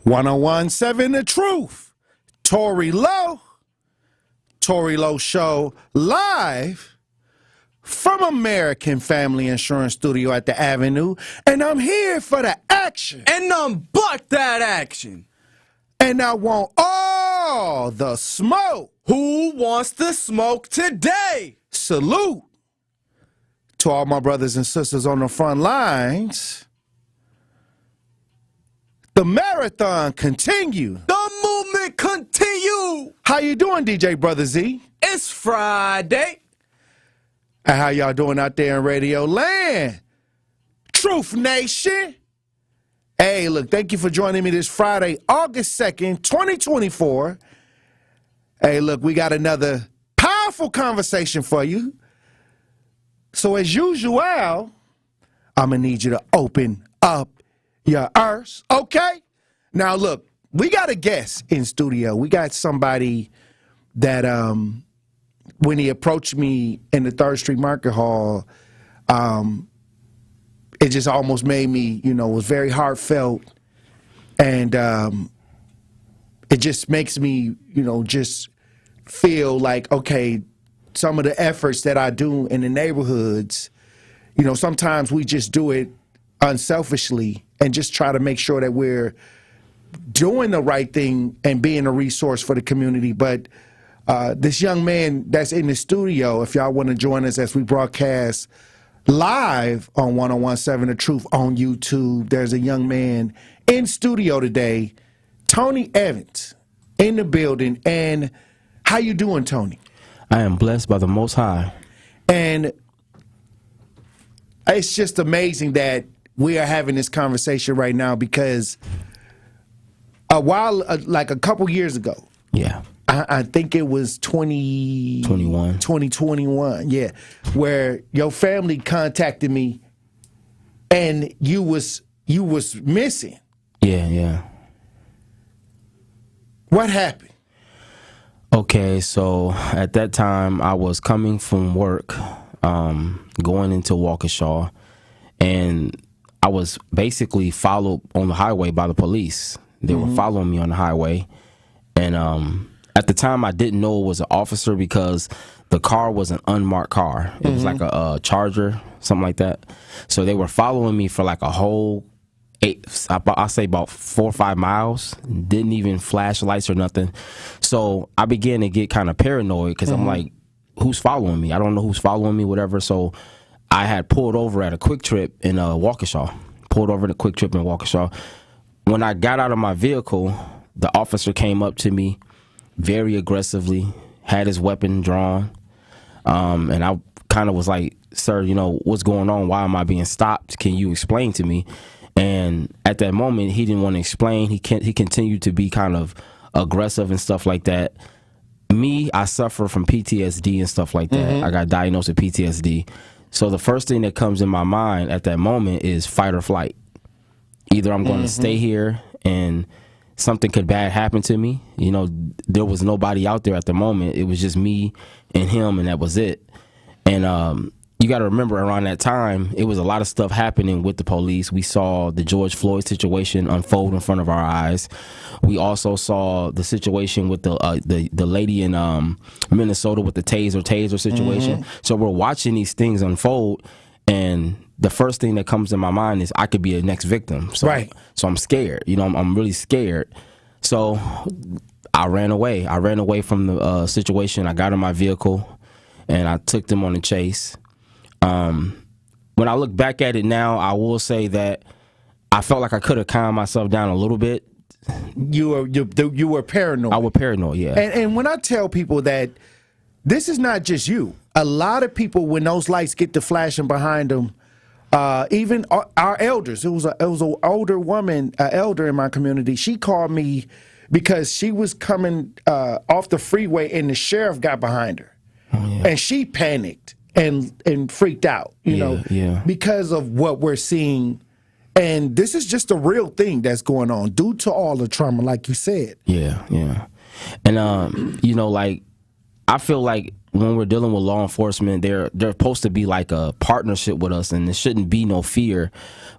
1017 The Truth. Tory Lowe. Tory Lowe Show live from American Family Insurance Studio at the Avenue. And I'm here for the action. And none but that action. And I want all the smoke. Who wants the smoke today? Salute to all my brothers and sisters on the front lines. The marathon continue. The movement continue. How you doing, DJ Brother Z? It's Friday. And how y'all doing out there in Radio Land? Truth Nation. Hey, look, thank you for joining me this Friday, August 2nd, 2024. Hey, look, we got another powerful conversation for you. So as usual, I'm going to need you to open up your ears, okay? Now, look, we got a guest in studio. We got somebody that when he approached me in the 3rd Street Market Hall, it just almost made me, it was very heartfelt. And it just makes me, just feel like, okay, some of the efforts that I do in the neighborhoods, sometimes we just do it unselfishly and just try to make sure that we're doing the right thing and being a resource for the community. But this young man that's in the studio, if y'all want to join us as we broadcast live on 1017 The Truth on YouTube, there's a young man in studio today, Tony Evans, in the building. And how you doing, Tony? I am blessed by the Most High. And it's just amazing that we are having this conversation right now because like a couple years ago, Yeah. I think it was 2021, yeah, where your family contacted me and you was missing. Yeah. What happened? Okay, so at that time I was coming from work, going into Waukesha, and I was basically followed on the highway by the police. They were following me on the highway, and at the time I didn't know it was an officer because the car was an unmarked car. It was like a Charger, something like that. So they were following me for like a whole I'll say about 4 or 5 miles. Didn't even flash lights or nothing. So I began to get kind of paranoid because I'm like, who's following me? I don't know who's following me, whatever. So I had pulled over at a Quick Trip in Waukesha. When I got out of my vehicle, the officer came up to me very aggressively, had his weapon drawn, and I kind of was like, sir, what's going on? Why am I being stopped? Can you explain to me? And at that moment, he didn't want to explain. He continued to be kind of aggressive and stuff like that. Me, I suffer from PTSD and stuff like that. I got diagnosed with PTSD. So the first thing that comes in my mind at that moment is fight or flight. Either I'm going to stay here and something could bad happen to me. There was nobody out there at the moment. It was just me and him, and that was it. And you got to remember, around that time, it was a lot of stuff happening with the police. We saw the George Floyd situation unfold in front of our eyes. We also saw the situation with the lady in Minnesota with the taser situation. So we're watching these things unfold, and the first thing that comes in my mind is I could be a next victim. So, right. So I'm scared. I'm really scared. So I ran away. I ran away from the situation. I got in my vehicle, and I took them on a chase. When I look back at it now, I will say that I felt like I could have calmed myself down a little bit. You were paranoid. I was paranoid, yeah. And when I tell people that this is not just you, a lot of people, when those lights get to flashing behind them, even our elders, it was an older woman, an elder in my community. She called me because she was coming off the freeway and the sheriff got behind her, and she panicked and freaked out, because of what we're seeing. And this is just a real thing that's going on due to all the trauma, like you said. Yeah. And, like, I feel like when we're dealing with law enforcement, they're supposed to be like a partnership with us, and there shouldn't be no fear.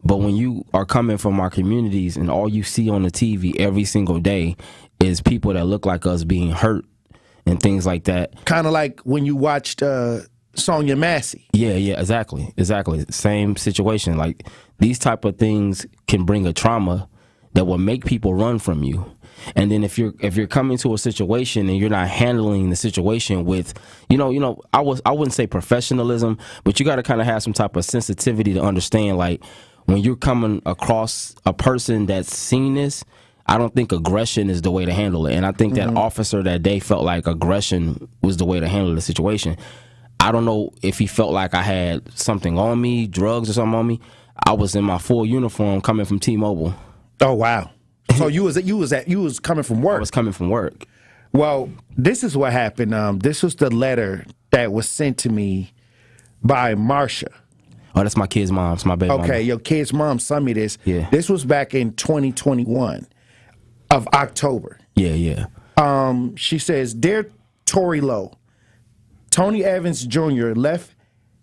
But when you are coming from our communities and all you see on the TV every single day is people that look like us being hurt and things like that. Kind of like when you watched Sonya Massey. Yeah, exactly. Same situation. Like, these type of things can bring a trauma that will make people run from you. And then if you're coming to a situation and you're not handling the situation with, I wouldn't say professionalism, but you got to kind of have some type of sensitivity to understand, like, when you're coming across a person that's seen this, I don't think aggression is the way to handle it. And I think that officer that day felt like aggression was the way to handle the situation. I don't know if he felt like I had something on me, drugs or something on me. I was in my full uniform coming from T-Mobile. Oh, wow. So you was coming from work. I was coming from work. Well, this is what happened. This was the letter that was sent to me by Marsha. Oh, that's my kid's mom. It's my baby mama. Okay, your kid's mom sent me this. Yeah. This was back in 2021 of October. Yeah. She says, "Dear Tory Lowe, Tony Evans Jr. left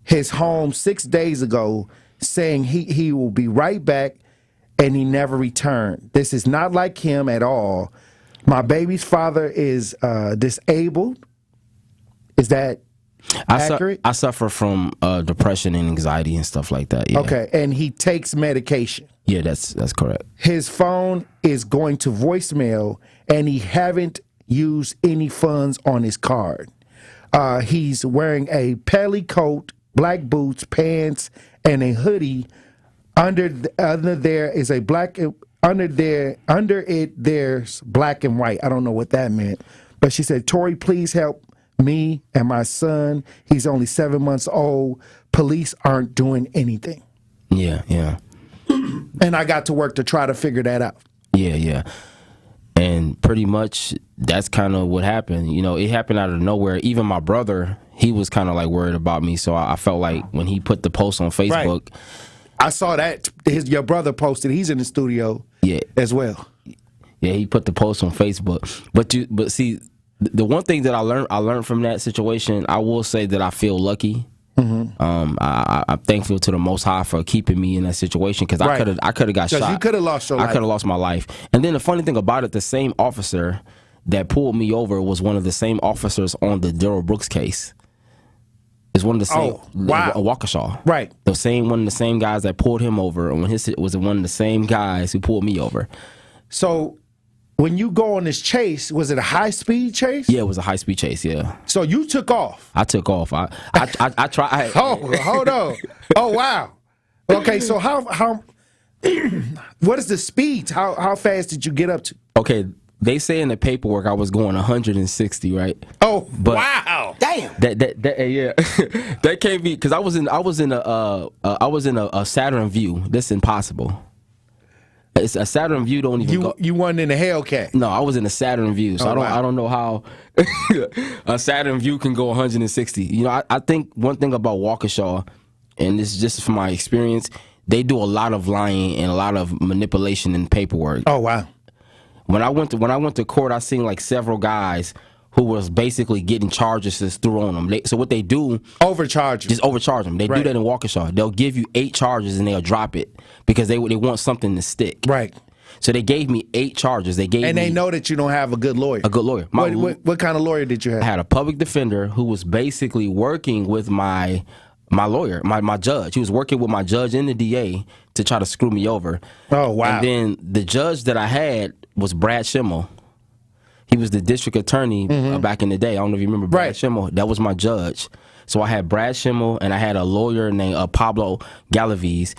his home 6 days ago saying he will be right back, and he never returned. This is not like him at all. My baby's father is disabled." Is that accurate? I suffer from depression and anxiety and stuff like that. Yeah. Okay, and he takes medication. Yeah, that's correct. His phone is going to voicemail, and he haven't used any funds on his card. He's wearing a pelly coat, black boots, pants, and a hoodie. Under there is a black. Under it there's black and white. I don't know what that meant, but she said, "Tory, please help me and my son. He's only 7 months old. Police aren't doing anything." Yeah. And I got to work to try to figure that out. Yeah. And pretty much that's kind of what happened. It happened out of nowhere. Even my brother, he was kind of like worried about me. So I felt like when he put the post on Facebook. Right. I saw that your brother posted. He's in the studio as well. Yeah, he put the post on Facebook. But see, the one thing that I learned from that situation, I will say that I feel lucky. I'm thankful to the Most High for keeping me in that situation, because I could have got shot. You could have lost your life. I could have lost my life. And then the funny thing about it, the same officer that pulled me over was one of the same officers on the Daryl Brooks case. It's one of the same. Oh, wow. Waukesha. Right. One of the same guys that pulled him over, and was one of the same guys who pulled me over. So when you go on this chase, was it a high-speed chase? Yeah, it was a high-speed chase, yeah. So you took off? I took off. I tried. Hold on. Oh, wow. Okay, so how what is the speed? How fast did you get up to? Okay, they say in the paperwork I was going 160, right? Oh, but wow. Damn. Yeah. That can't be, because I was in a Saturn View. That's impossible. It's a Saturn View don't even go. You weren't in a Hellcat. No, I was in a Saturn View, so I don't know how a Saturn View can go 160. I think one thing about Waukesha, and this is just from my experience, they do a lot of lying and a lot of manipulation in paperwork. Oh, wow. When I went to court, I seen like several guys who was basically getting charges just threw on them. So what they do, overcharge them. They do that in Waukesha. They'll give you 8 charges and they'll drop it because they want something to stick. Right. So they gave me 8 charges. They know that you don't have a good lawyer. A good lawyer. What kind of lawyer did you have? I had a public defender who was basically working with my lawyer, my judge. He was working with my judge and the DA to try to screw me over. Oh, wow. And then the judge that I had was Brad Schimmel. He was the district attorney back in the day. I don't know if you remember Brad Schimmel. That was my judge. So I had Brad Schimmel and I had a lawyer named Pablo Galaviz.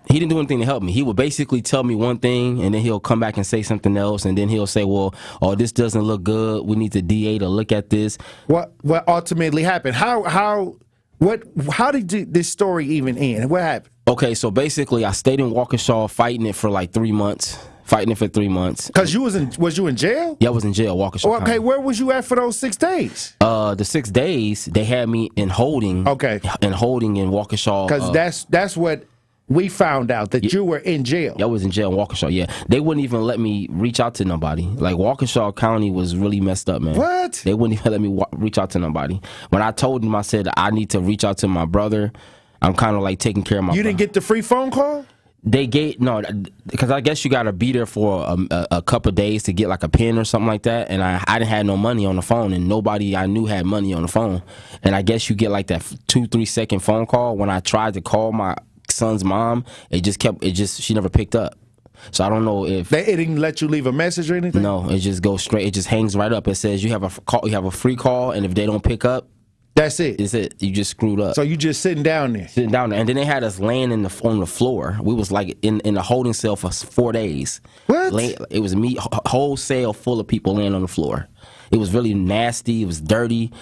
He didn't do anything to help me. He would basically tell me one thing and then he'll come back and say something else, and then he'll say, well, this doesn't look good. We need the DA to look at this. What ultimately happened? How did this story even end? What happened? Okay, so basically I stayed in Waukesha fighting it for like 3 months. Because was you in jail? Yeah, I was in jail, Waukesha. Oh, okay, where was you at for those 6 days? The 6 days they had me in holding. Okay. In holding in Waukesha. Because that's what we found out that you were in jail. I was in jail in Waukesha. Yeah, they wouldn't even let me reach out to nobody. Like Waukesha County was really messed up, man. What? They wouldn't even let me reach out to nobody. When I told them, I said I need to reach out to my brother. I'm kind of like taking care of my. You didn't get the free phone call? They gave no, because I guess you got to be there for a couple of days to get like a pen or something like that. And I didn't have no money on the phone, and nobody I knew had money on the phone. And I guess you get like that 2-3 second phone call. When I tried to call my son's mom, she never picked up. So I don't know if it didn't let you leave a message or anything. No, it just goes straight. It just hangs right up. It says you have a free call, and if they don't pick up, that's it. It's it. You just screwed up. So you just sitting down there. And then they had us laying on the floor. We was like in a holding cell for 4 days. What? It was me, whole cell full of people laying on the floor. It was really nasty. It was dirty.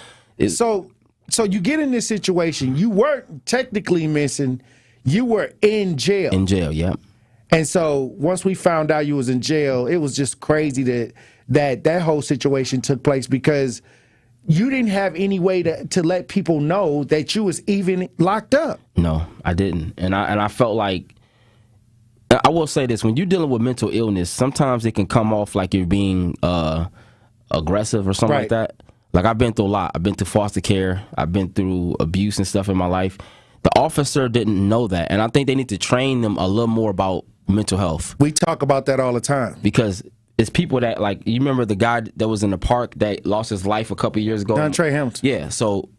So you get in this situation. You weren't technically missing. You were in jail. In jail, yeah. And so once we found out you was in jail, it was just crazy that whole situation took place, because you didn't have any way to let people know that you was even locked up. No, I didn't. And I felt like, I will say this, when you're dealing with mental illness, sometimes it can come off like you're being aggressive or something like that. Like, I've been through a lot. I've been through foster care. I've been through abuse and stuff in my life. The officer didn't know that. And I think they need to train them a little more about mental health. We talk about that all the time. Because it's people that, like, you remember the guy that was in the park that lost his life a couple of years ago? Trey Hamilton. Yeah, so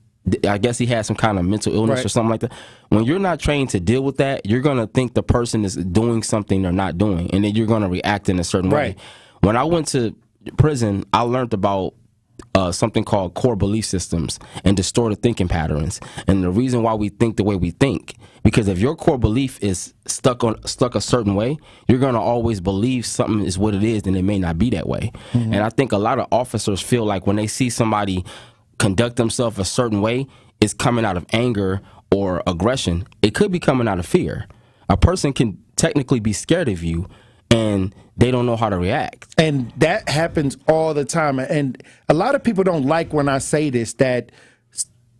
I guess he had some kind of mental illness or something like that. When you're not trained to deal with that, you're going to think the person is doing something they're not doing, and then you're going to react in a certain way. When I went to prison, I learned about something called core belief systems and distorted thinking patterns. And the reason why we think the way we think, because if your core belief is stuck a certain way, you're going to always believe something is what it is, and it may not be that way. And I think a lot of officers feel like when they see somebody conduct themselves a certain way, it's coming out of anger or aggression. It could be coming out of fear. A person can technically be scared of you, and they don't know how to react. And that happens all the time. And a lot of people don't like when I say this, that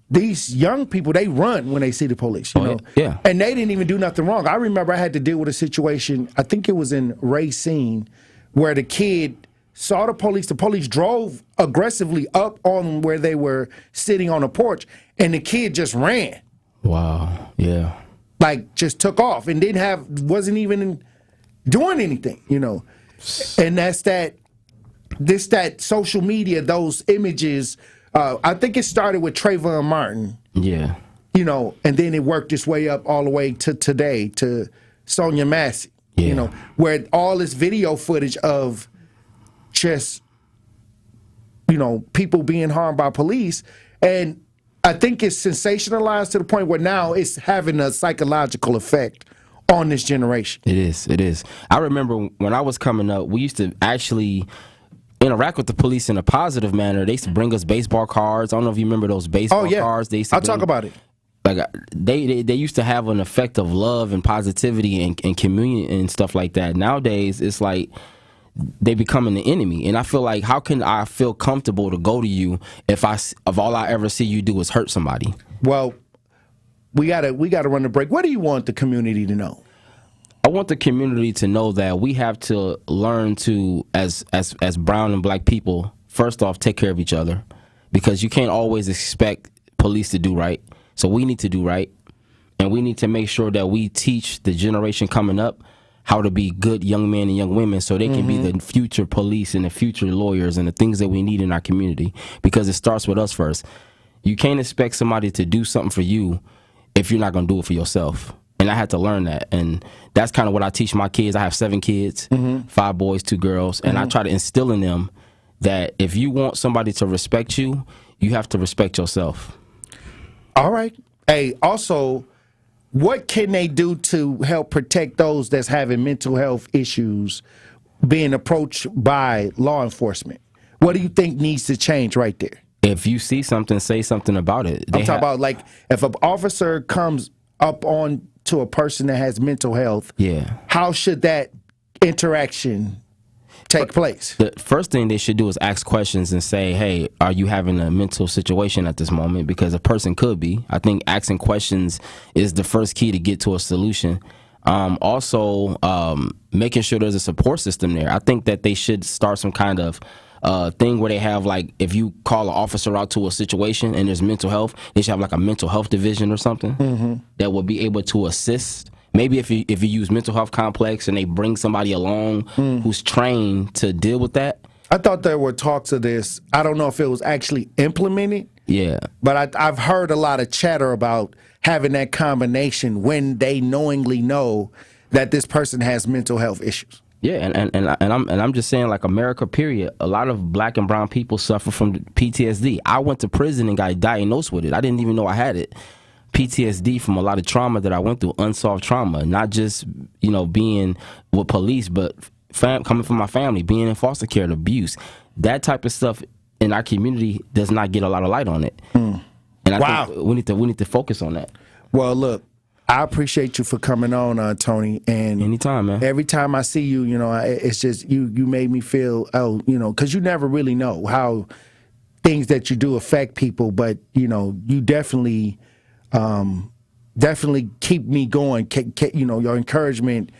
these young people, they run when they see the police, you know? Yeah. And they didn't even do nothing wrong. I remember I had to deal with a situation, I think it was in Racine, where the kid saw the police drove aggressively up on where they were sitting on a porch, and the kid just ran. Wow, yeah. Like, just took off and wasn't even doing anything, you know. And that's that social media, those images. I think it started with Trayvon Martin. Yeah. You know, and then it worked its way up all the way to today, to Sonia Massey. Yeah. You know, where all this video footage of just, you know, people being harmed by police. And I think it's sensationalized to the point where now it's having a psychological effect on this generation. It is. I remember when I was coming up, we used to actually interact with the police in a positive manner. They used to bring us baseball cards. I don't know if you remember those baseball cards. They used to talk about it. Like they used to have an effect of love and positivity and communion and stuff like that. Nowadays, it's like they becoming the enemy. And I feel like, how can I feel comfortable to go to you if all I ever see you do is hurt somebody? Well, we gotta run the break. What do you want the community to know? I want the community to know that we have to learn to, as brown and black people, first off, take care of each other, because you can't always expect police to do right. So we need to do right, and we need to make sure that we teach the generation coming up how to be good young men and young women, so they can be the future police and the future lawyers and the things that we need in our community, because it starts with us first. You can't expect somebody to do something for you if you're not going to do it for yourself. And I had to learn that. And that's kind of what I teach my kids. I have 7 kids, 5 boys, 2 girls. And I try to instill in them that if you want somebody to respect you, you have to respect yourself. All right. Hey, also, what can they do to help protect those that's having mental health issues being approached by law enforcement? What do you think needs to change right there? If you see something, say something about it. I'm talking about, like, if an officer comes up on to a person that has mental health, how should that interaction take place? The first thing they should do is ask questions and say, hey, are you having a mental situation at this moment? Because a person could be. I think asking questions is the first key to get to a solution. Also, making sure there's a support system there. I think that they should start some kind of thing where they have, like, if you call an officer out to a situation and there's mental health, they should have like a mental health division or something that will be able to assist. Maybe if you use mental health complex and they bring somebody along who's trained to deal with that. I thought there were talks of this. I don't know if it was actually implemented. Yeah. But I've heard a lot of chatter about having that combination when they knowingly know that this person has mental health issues. Yeah, and I'm just saying, like, America, period. A lot of black and brown people suffer from PTSD. I went to prison and got diagnosed with it. I didn't even know I had it. PTSD from a lot of trauma that I went through, unsolved trauma, not just, being with police, but coming from my family, being in foster care and abuse. That type of stuff in our community does not get a lot of light on it. And I think we need to focus on that. Well, look, I appreciate you for coming on, Tony. And anytime, man. Every time I see you, it's just you made me feel, because you never really know how things that you do affect people, but you definitely keep me going. Your encouragement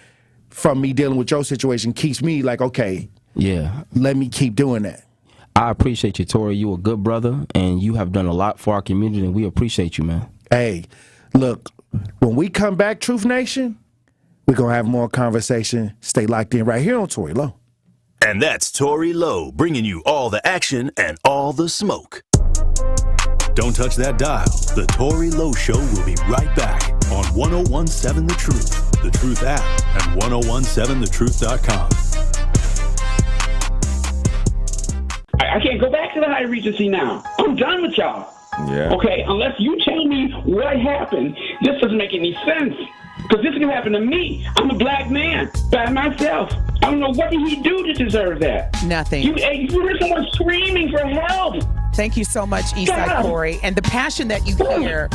from me dealing with your situation keeps me like, okay, yeah, let me keep doing that. I appreciate you, Tory. You a good brother, and you have done a lot for our community, and we appreciate you, man. Hey, look, when we come back, Truth Nation, we're going to have more conversation. Stay locked in right here on Tory Lowe. And that's Tory Lowe, bringing you all the action and all the smoke. Don't touch that dial. The Tory Lowe Show will be right back on 1017 The Truth, The Truth app, and 1017thetruth.com. I can't go back to the High Regency now. I'm done with y'all. Yeah. Okay, unless you tell me what happened, this doesn't make any sense. Because this can happen to me. I'm a black man by myself. I don't know, what did he do to deserve that? Nothing. You heard someone screaming for help. Thank you so much, Eastside Tory. And the passion that you hear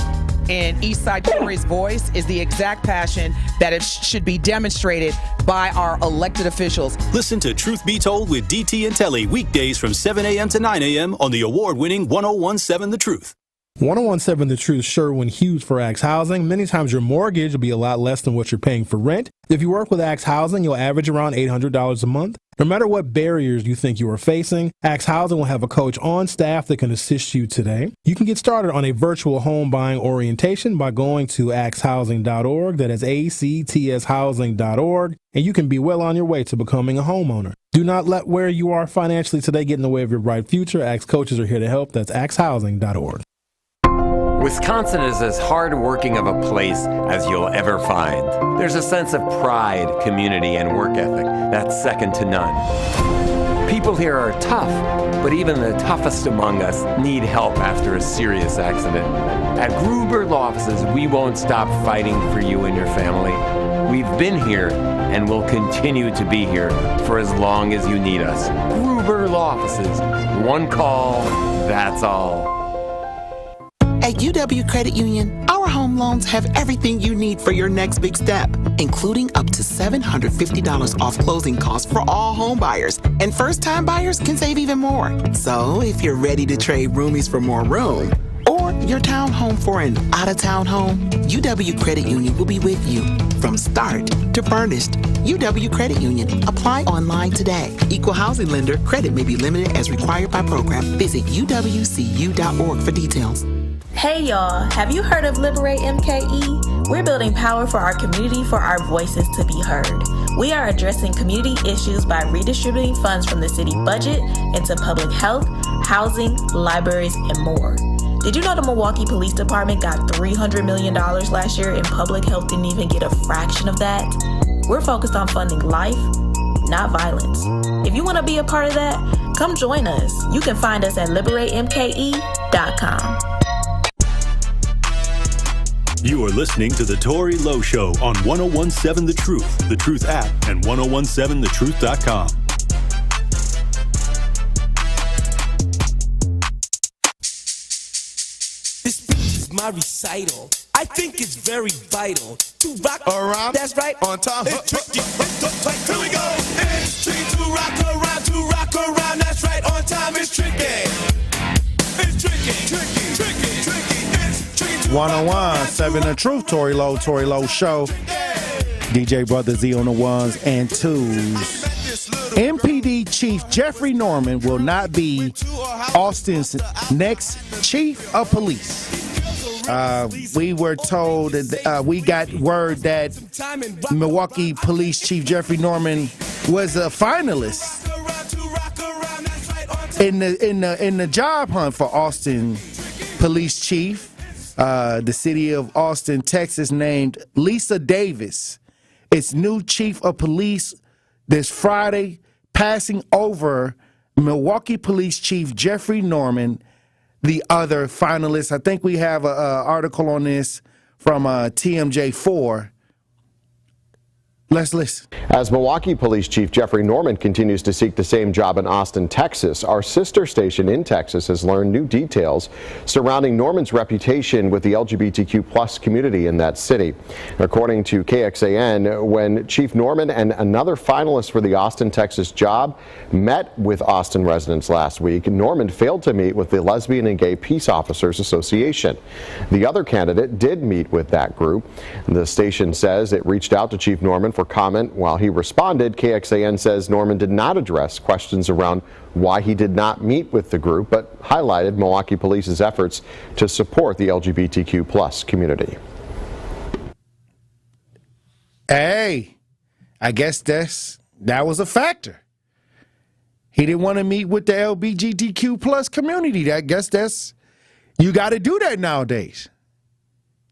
in Eastside Tory's voice is the exact passion that it should be demonstrated by our elected officials. Listen to Truth Be Told with DT and Telly weekdays from 7 a.m. to 9 a.m. on the award-winning 1017 The Truth. 1017 The Truth, Sherwin Hughes for Axe Housing. Many times your mortgage will be a lot less than what you're paying for rent. If you work with Axe Housing, you'll average around $800 a month. No matter what barriers you think you are facing, Axe Housing will have a coach on staff that can assist you today. You can get started on a virtual home buying orientation by going to axhousing.org. That is ACTShousing.org. And you can be well on your way to becoming a homeowner. Do not let where you are financially today get in the way of your bright future. Axe coaches are here to help. That's axhousing.org. Wisconsin is as hard-working of a place as you'll ever find. There's a sense of pride, community, and work ethic that's second to none. People here are tough, but even the toughest among us need help after a serious accident. At Gruber Law Offices, we won't stop fighting for you and your family. We've been here and will continue to be here for as long as you need us. Gruber Law Offices. One call, that's all. At UW Credit Union, our home loans have everything you need for your next big step, including up to $750 off closing costs for all home buyers. And first-time buyers can save even more. So if you're ready to trade roomies for more room, or your townhome for an out-of-town home, UW Credit Union will be with you from start to furnished. UW Credit Union. Apply online today. Equal housing lender. Credit may be limited as required by program. Visit uwcu.org for details. Hey y'all, have you heard of Liberate MKE? We're building power for our community for our voices to be heard. We are addressing community issues by redistributing funds from the city budget into public health, housing, libraries, and more. Did you know the Milwaukee Police Department got $300 million last year and public health didn't even get a fraction of that? We're focused on funding life, not violence. If you want to be a part of that, come join us. You can find us at liberatemke.com. You are listening to The Tory Lowe Show on 1017 The Truth, The Truth app, and 1017thetruth.com. This speech is my recital. I think it's very vital to rock around. That's right. On time. It's tricky. Here we go. It's tricky to rock around. To rock around. That's right. On time. It's tricky. It's tricky. Tricky. Tricky. Tricky. It's tricky. 1017 The Truth, Tory Lowe Show. DJ Brother Z on the ones and twos. MPD Chief Jeffrey Norman will not be Austin's next chief of police. We were told that we got word that Milwaukee Police Chief Jeffrey Norman was a finalist in the job hunt for Austin Police Chief. The city of Austin, Texas, named Lisa Davis its new chief of police this Friday, passing over Milwaukee Police Chief Jeffrey Norman, the other finalists. I think we have an article on this from TMJ4. Let's listen. As Milwaukee Police Chief Jeffrey Norman continues to seek the same job in Austin, Texas, our sister station in Texas has learned new details surrounding Norman's reputation with the LGBTQ plus community in that city. According to KXAN, when Chief Norman and another finalist for the Austin, Texas job met with Austin residents last week, Norman failed to meet with the Lesbian and Gay Peace Officers Association. The other candidate did meet with that group. The station says it reached out to Chief Norman for comment. While he responded, KXAN says Norman did not address questions around why he did not meet with the group, but highlighted Milwaukee Police's efforts to support the LGBTQ plus community. Hey, I guess that was a factor. He didn't want to meet with the LGBTQ plus community. I guess you got to do that nowadays.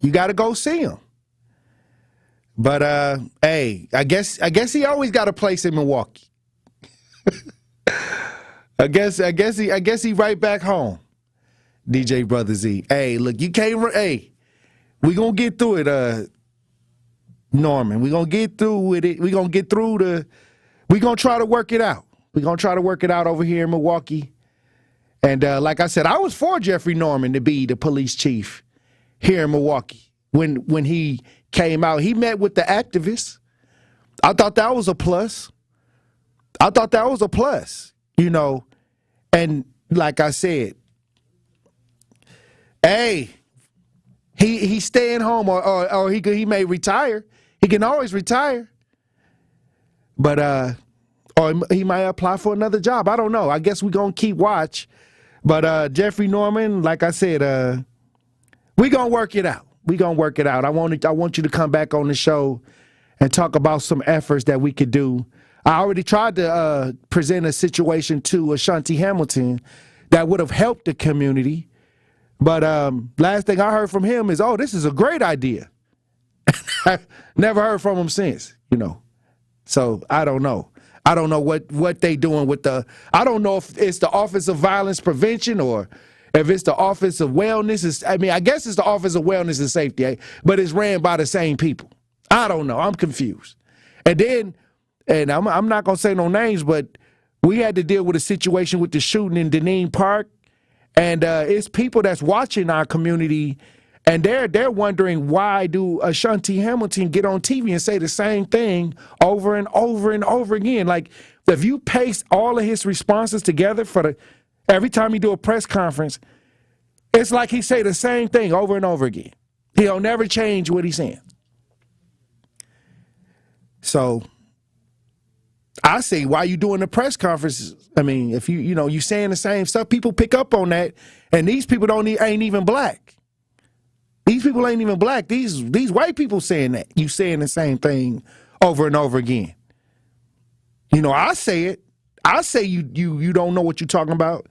You got to go see him. But hey, I guess he always got a place in Milwaukee. I guess he right back home. DJ Brother Z. Hey, look, you can't. Hey, we gonna get through it, Norman. We gonna get through with it. We gonna get through we gonna try to work it out. We gonna try to work it out over here in Milwaukee. And like I said, I was for Jeffrey Norman to be the police chief here in Milwaukee when he came out. He met with the activists. I thought that was a plus. You know, and like I said, hey, he's staying home or he may retire. He can always retire. But or he might apply for another job. I don't know. I guess we're gonna keep watch. But Jeffrey Norman, like I said, we're gonna work it out. I want you to come back on the show and talk about some efforts that we could do. I already tried to present a situation to Ashanti Hamilton that would have helped the community. But last thing I heard from him is, oh, this is a great idea. Never heard from him since, you know. So I don't know. I don't know what they doing with I don't know if it's the Office of Violence Prevention or if it's the Office of Wellness. I guess it's the Office of Wellness and Safety, but it's ran by the same people. I don't know. I'm confused. And then, I'm not going to say no names, but we had to deal with a situation with the shooting in Deneen Park. And it's people that's watching our community, and they're wondering, why do Ashanti Hamilton get on TV and say the same thing over and over and over again? Like, if you paste all of his responses together every time he do a press conference, it's like he say the same thing over and over again. He'll never change what he's saying. So I say, why you doing the press conferences? I mean, if you saying the same stuff, people pick up on that, and these people ain't even black. These people ain't even black. These white people saying that. You saying the same thing over and over again. You know, I say it. I say you don't know what you're talking about,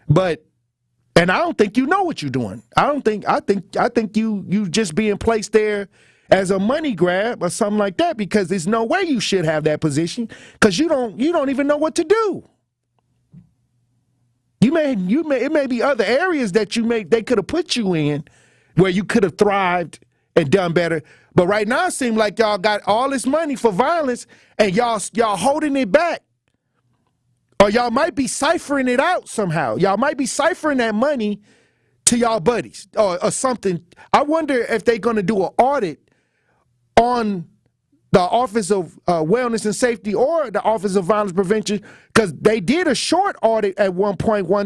and I don't think you know what you're doing. I think you just being placed there as a money grab or something like that, because there's no way you should have that position, because you don't even know what to do. It may be other areas that they could have put you in where you could have thrived and done better. But right now it seems like y'all got all this money for violence and y'all holding it back. Or y'all might be ciphering it out somehow. Y'all might be ciphering that money to y'all buddies or something. I wonder if they're going to do an audit on the Office of Wellness and Safety or the Office of Violence Prevention, because they did a short audit at one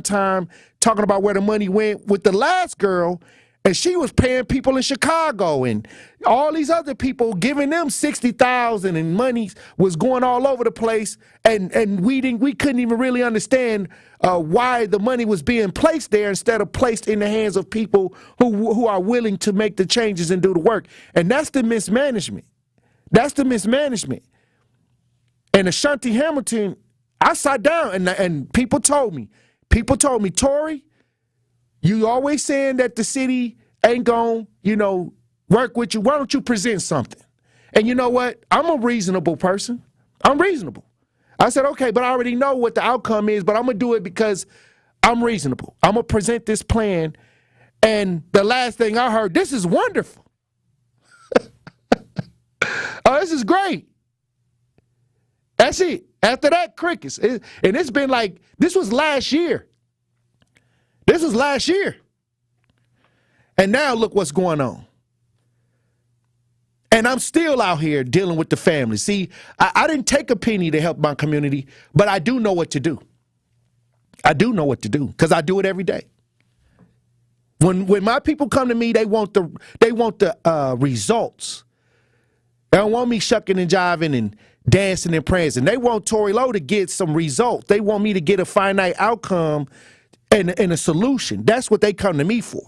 time talking about where the money went with the last girl, And she was paying people in Chicago and all these other people, giving them $60,000, and money was going all over the place. And we couldn't even really understand why the money was being placed there instead of placed in the hands of people who are willing to make the changes and do the work. And that's the mismanagement. That's the mismanagement. And Ashanti Hamilton, I sat down and people told me, Tory, you always saying that the city ain't gonna, work with you. Why don't you present something? And you know what? I'm a reasonable person. I'm reasonable. I said, okay, but I already know what the outcome is, but I'm gonna do it because I'm reasonable. I'm gonna present this plan. And the last thing I heard, this is wonderful. Oh, this is great. That's it. After that, crickets. And it's been like, this was last year. This was last year. And now look what's going on. And I'm still out here dealing with the family. See, I didn't take a penny to help my community, but I do know what to do. I do know what to do because I do it every day. When my people come to me, they want the results. They don't want me shucking and jiving and dancing and prancing. They want Tory Lowe to get some results. They want me to get a finite outcome and a solution. That's what they come to me for.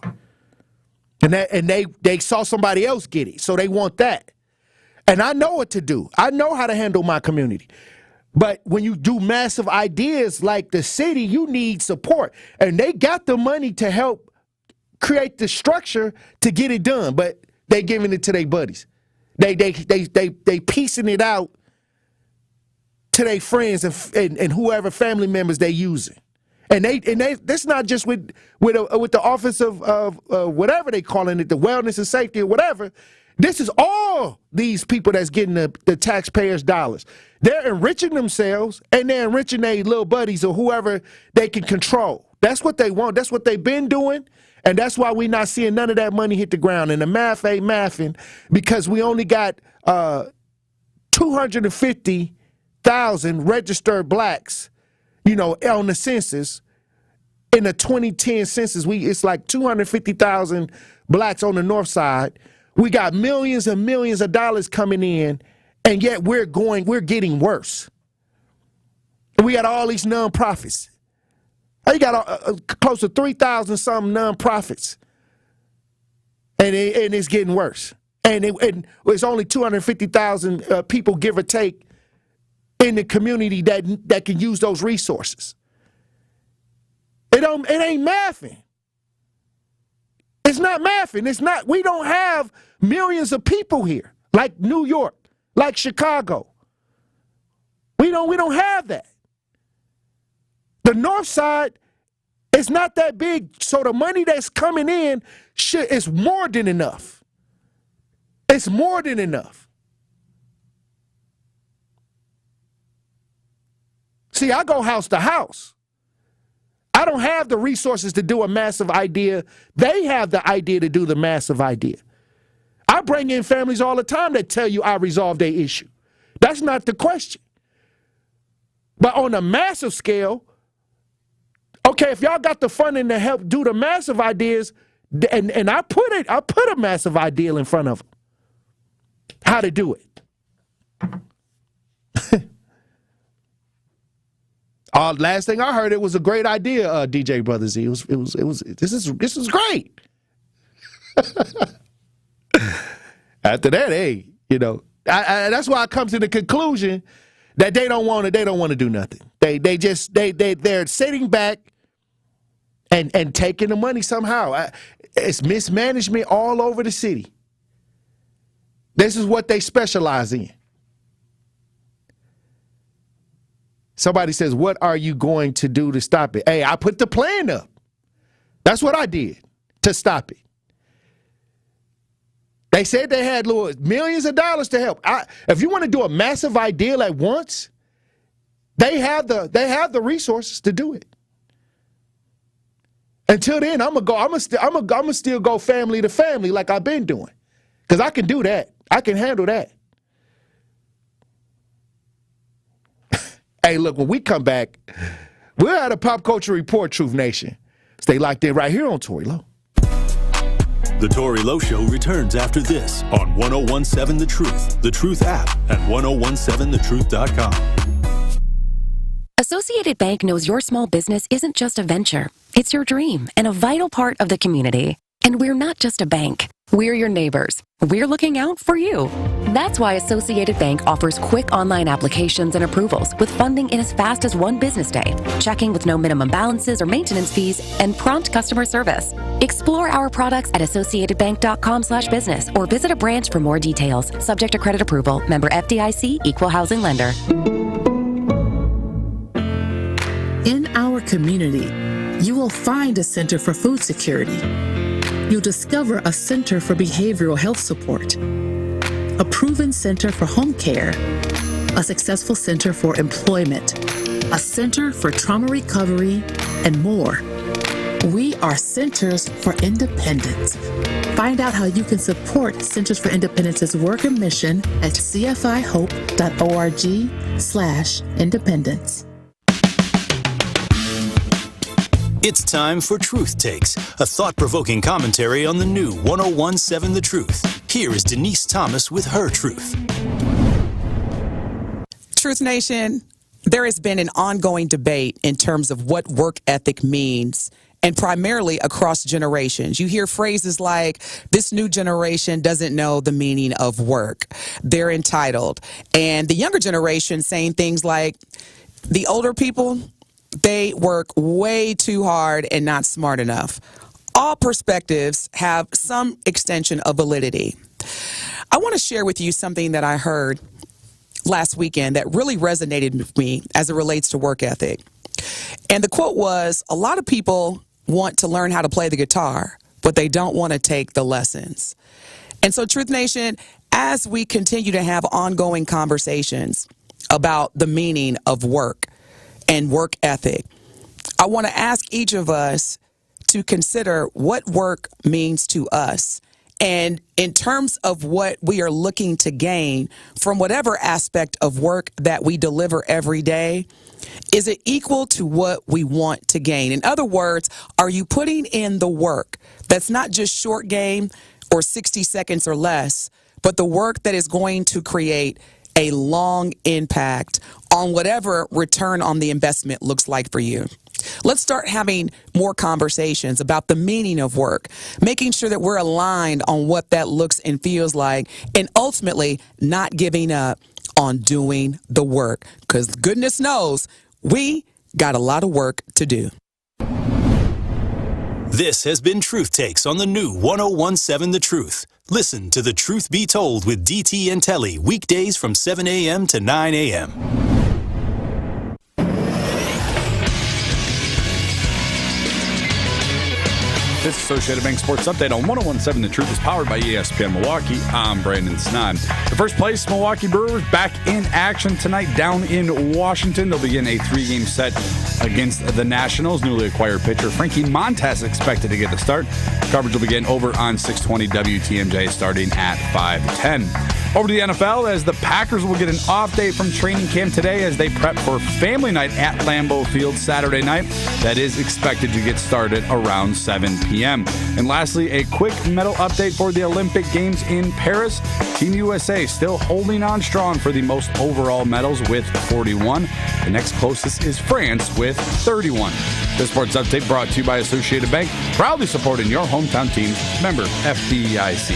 And they saw somebody else get it, so they want that. And I know what to do. I know how to handle my community. But when you do massive ideas like the city, you need support. And they got the money to help create the structure to get it done, but they giving it to their buddies. They piecing it out to their friends and whoever family members they using. And that's not just with the office of whatever they calling it, the wellness and safety or whatever. This is all these people that's getting the taxpayers' dollars. They're enriching themselves and they're enriching their little buddies or whoever they can control. That's what they want. That's what they've been doing. And that's why we're not seeing none of that money hit the ground. And the math ain't mathing because we only got 250,000 registered blacks, on the census. In the 2010 census, it's like 250,000 blacks on the north side. We got millions and millions of dollars coming in, and yet we're getting worse. We got all these nonprofits. You got close to 3,000 some nonprofits, and it's getting worse. And it's only 250,000 people, give or take, in the community that can use those resources. It ain't mathing. It's not mathing. It's not. We don't have millions of people here like New York, like Chicago. We don't have that. The north side is not that big, so the money that's coming in is more than enough. It's more than enough. See, I go house to house. I don't have the resources to do a massive idea. They have the idea to do the massive idea. I bring in families all the time that tell you I resolved their issue. That's not the question. But on a massive scale, okay, if y'all got the funding to help do the massive ideas, and I put a massive ideal in front of them, how to do it. Last thing I heard, it was a great idea, DJ Brother Z. This is great. After that, hey, that's why I come to the conclusion that they don't want to do nothing. They're sitting back and taking the money somehow. It's mismanagement all over the city. This is what they specialize in. Somebody says, what are you going to do to stop it? Hey, I put the plan up. That's what I did to stop it. They said they had millions of dollars to help. If you want to do a massive ideal at once, they have the resources to do it. Until then, I'm gonna still go family to family like I've been doing, because I can do that. I can handle that. Hey, look, when we come back, we're at a Pop Culture Report, Truth Nation. Stay locked in right here on Tory Lowe. The Tory Lowe Show returns after this on 1017 The Truth app, and 1017thetruth.com. Associated Bank knows your small business isn't just a venture. It's your dream and a vital part of the community. And we're not just a bank. We're your neighbors. We're looking out for you. That's why Associated Bank offers quick online applications and approvals with funding in as fast as one business day, checking with no minimum balances or maintenance fees, and prompt customer service. Explore our products at associatedbank.com/business or visit a branch for more details. Subject to credit approval. Member FDIC, Equal Housing Lender. In our community, you will find a Center for Food Security. You'll discover a Center for Behavioral Health Support, a proven Center for Home Care, a successful Center for Employment, a Center for Trauma Recovery, and more. We are Centers for Independence. Find out how you can support Centers for Independence's work and mission at cfihope.org/independence. It's time for Truth Takes, a thought-provoking commentary on the new 1017 The Truth. Here is Denise Thomas with her truth. Truth Nation, there has been an ongoing debate in terms of what work ethic means, and primarily across generations. You hear phrases like, this new generation doesn't know the meaning of work. They're entitled. And the younger generation saying things like, the older people, they work way too hard and not smart enough. All perspectives have some extension of validity. I want to share with you something that I heard last weekend that really resonated with me as it relates to work ethic. And the quote was, a lot of people want to learn how to play the guitar, but they don't want to take the lessons. And so, Truth Nation, as we continue to have ongoing conversations about the meaning of work and work ethic, I want to ask each of us to consider what work means to us. And in terms of what we are looking to gain from whatever aspect of work that we deliver every day, is it equal to what we want to gain? In other words, are you putting in the work that's not just short game or 60 seconds or less, but the work that is going to create a long impact on whatever return on the investment looks like for you? Let's start having more conversations about the meaning of work, making sure that we're aligned on what that looks and feels like, and ultimately not giving up on doing the work, because goodness knows we got a lot of work to do. This has been Truth Takes on the new 1017 The Truth. Listen to The Truth Be Told with DT and Telly weekdays from 7 a.m. to 9 a.m. This Associated Bank Sports Update on 1017 The Truth is powered by ESPN Milwaukee. I'm Brandon Snod. The first place Milwaukee Brewers back in action tonight down in Washington. They'll begin a 3-game set against the Nationals. Newly acquired pitcher Frankie Montas expected to get the start. Coverage will begin over on 620 WTMJ starting at 5:10. Over to the NFL, as the Packers will get an off day from training camp today as they prep for family night at Lambeau Field Saturday night. That is expected to get started around 7 p.m. And lastly, a quick medal update for the Olympic Games in Paris. Team USA still holding on strong for the most overall medals with 41. The next closest is France with 31. This sports update brought to you by Associated Bank, proudly supporting your hometown teams. Member FDIC.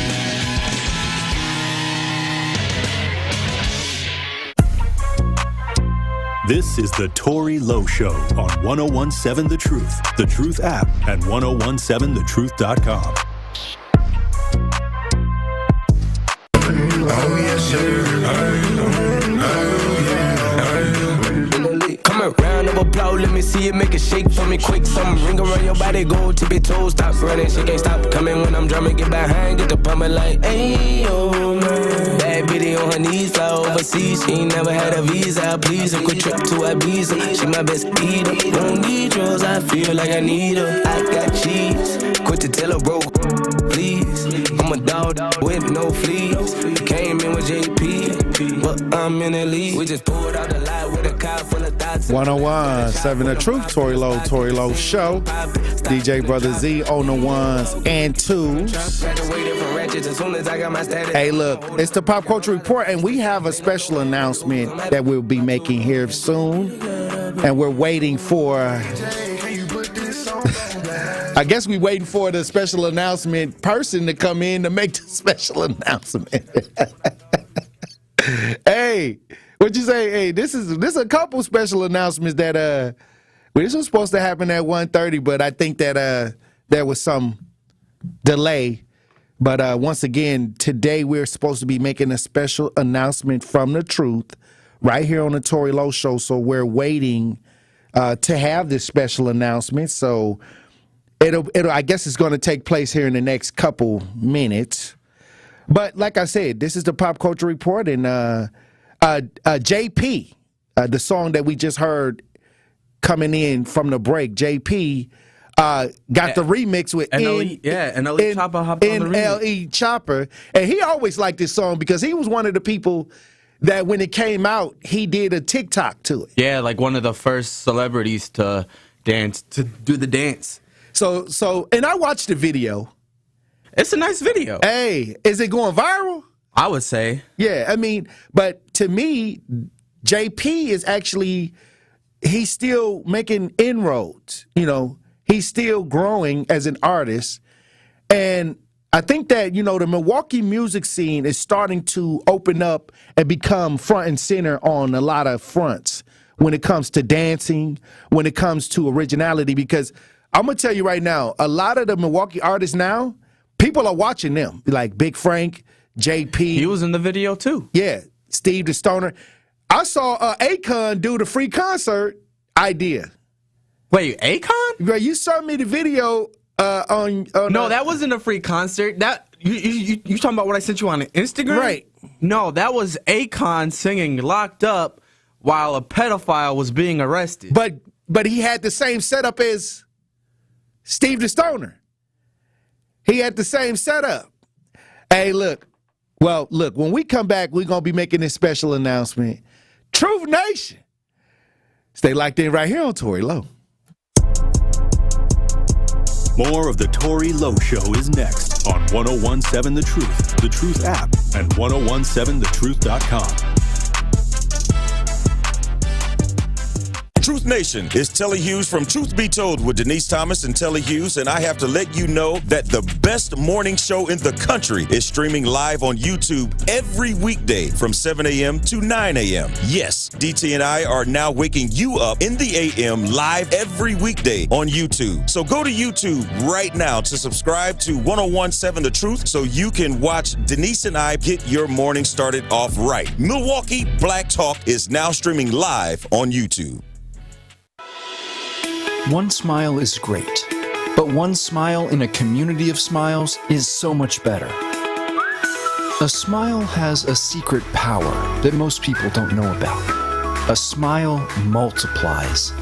This is the Tory Lowe Show on 1017 The Truth app, and 1017thetruth.com. Come around of applause, let me see it, make it shake for me quick. Something ring around your body, go to your toes, stop running, she can't stop coming when I'm drumming, get behind, get the pumping like, hey, oh man. Bad bitty on her knees, fly overseas, she ain't never had a visa, please, a quick trip to Ibiza, she my best eater, don't need drugs, I feel like I need her, I got cheese, quit to tell her bro, please, I'm a dog with no fleas, came in with JP, but I'm in the league, we just pulled out the light. with a car full of thoughts. 101.7 The Truth, Tory Lowe Show. DJ Brother Z on the ones and twos. Hey, look, it's the Pop Culture Report, and we have a special announcement that we'll be making here soon. And we're waiting for, I guess we're waiting for the special announcement person to come in to make the special announcement. Hey, what'd you say? Hey, this is a couple special announcements that this was supposed to happen at 1:30, but I think that there was some delay. But once again, today we're supposed to be making a special announcement from the truth right here on the Tory Lowe Show. So we're waiting to have this special announcement. So it'll I guess it's going to take place here in the next couple minutes. But like I said, this is the Pop Culture Report, and JP, the song that we just heard coming in from the break, JP got the remix with NLE Chopper hopped on the remix. NLE Chopper, and he always liked this song because he was one of the people that when it came out, he did a TikTok to it. Yeah, like one of the first celebrities to do the dance. So, and I watched the video. It's a nice video. Hey, is it going viral? I would say. Yeah, I mean, but to me, JP is actually, he's still making inroads. You know, he's still growing as an artist. And I think that, you know, the Milwaukee music scene is starting to open up and become front and center on a lot of fronts when it comes to dancing, when it comes to originality, because I'm going to tell you right now, a lot of the Milwaukee artists now, people are watching them, like Big Frank, JP. He was in the video too. Yeah, Steve the Stoner. I saw Akon do the free concert idea. Wait, Akon? Right, you showed me the video on No, that wasn't a free concert. That you talking about what I sent you on Instagram? Right. No, that was Akon singing "Locked Up" while a pedophile was being arrested. But he had the same setup as Steve the Stoner. He had the same setup. Hey, look. Well, look, when we come back, we're going to be making this special announcement. Truth Nation. Stay locked in right here on Tory Lowe. More of the Tory Lowe Show is next on 101.7 The Truth app, and 1017thetruth.com. Truth Nation, it's Telly Hughes from Truth Be Told with Denise Thomas and Telly Hughes, and I have to let you know that the best morning show in the country is streaming live on YouTube every weekday from 7 a.m. to 9 a.m. Yes, DT and I are now waking you up in the a.m. live every weekday on YouTube. So go to YouTube right now to subscribe to 1017 The Truth so you can watch Denise and I get your morning started off right. Milwaukee Black Talk is now streaming live on YouTube. One smile is great, but one smile in a community of smiles is so much better. A smile has a secret power that most people don't know about. A smile multiplies.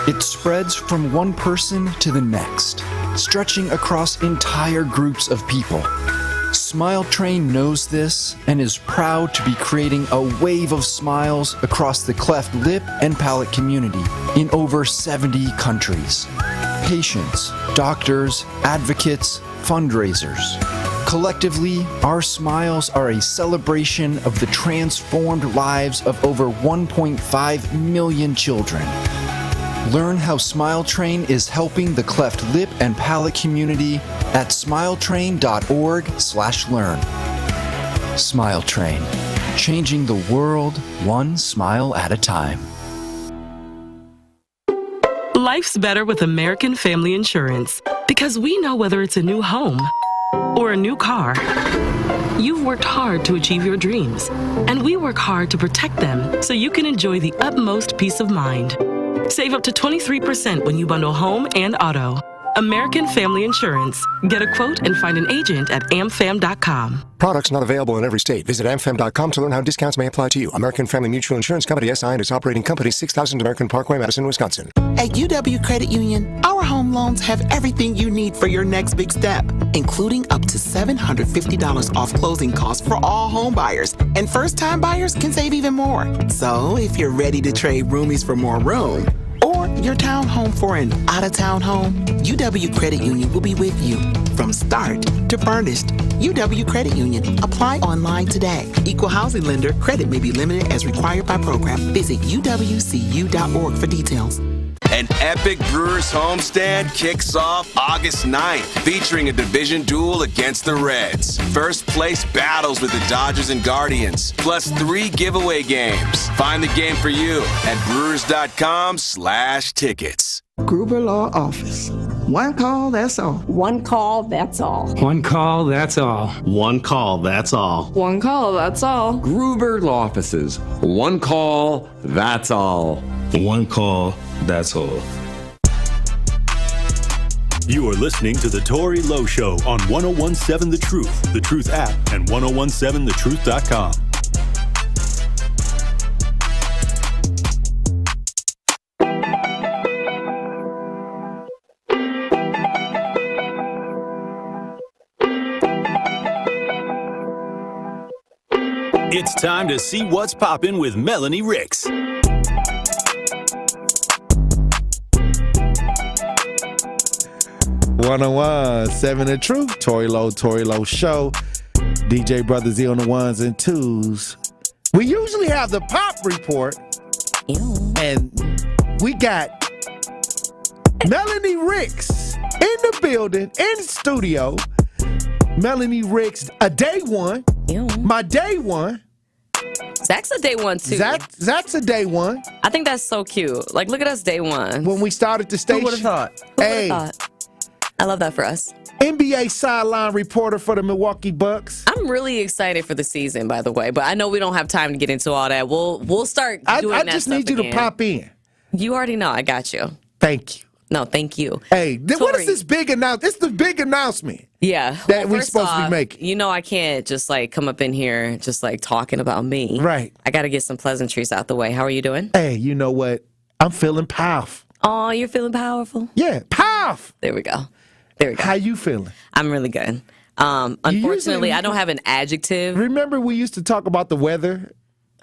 It spreads from one person to the next, stretching across entire groups of people. Smile Train knows this and is proud to be creating a wave of smiles across the cleft lip and palate community in over 70 countries. Patients, doctors, advocates, fundraisers. Collectively, our smiles are a celebration of the transformed lives of over 1.5 million children. Learn how Smile Train is helping the cleft lip and palate community at smiletrain.org/learn. Smile Train, changing the world one smile at a time. Life's better with American Family Insurance because we know whether it's a new home or a new car. You've worked hard to achieve your dreams, and we work hard to protect them so you can enjoy the utmost peace of mind. Save up to 23% when you bundle home and auto. American Family Insurance. Get a quote and find an agent at amfam.com. Products not available in every state. Visit amfam.com to learn how discounts may apply to you. American Family Mutual Insurance Company, SI, and its operating company, 6000 American Parkway, Madison, Wisconsin. At UW Credit Union, our home loans have everything you need for your next big step, including up to $750 off closing costs for all home buyers. And first-time buyers can save even more. So if you're ready to trade roomies for more room, or your townhome for an out-of-town home, UW Credit Union will be with you from start to furnished. UW Credit Union. Apply online today. Equal housing lender. Credit may be limited as required by program. Visit uwcu.org for details. An epic Brewers homestand kicks off August 9th, featuring a division duel against the Reds. First place battles with the Dodgers and Guardians, plus 3 giveaway games. Find the game for you at brewers.com/tickets. Gruber Law Office. One call, that's all. One call, that's all. One call, that's all. One call, that's all. One call, that's all. Gruber Law Offices. One call, that's all. One call, that's all. You are listening to the Tory Lowe Show on 1017 The Truth app, and 1017thetruth.com. It's time to see what's poppin' with Melanie Ricks. 1017 The Truth, Tory Lowe Show. DJ Brother Z on the ones and twos. We usually have the pop report, and we got Melanie Ricks in the building, in the studio. Melanie Ricks, a day one. My day one. Zach's a day one, too. Zach's a day one. I think that's so cute. Like, look at us day one. When we started the station. Who would have thought? Who would have thought? I love that for us. NBA sideline reporter for the Milwaukee Bucks. I'm really excited for the season, by the way, but I know we don't have time to get into all that. We'll start doing that. I just need you to pop in. You already know. I got you. Thank you. No, thank you. Hey, what is this big announcement? It's the big announcement. Yeah. That we're supposed to be making. You know I can't just like come up in here just like talking about me. Right. I got to get some pleasantries out the way. How are you doing? Hey, you know what? I'm feeling powerful. Oh, you're feeling powerful? Yeah, powerful. There we go. There we go. How you feeling? I'm really good. Unfortunately, I don't have an adjective. Remember we used to talk about the weather?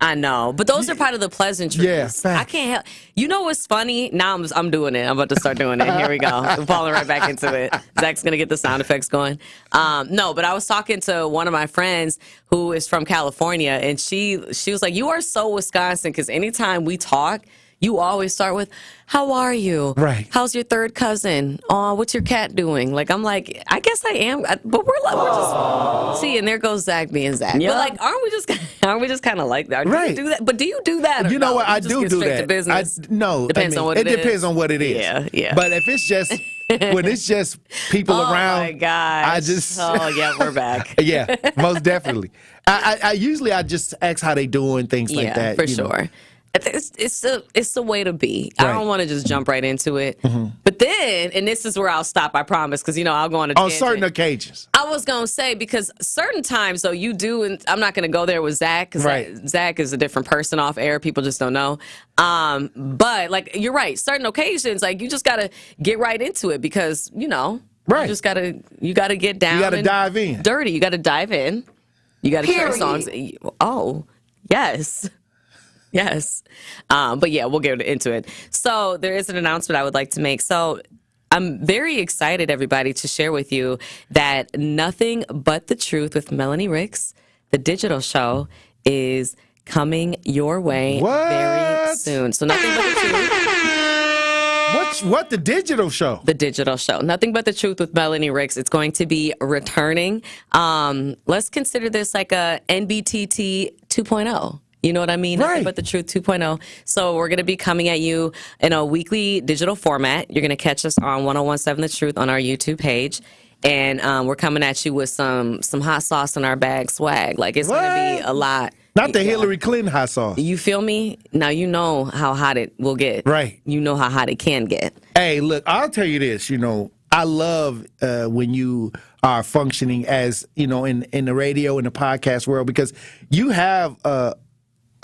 I know, but those are part of the pleasantries. Yeah, I can't help. You know what's funny? Now I'm doing it. I'm about to start doing it. Here we go. I'm falling right back into it. Zach's gonna get the sound effects going. No, but I was talking to one of my friends who is from California, and she was like, "You are so Wisconsin, because anytime we talk, you always start with, 'How are you? Right. How's your third cousin? Oh, what's your cat doing?' Like, I'm like, I guess I am, but we're just see. And there goes Zach being Zach. Yep. But like, aren't we just kind of like that? Right. Do you do that? But do you do that? Or you know no? what? You I just do get do straight that. To business? Depends on what it is. It depends on what it is. Yeah. But if it's just when it's just people around, oh my gosh. I just we're back. Yeah, most definitely. I usually just ask how they doing, things like that. For sure. It's the way to be. Right. I don't want to just jump right into it. Mm-hmm. But then, and this is where I'll stop, I promise, because, I'll go on a tangent. certain occasions. I was going to say, because certain times, though, you do, and I'm not going to go there with Zach, because Zach is a different person off air. People just don't know. But, like, you're right. Certain occasions, like, you just got to get right into it because, Right. you just got to get down. You got to dive in. Dirty. You got to dive in. You got to play songs. Oh, yes. Yes. But yeah, we'll get into it. So there is an announcement I would like to make. So I'm very excited, everybody, to share with you that Nothing But the Truth with Melanie Ricks, the digital show, is coming your way very soon. So Nothing But the Truth. What the digital show? The digital show. Nothing But the Truth with Melanie Ricks. It's going to be returning. Let's consider this like a NBTT 2.0. You know what I mean? Nothing But the Truth 2.0. So we're going to be coming at you in a weekly digital format. You're going to catch us on 1017 The Truth on our YouTube page. And we're coming at you with some hot sauce in our bag swag. Like, it's going to be a lot. Not the Hillary Clinton hot sauce. You feel me? Now you know how hot it will get. Right. You know how hot it can get. Hey, look, I'll tell you this, I love when you are functioning as, in the radio and the podcast world, because you have a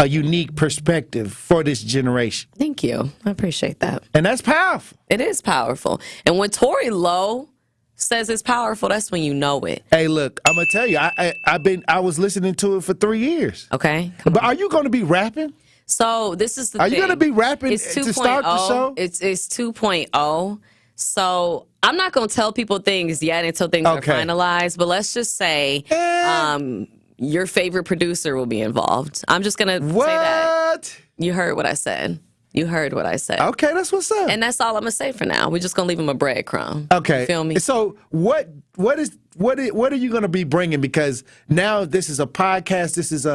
unique perspective for this generation. Thank you. I appreciate that. And that's powerful. It is powerful. And when Tory Lowe says it's powerful, that's when you know it. Hey, look, I'm gonna tell you, I was listening to it for 3 years. Okay. But are you gonna be rapping? So this is the Are thing. you gonna be rapping It's to start the show? It's 2.0. So I'm not gonna tell people things yet until things are finalized. But let's just say your favorite producer will be involved. I'm just gonna say that. You heard what I said. You heard what I said. Okay, that's what's up. And that's all I'm gonna say for now. We're just gonna leave him a breadcrumb. Okay. You feel me? So what are you gonna be bringing? Because now this is a podcast. This is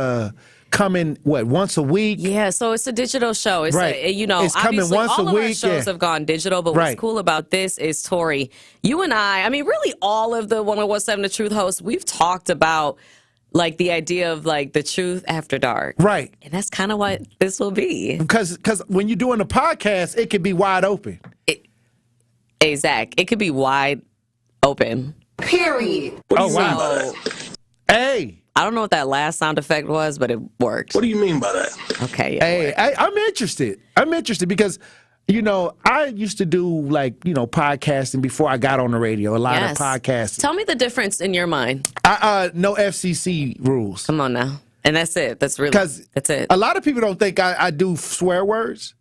coming once a week. Yeah. So it's a digital show. It's right. It's coming obviously once all a of week. our shows have gone digital, but what's cool about this is, Tory, you and I mean, really all of the 101.7 The Truth hosts, we've talked about like the idea of like the truth after dark. Right. And that's kind of what this will be. Because when you're doing a podcast, it could be wide open. Hey, Zach, it could be wide open. Period. Oh, wow. Hey. I don't know what that last sound effect was, but it worked. What do you mean by that? Okay. Yeah, hey, I'm interested. I'm interested because, I used to do podcasting before I got on the radio. A lot of podcasts. Tell me the difference in your mind. No FCC rules. Come on now. And that's it. That's it. A lot of people don't think I do swear words.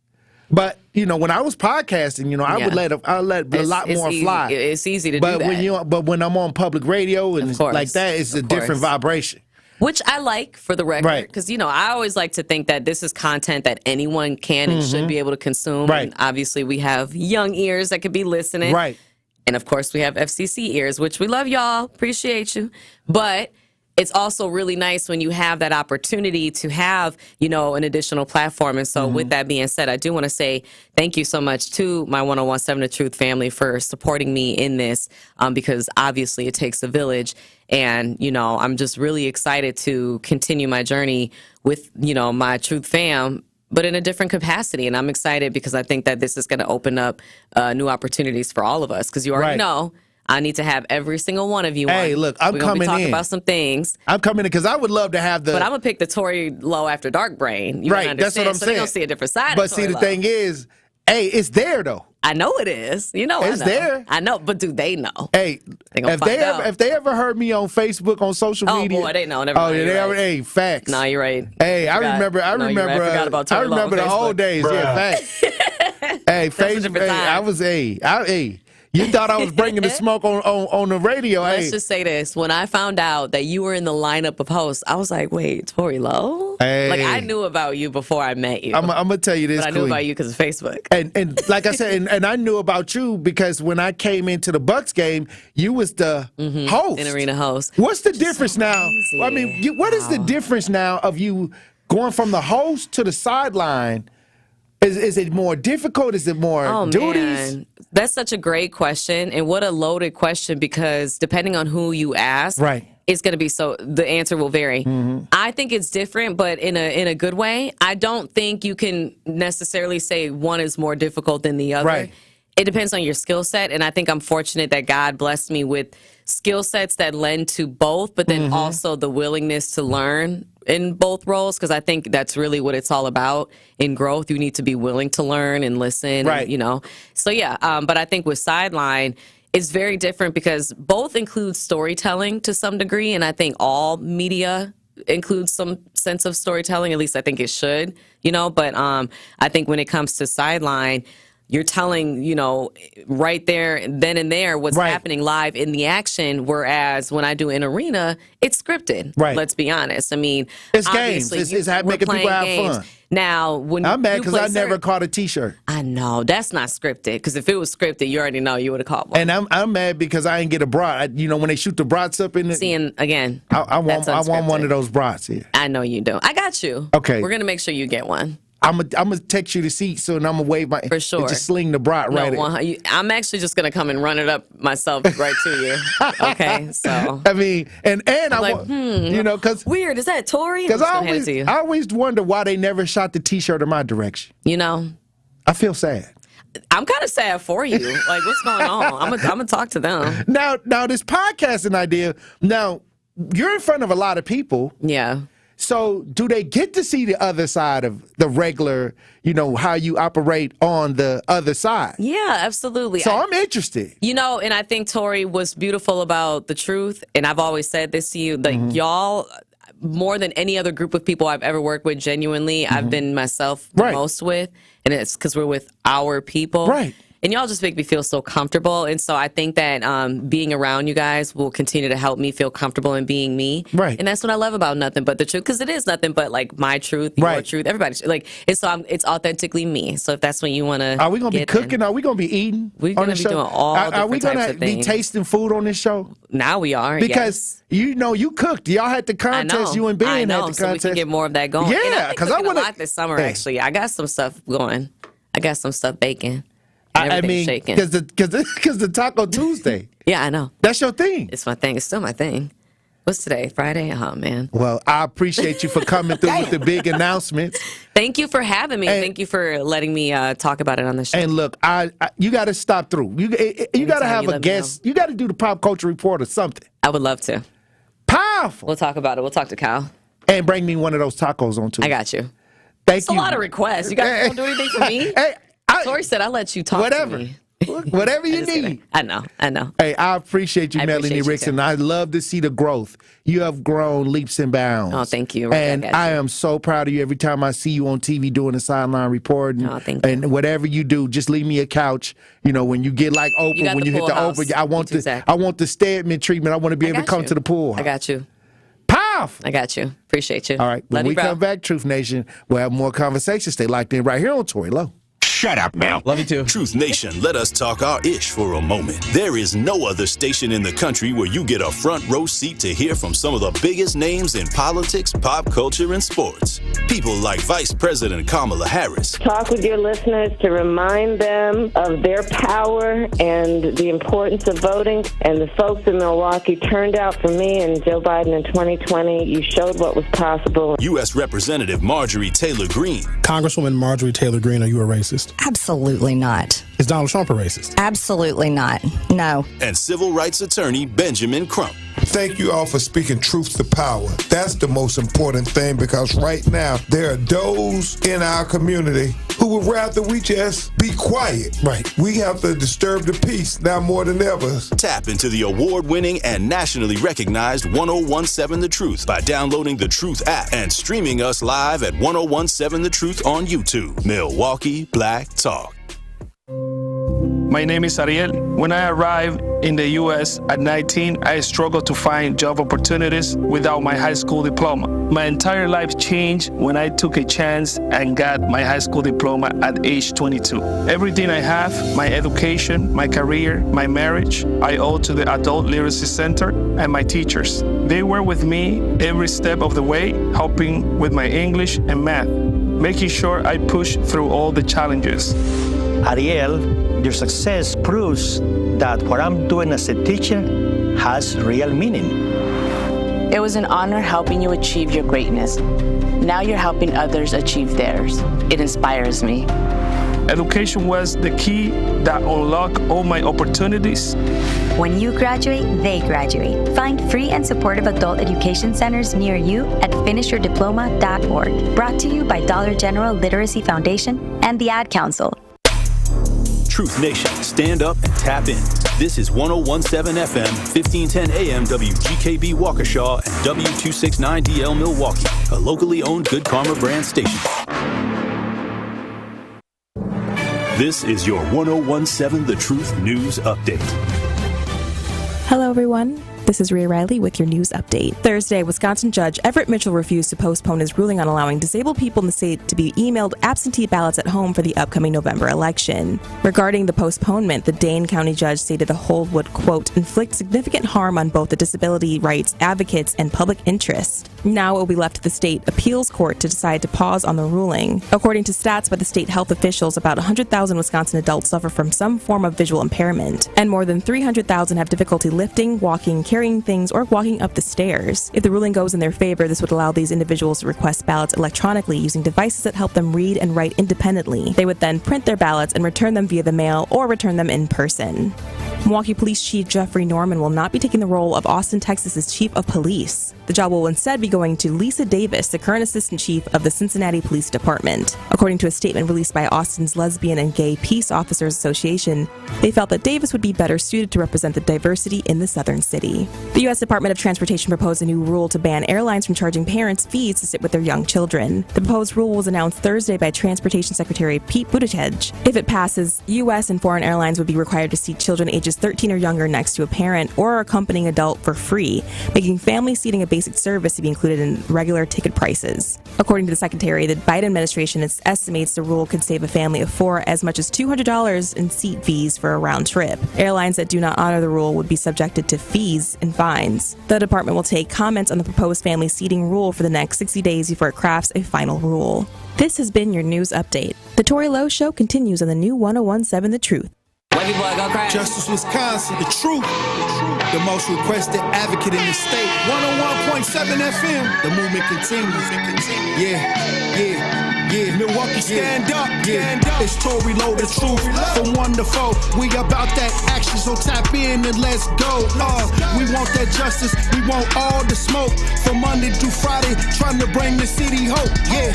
But when I was podcasting, I would let a lot more fly. It's easy to do that. But when I'm on public radio and like that, it's a different vibration. Which I like, for the record, because I always like to think that this is content that anyone can and should be able to consume. Right. And obviously, we have young ears that could be listening. Right. And of course, we have FCC ears, which we love, y'all. Appreciate you. But it's also really nice when you have that opportunity to have, an additional platform. And so with that being said, I do want to say thank you so much to my 101.7 The Truth family for supporting me in this, because obviously it takes a village. And, I'm just really excited to continue my journey with, my Truth fam, but in a different capacity. And I'm excited because I think that this is going to open up new opportunities for all of us, because you already know I need to have every single one of you on. Hey, look, I'm We're coming be talking in. about some things. I'm coming in because I would love to have the. But I'm going to pick the Tory Lowe After Dark brain. You right, that's what I'm so saying. They're going to see a different side but of Tory see, the Lowe. thing is, hey, it's there, though. I know it is. It's I know. there. I know, but do they know? Hey, if they ever heard me on Facebook, on social media. Oh, boy, they know. Never mind, yeah, you're they right. already, hey, facts. No, you're right. Hey, I remember. I forgot about Tory Lowe on the Facebook. old days. Yeah, facts. Hey, Facebook. Hey, I was you thought I was bringing the smoke on the radio. Let's just say this. When I found out that you were in the lineup of hosts, I was like, wait, Tory Lowe? Hey. Like, I knew about you before I met you. I'm going to tell you this, But I knew about you because of Facebook. And like I said, and I knew about you because when I came into the Bucks game, you was the host. In-arena host. What's the difference now? Easy. I mean, what is the difference now of you going from the host to the sideline? Is it more difficult? Is it more duties? Man. That's such a great question, and what a loaded question, because depending on who you ask, it's going to be the answer will vary. I think it's different, but in a good way. I don't think you can necessarily say one is more difficult than the other. Right. It depends on your skill set, and I think I'm fortunate that God blessed me with skill sets that lend to both, but then also the willingness to learn in both roles, because I think that's really what it's all about in growth. You need to be willing to learn and listen, right? And, so yeah. But I think with Sideline, it's very different because both include storytelling to some degree, and I think all media includes some sense of storytelling. At least I think it should, But I think when it comes to Sideline, you're telling, right there, then and there, what's happening live in the action. Whereas when I do in arena, it's scripted. Right. Let's be honest. I mean, it's games. It's making people have fun. Now, when I'm mad because I never caught a T-shirt. I know that's not scripted. Because if it was scripted, you already know you would have caught one. And I'm mad because I didn't get a brat. When they shoot the brats up in the. Seeing again, I want one of those brats here. I know you do. I got you. Okay, we're gonna make sure you get one. I'm gonna text you the seat so, and I'm gonna wave my for sure. And just sling the brat right. I'm actually just gonna come and run it up myself right to you. Okay, so I mean, and I'm like, because weird. Is that Tory? Because I always wonder why they never shot the T-shirt in my direction. I feel sad. I'm kind of sad for you. Like, what's going on? I'm gonna talk to them. Now, this podcasting idea. Now, you're in front of a lot of people. Yeah. So, do they get to see the other side of the regular, how you operate on the other side? Yeah, absolutely. So, I'm interested. And I think Tory was beautiful about the truth. And I've always said this to you, like, y'all, more than any other group of people I've ever worked with, genuinely, I've been myself the most with. And it's because we're with our people. Right. And y'all just make me feel so comfortable. And so I think that being around you guys will continue to help me feel comfortable in being me. Right. And that's what I love about Nothing But the Truth, because it is nothing but like my truth, your truth, everybody's like. And so it's authentically me. So if that's what you want to, are we gonna be cooking? Are we gonna be eating? We're gonna be doing all different Are we gonna types of things. be tasting food on this show? Now we are, because you cooked. Y'all had the contest. You and Ben had the contest. So we can get more of that going. Yeah, because I want a lot this summer. Actually, I got some stuff going. I got some stuff baking. I mean, because the Taco Tuesday. Yeah, I know. That's your thing. It's my thing. It's still my thing. What's today? Friday? Oh, man. Well, I appreciate you for coming through with the big announcements. Thank you for having me. Thank you for letting me talk about it on the show. And look, you got to stop through. You got to have a guest. You got to do the Pop Culture Report or something. I would love to. Powerful. We'll talk about it. We'll talk to Kyle. And bring me one of those tacos on Tuesday. I got you. Thank you. It's a lot of requests. You guys don't do anything for me? Tory said I'll let you talk to me. Whatever you need. Kidding. I know. Hey, I appreciate you, Melanie Rickson. I love to see the growth. You have grown leaps and bounds. Oh, thank you. And I am so proud of you every time I see you on TV doing the sideline reporting. Oh, thank you. And whatever you do, just leave me a couch. When you get like Oprah, when you hit the Oprah, I want the Stedman treatment. I want to be able to come to the pool. I got you. Powerful. I got you. Appreciate you. All right. When we come back, Truth Nation, we'll have more conversations. Stay locked in right here on Tory Lowe. Shut up, Mel. Love you too. Truth Nation, let us talk our ish for a moment. There is no other station in the country where you get a front row seat to hear from some of the biggest names in politics, pop culture, and sports. People like Vice President Kamala Harris. Talk with your listeners to remind them of their power and the importance of voting. And the folks in Milwaukee turned out for me and Joe Biden in 2020. You showed what was possible. U.S. Representative Marjorie Taylor Greene. Congresswoman Marjorie Taylor Greene, are you a racist? Absolutely not. Is Donald Trump a racist? Absolutely not. No. And civil rights attorney Benjamin Crump. Thank you all for speaking truth to power. That's the most important thing, because right now there are those in our community who would rather we just be quiet. Right. We have to disturb the peace now more than ever. Tap into the award-winning and nationally recognized 1017 The Truth by downloading the Truth app and streaming us live at 1017 The Truth on YouTube. Milwaukee Black Talk. My name is Ariel. When I arrived in the U.S. at 19, I struggled to find job opportunities without my high school diploma. My entire life changed when I took a chance and got my high school diploma at age 22. Everything I have, my education, my career, my marriage, I owe to the Adult Literacy Center and my teachers. They were with me every step of the way, helping with my English and math, making sure I pushed through all the challenges. Ariel, your success proves that what I'm doing as a teacher has real meaning. It was an honor helping you achieve your greatness. Now you're helping others achieve theirs. It inspires me. Education was the key that unlocked all my opportunities. When you graduate, they graduate. Find free and supportive adult education centers near you at finishyourdiploma.org. Brought to you by Dollar General Literacy Foundation and the Ad Council. Truth Nation, stand up and tap in. This is 1017 FM, 1510 AM WGKB Waukesha and W269DL Milwaukee, a locally owned Good Karma brand station. This is your 1017 The Truth News Update. Hello, everyone. This is Rhea Riley with your news update. Thursday, Wisconsin Judge Everett Mitchell refused to postpone his ruling on allowing disabled people in the state to be emailed absentee ballots at home for the upcoming November election. Regarding the postponement, the Dane County judge stated the hold would, quote, inflict significant harm on both the disability rights advocates and public interest. Now it will be left to the state appeals court to decide to pause on the ruling. According to stats by the state health officials, about 100,000 Wisconsin adults suffer from some form of visual impairment, and more than 300,000 have difficulty lifting, walking, carrying, carrying things, or walking up the stairs. If the ruling goes in their favor, this would allow these individuals to request ballots electronically using devices that help them read and write independently. They would then print their ballots and return them via the mail or return them in person. Milwaukee Police Chief Jeffrey Norman will not be taking the role of Austin, Texas's Chief of Police. The job will instead be going to Lisa Davis, the current Assistant Chief of the Cincinnati Police Department. According to a statement released by Austin's Lesbian and Gay Peace Officers Association, they felt that Davis would be better suited to represent the diversity in the southern city. The U.S. Department of Transportation proposed a new rule to ban airlines from charging parents fees to sit with their young children. The proposed rule was announced Thursday by Transportation Secretary Pete Buttigieg. If it passes, U.S. and foreign airlines would be required to seat children ages 13 or younger next to a parent or accompanying adult for free, making family seating a basic service to be included in regular ticket prices. According to the Secretary, the Biden administration estimates the rule could save a family of four as much as $200 in seat fees for a round trip. Airlines that do not honor the rule would be subjected to fees and fines. The department will take comments on the proposed family seating rule for the next 60 days before it crafts a final rule. This has been your news update. The Tory Lowe Show continues on the new 1017 The Truth. Justice Wisconsin, the truth, the most requested advocate in the state. 101.7 FM, the movement continues. Yeah. Milwaukee, stand up. It's Tory Lowe, the truth. From 1 to 4, we about that action, so tap in and let's go. We want that justice, we want all the smoke. From Monday through Friday, trying to bring the city hope. Yeah.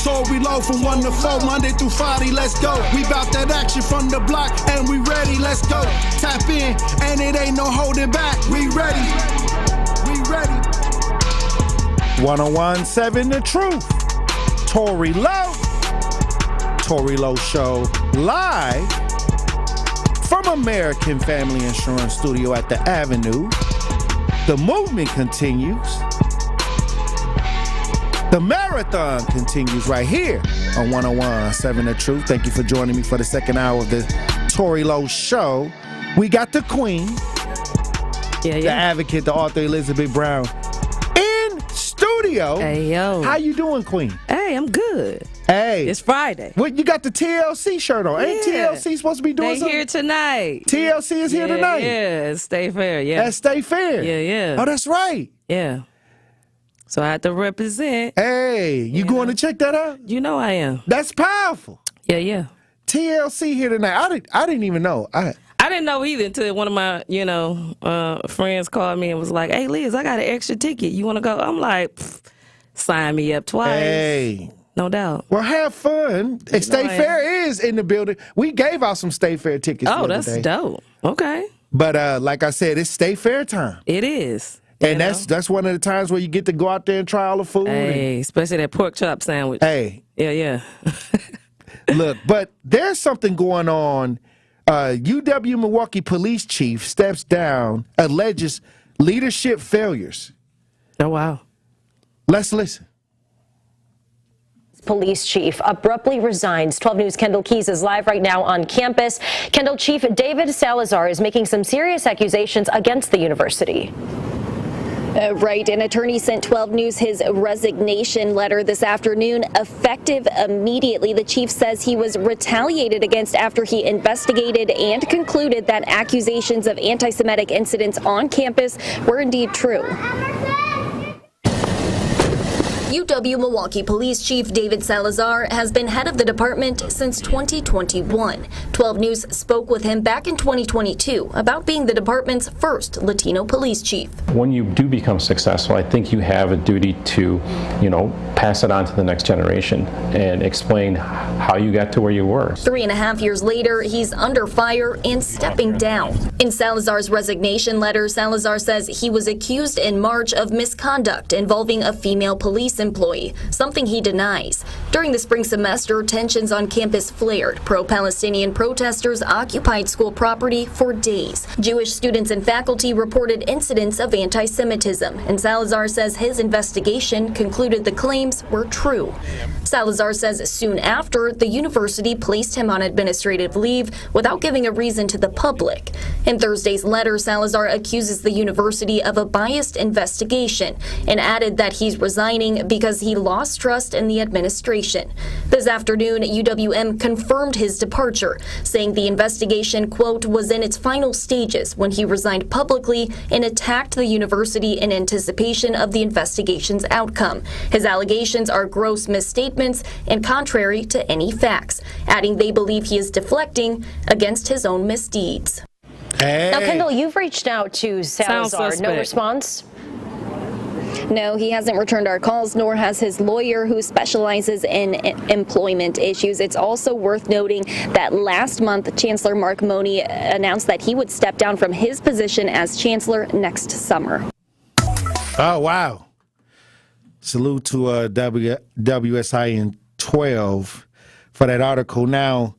Tory Lowe from 1 to 4, Monday through Friday, let's go. We bout that action from the block, and we ready, let's go. Tap in, and it ain't no holding back. We ready. 1017 The Truth. Tory Lowe. Tory Lowe Show live from American Family Insurance Studio at the Avenue. The movement continues. The marathon continues right here on 1017 The Truth. Thank you for joining me for the second hour of the Tory Lowe Show. We got the Queen, the advocate, the author Elizabeth Brown, in studio. Hey, yo. How you doing, Queen? Hey, I'm good. Hey. It's Friday. What, you got the TLC shirt on. Ain't TLC supposed to be doing something? They here tonight. TLC is here tonight? Yeah, it's Stay Fair, yeah. That's Stay Fair? Yeah. Oh, that's right. Yeah. So I have to represent. Hey, you going to check that out? You know I am. That's powerful. Yeah. TLC here tonight. I didn't even know. I didn't know either until one of my, friends called me and was like, "Hey, Liz, I got an extra ticket. You want to go?" I'm like, sign me up twice. Hey. No doubt. Well, have fun. State Fair is in the building. We gave out some State Fair tickets the other day. Dope. Okay. But like I said, it's State Fair time. It is. And that's one of the times where you get to go out there and try all the food. Hey, especially that pork chop sandwich. Hey. Yeah. Look, but there's something going on. UW Milwaukee Police Chief steps down, alleges leadership failures. Oh, wow. Let's listen. Police chief abruptly resigns. 12 News' Kendall Keys is live right now on campus. Kendall, Chief David Salazar is making some serious accusations against the university. Right. An attorney sent 12 News his resignation letter this afternoon, effective immediately. The chief says he was retaliated against after he investigated and concluded that accusations of anti-Semitic incidents on campus were indeed true. UW Milwaukee Police Chief David Salazar has been head of the department since 2021. 12 News spoke with him back in 2022 about being the department's first Latino police chief. When you do become successful, I think you have a duty to, pass it on to the next generation and explain how you got to where you were. 3.5 years later, he's under fire and stepping down. In Salazar's resignation letter, Salazar says he was accused in March of misconduct involving a female police employee, something he denies. During the spring semester, tensions on campus flared. Pro-Palestinian protesters occupied school property for days. Jewish students and faculty reported incidents of anti-Semitism, and Salazar says his investigation concluded the claims claims were true. Salazar says soon after, the university placed him on administrative leave without giving a reason to the public. In Thursday's letter, Salazar accuses the university of a biased investigation and added that he's resigning because he lost trust in the administration. This afternoon, UWM confirmed his departure, saying the investigation, quote, was in its final stages when he resigned publicly and attacked the university in anticipation of the investigation's outcome. His allegations are gross misstatements and contrary to any facts, adding they believe he is deflecting against his own misdeeds. Hey. Now, Kendall, you've reached out to Salazar. No response? No, he hasn't returned our calls, nor has his lawyer, who specializes in employment issues. It's also worth noting that last month, Chancellor Mark Money announced that he would step down from his position as chancellor next summer. Oh, wow. Salute to WSIN 12 for that article. Now,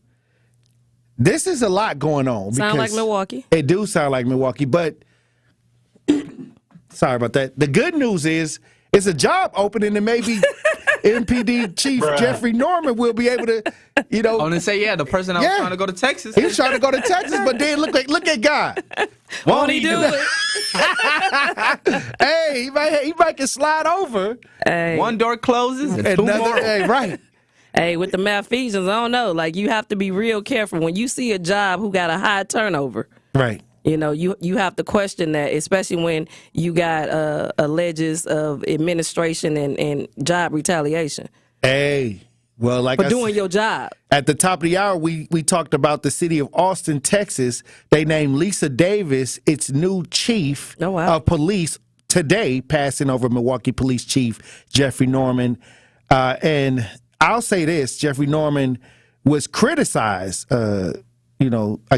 this is a lot going on. Sound like Milwaukee. It do sound like Milwaukee, but sorry about that. The good news is it's a job opening, and maybe MPD Chief Jeffrey Norman will be able to, I want to say, the person that was trying to go to Texas. He was trying to go to Texas, but then look at God. Won't he do it? Hey, he might can slide over. Hey. One door closes and two more. Hey, right. Hey, with the malfeasance, I don't know. Like, you have to be real careful when you see a job who got a high turnover. Right. You have to question that, especially when you got alleges of administration and job retaliation. Hey, well, like for doing your job. At the top of the hour, we talked about the city of Austin, Texas. They named Lisa Davis its new chief of police today, passing over Milwaukee Police Chief Jeffrey Norman. And I'll say this: Jeffrey Norman was criticized, I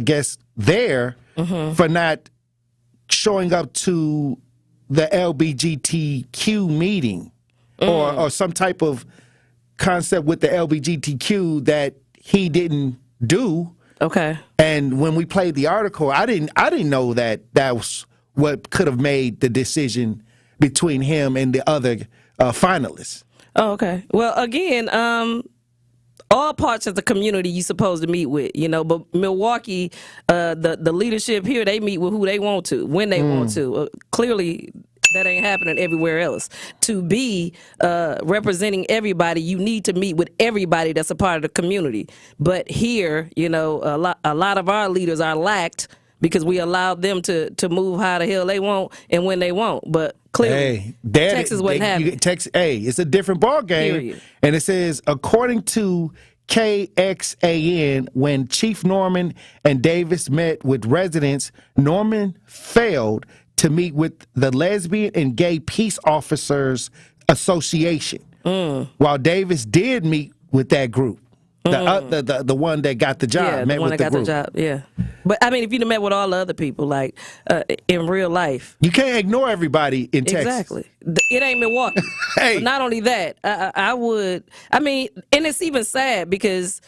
guess there. For not showing up to the LGBTQ meeting or some type of concept with the LGBTQ that he didn't do. Okay. And when we played the article, I didn't know that was what could have made the decision between him and the other finalists. Oh, okay. Well, again, all parts of the community you're supposed to meet with, but Milwaukee, the leadership here, they meet with who they want to, when they want to. Clearly, that ain't happening everywhere else. To be representing everybody, you need to meet with everybody that's a part of the community. But here, a lot of our leaders are lacked because we allowed them to move how the hell they want and when they want. But clearly, Texas wasn't having it. It's a different ball game. Period. And it says, according to KXAN, when Chief Norman and Davis met with residents, Norman failed to meet with the Lesbian and Gay Peace Officers Association, while Davis did meet with that group. The one that got the job, met with the group. Yeah. But I mean, if you'd have met with all the other people, like in real life, you can't ignore everybody in Texas. Exactly. It ain't Milwaukee. Hey. But not only that, I would. I mean, and it's even sad because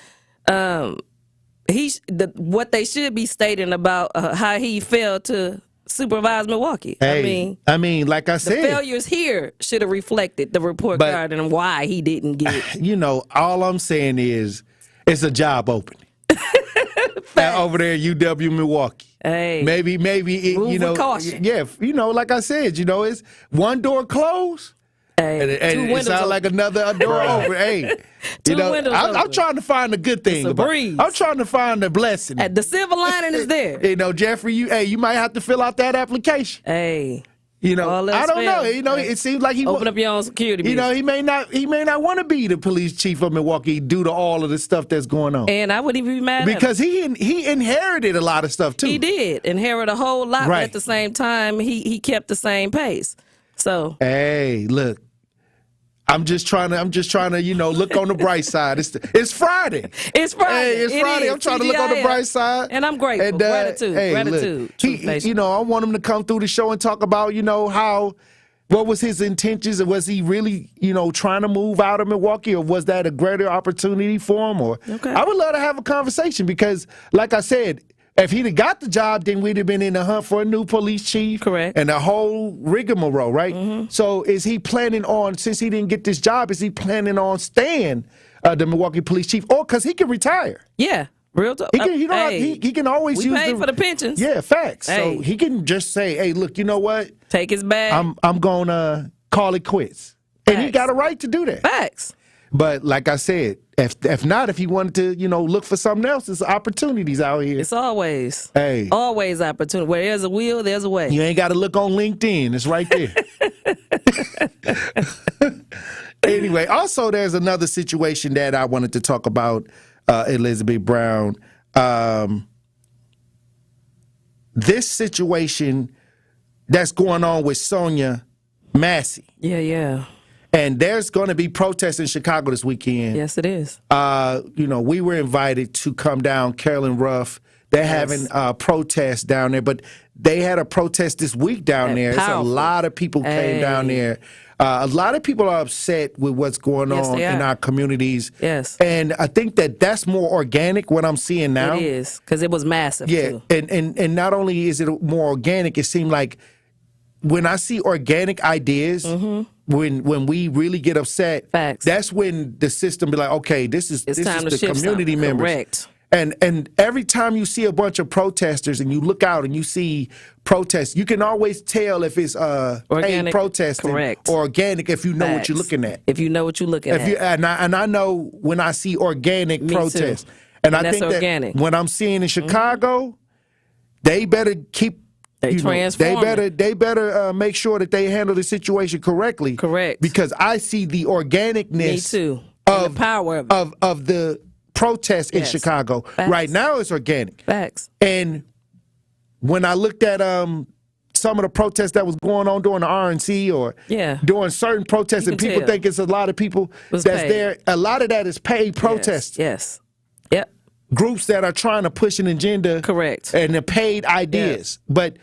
what they should be stating about how he failed to supervise Milwaukee. Hey, I mean, like I said, the failures here should have reflected the report card and why he didn't get it. All I'm saying is it's a job opening over there at UW Milwaukee. Hey, maybe move with caution. Yeah, like I said, it's one door closed. Hey, and it sounds like another door open. Hey, I'm trying to find the good thing about it. I'm trying to find the blessing. The silver lining is there. Jeffrey, you might have to fill out that application. Hey. I don't know. It seems like he open up your own security. He may not want to be the police chief of Milwaukee due to all of the stuff that's going on. And I wouldn't even be mad because he inherited a lot of stuff too. He did inherit a whole lot, but at the same time, he kept the same pace. So hey, look. I'm just trying to, look on the bright side. It's Friday. It's Friday. Hey, it's Friday. I'm trying to look on the bright side. And I'm grateful. And, gratitude. Look, I want him to come through the show and talk about, what was his intentions? Was he really, trying to move out of Milwaukee, or was that a greater opportunity for him? I would love to have a conversation because, like I said, If he'd have got the job, then we'd have been in the hunt for a new police chief. Correct. And the whole rigmarole, right? So is he planning on, since he didn't get this job, is he planning on staying the Milwaukee police chief? Or because he can retire. Yeah. Real talk. He can always use pay for the pensions. Yeah, facts. Hey. So he can just say, hey, look, you know what? Take his bag. I'm going to call it quits. And he got a right to do that. Facts. But like I said, if not, if he wanted to, look for something else, there's opportunities out here. It's always opportunity. Where there's a will, there's a way. You ain't got to look on LinkedIn. It's right there. Anyway, also there's another situation that I wanted to talk about, Elizabeth Brown. This situation that's going on with Sonia Massey. Yeah. And there's going to be protests in Chicago this weekend. Yes, it is. We were invited to come down. Carolyn Ruff, they're having protests down there, but they had a protest this week down there. It's a lot of people came down there. A lot of people are upset with what's going on in our communities. Yes. And I think that's more organic, what I'm seeing now. It is, because it was massive, too. And not only is it more organic, it seemed like when I see organic ideas, when we really get upset, that's when the system be like, okay, this is the community members. Correct. And every time you see a bunch of protesters and you look out and you see protests, you can always tell if it's paid protesting or organic if you know what you're looking at. If you know what you're looking at. And I know when I see organic protests. And I think organic. That when I'm seeing in Chicago, they better keep. They better make sure that they handle the situation correctly. Correct. Because I see the organicness. Me too. Of the power of the protests in Chicago. Facts. Right now it's organic. Facts. And when I looked at some of the protests that was going on during the RNC or during certain protests, and people think it's a lot of people that's paid. there. A lot of that is paid protests. Yes. Yep. Groups that are trying to push an agenda. Correct. And the paid ideas. Yeah. But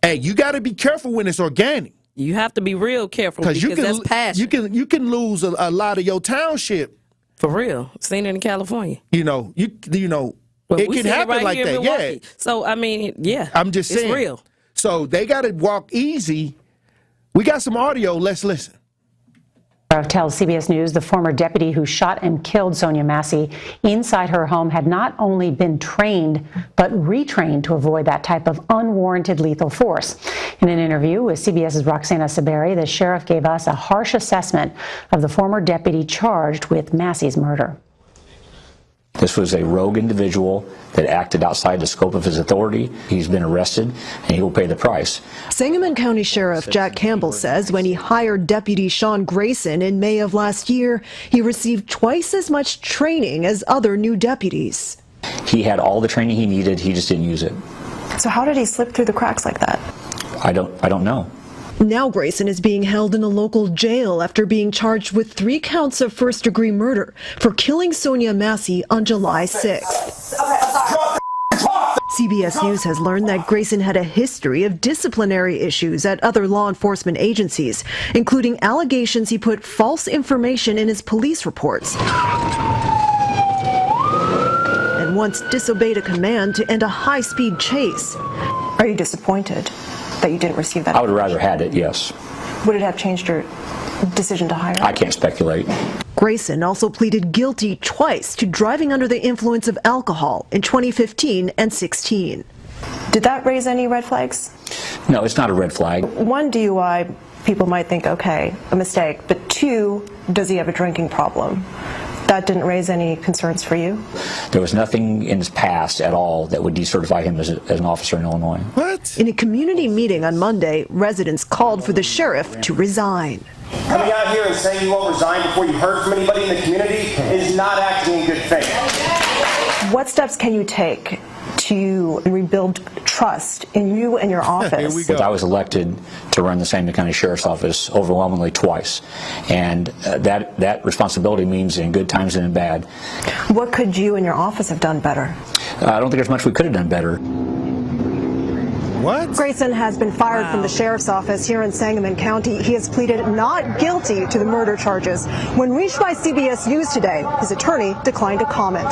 hey, you got to be careful when it's organic. You have to be real careful because that's passion. You can lose a lot of your township. For real. Seen it in California. It can happen like that. Yeah. So I mean, I'm just saying. It's real. So they got to walk easy. We got some audio. Let's listen. Tells CBS News the former deputy who shot and killed Sonia Massey inside her home had not only been trained, but retrained to avoid that type of unwarranted lethal force. In an interview with CBS's Roxana Saberi, the sheriff gave us a harsh assessment of the former deputy charged with Massey's murder. This was a rogue individual that acted outside the scope of his authority. He's been arrested, and he will pay the price. Sangamon County Sheriff Jack Campbell says when he hired Deputy Sean Grayson in May of last year, he received twice as much training as other new deputies. He had all the training he needed, he just didn't use it. So how did he slip through the cracks like that? I don't know. Now Grayson is being held in a local jail after being charged with 3 counts of first-degree murder for killing Sonia Massey on July 6th. CBS News has learned that Grayson had a history of disciplinary issues at other law enforcement agencies, including allegations he put false information in his police reports and once disobeyed a command to end a high-speed chase. Are you disappointed that you didn't receive that? I would have rather had it, yes. Would it have changed your decision to hire? I can't speculate. Grayson also pleaded guilty twice to driving under the influence of alcohol in 2015 and 16. Did that raise any red flags? No, it's not a red flag. 1 DUI, people might think, okay, a mistake. But 2, does he have a drinking problem? That didn't raise any concerns for you? There was nothing in his past at all that would decertify him as an officer in Illinois. What? In a community meeting on Monday, residents called for the sheriff to resign. Coming out here and saying you won't resign before you heard from anybody in the community is not acting in good faith. What steps can you take to rebuild trust in you and your office? I was elected to run the Sangamon County Sheriff's Office overwhelmingly twice, and that responsibility means in good times and in bad. What could you and your office have done better? I don't think there's much we could have done better. What? Grayson has been fired from the sheriff's office here in Sangamon County. He has pleaded not guilty to the murder charges. When reached by CBS News today, his attorney declined to comment.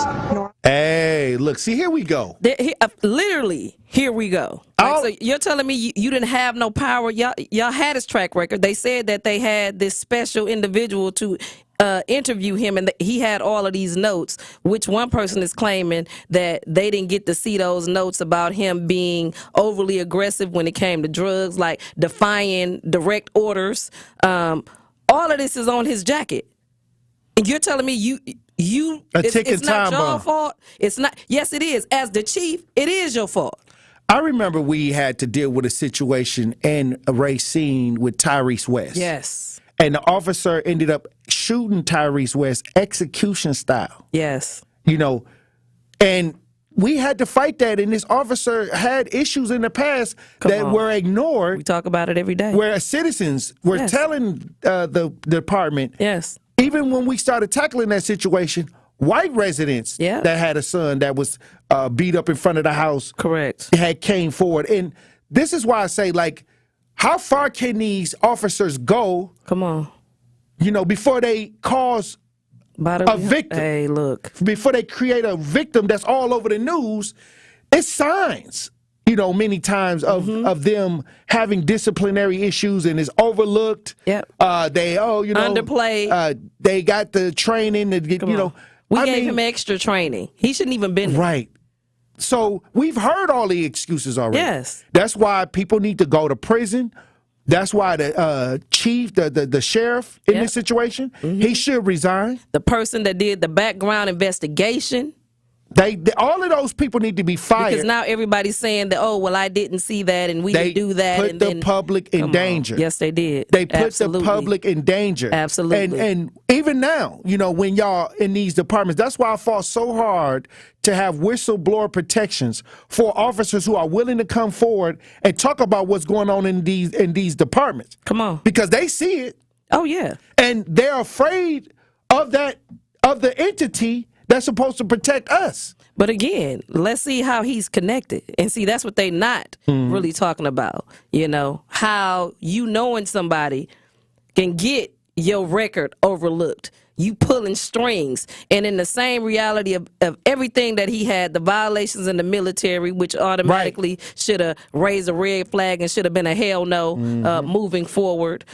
Hey. Hey, look, see, here we go. Literally, here we go. So you're telling me you didn't have no power? Y'all had his track record. They said that they had this special individual to interview him, and he had all of these notes, which one person is claiming that they didn't get to see those notes about him being overly aggressive when it came to drugs, like defying direct orders. All of this is on his jacket. And you're telling me it's not your fault? It's not. Yes, it is. As the chief, it is your fault. I remember we had to deal with a situation in Racine with Tyrese West. Yes. And the officer ended up shooting Tyrese West execution style. Yes. You know, and we had to fight that. And this officer had issues in the past were ignored. We talk about it every day. Where citizens were telling the department. Yes. Even when we started tackling that situation, white residents that had a son that was beat up in front of the house, came forward. And this is why I say, like, how far can these officers go? Come on. You know, before they cause a victim. Hey, look. Before they create a victim that's all over the news, it's signs. You know, many times of them having disciplinary issues and it's overlooked. Yep. Underplayed. They got the training to get, We gave him extra training. He shouldn't even been there. Right. So we've heard all the excuses already. Yes. That's why people need to go to prison. That's why the chief, the sheriff in this situation, he should resign. The person that did the background investigation. All of those people need to be fired. Because now everybody's saying that, I didn't see that and we didn't do that. They put the public in danger. Yes, they did. They put the public in danger. Absolutely. And even now, when y'all in these departments, that's why I fought so hard to have whistleblower protections for officers who are willing to come forward and talk about what's going on in these departments. Come on. Because they see it. Oh, yeah. And they're afraid of the entity that's supposed to protect us. But again, let's see how he's connected. And see, that's what they not really talking about. How knowing somebody can get your record overlooked. You pulling strings. And in the same reality of everything that he had, the violations in the military, which automatically should have raised a red flag and should have been a hell no moving forward.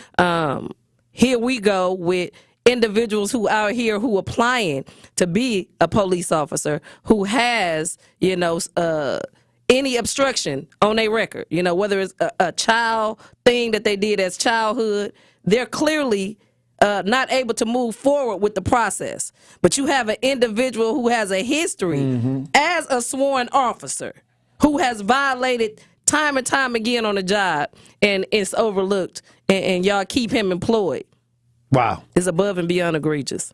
Here we go with individuals who out here who applying to be a police officer who has, any obstruction on their record, whether it's a child thing that they did as childhood, they're clearly not able to move forward with the process. But you have an individual who has a history as a sworn officer who has violated time and time again on the job, and it's overlooked, and y'all keep him employed. Wow. It's above and beyond egregious.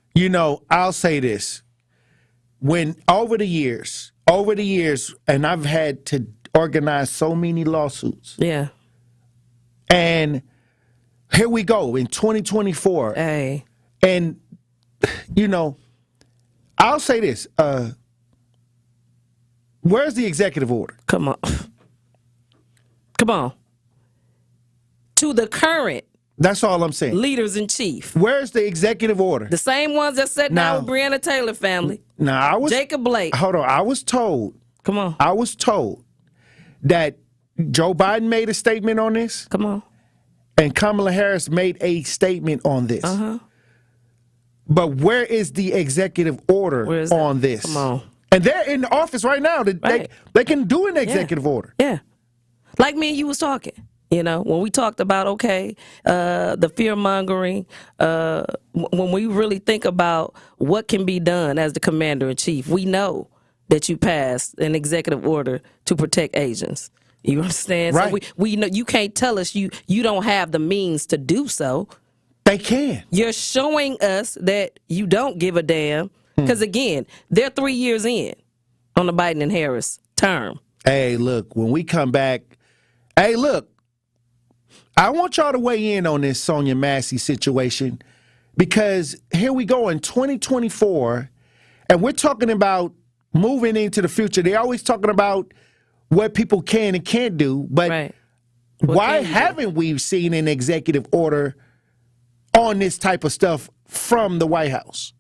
I'll say this. When over the years, and I've had to organize so many lawsuits. Yeah. And here we go in 2024. Hey. And, I'll say this. Where's the executive order? Come on. To the current. That's all I'm saying. Leaders in chief. Where's the executive order? The same ones that sat down with Breonna Taylor family. Now Jacob Blake. Hold on. I was told. Come on. I was told that Joe Biden made a statement on this. Come on. And Kamala Harris made a statement on this. But where is the executive order on this? Come on. And they're in the office right now. They can do an executive order. Yeah. Like me and you was talking. When we talked about, the fear-mongering, when we really think about what can be done as the commander-in-chief, we know that you passed an executive order to protect Asians. You understand? Right. So we know you can't tell us you don't have the means to do so. They can. You're showing us that you don't give a damn. Because, again, they're 3 years in on the Biden and Harris term. Hey, look, when we come back, I want y'all to weigh in on this Sonia Massey situation, because here we go in 2024, and we're talking about moving into the future. They're always talking about what people can and can't do, but why haven't we seen an executive order on this type of stuff from the White House?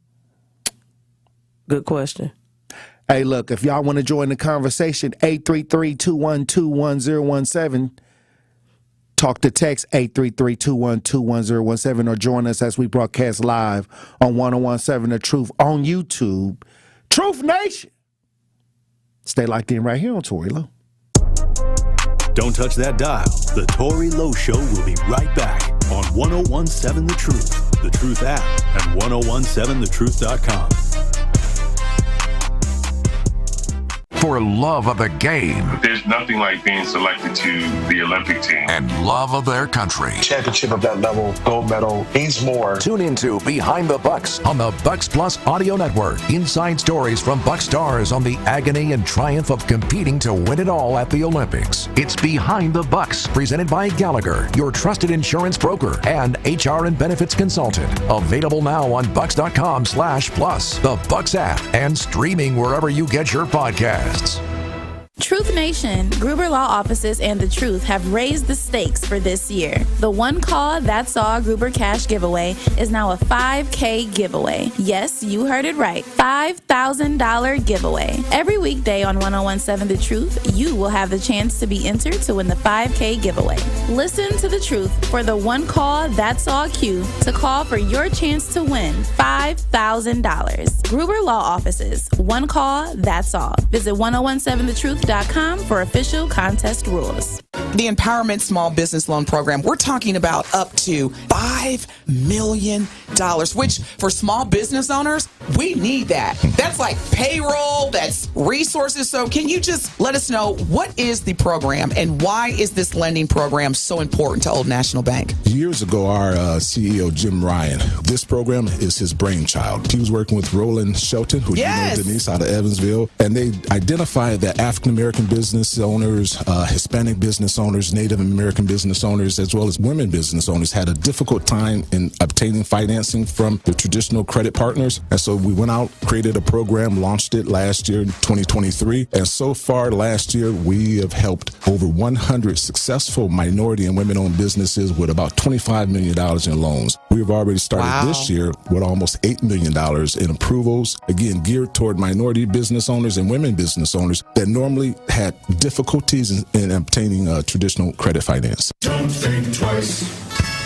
Good question. Hey, look, if y'all want to join the conversation, 833-212-1017. Talk to text 833-212-1017 or join us as we broadcast live on 1017 The Truth on YouTube. Truth Nation. Stay locked in right here on Tory Lowe. Don't touch that dial. The Tory Lowe Show will be right back on 1017 The Truth, The Truth app, and 1017thetruth.com. For love of the game. There's nothing like being selected to the Olympic team. And love of their country. Championship of that level, gold medal, means more. Tune into Behind the Bucks on the Bucks Plus Audio Network. Inside stories from Bucks stars on the agony and triumph of competing to win it all at the Olympics. It's Behind the Bucks, presented by Gallagher, your trusted insurance broker and HR and benefits consultant. Available now on bucks.com/plus, the Bucks app, and streaming wherever you get your podcasts. Truth Nation, Gruber Law Offices and The Truth have raised the stakes for this year. The One Call That's All Gruber Cash Giveaway is now a $5K giveaway. Yes, you heard it right. $5,000 giveaway. Every weekday on 1017 The Truth, you will have the chance to be entered to win the $5K giveaway. Listen to The Truth for the One Call That's All cue to call for your chance to win $5,000. Gruber Law Offices, One Call That's All. Visit 1017thetruth.com for official contest rules. The Empowerment Small Business Loan Program, we're talking about up to $5 million, which for small business owners, we need that. That's like payroll, that's resources. So can you just let us know what is the program and why is this lending program so important to Old National Bank? Years ago, our CEO, Jim Ryan, this program is his brainchild. He was working with Roland Shelton, who you know, Denise, out of Evansville, and they identified that African-American business owners, Hispanic business owners, Native American business owners, as well as women business owners had a difficult time in obtaining financing from the traditional credit partners. And so we went out, created a program, launched it last year, 2023. And so far last year, we have helped over 100 successful minority and women-owned businesses with about $25 million in loans. We've already started this year with almost $8 million in approvals, again, geared toward minority business owners and women business owners that normally had difficulties in obtaining traditional credit finance. Don't think twice.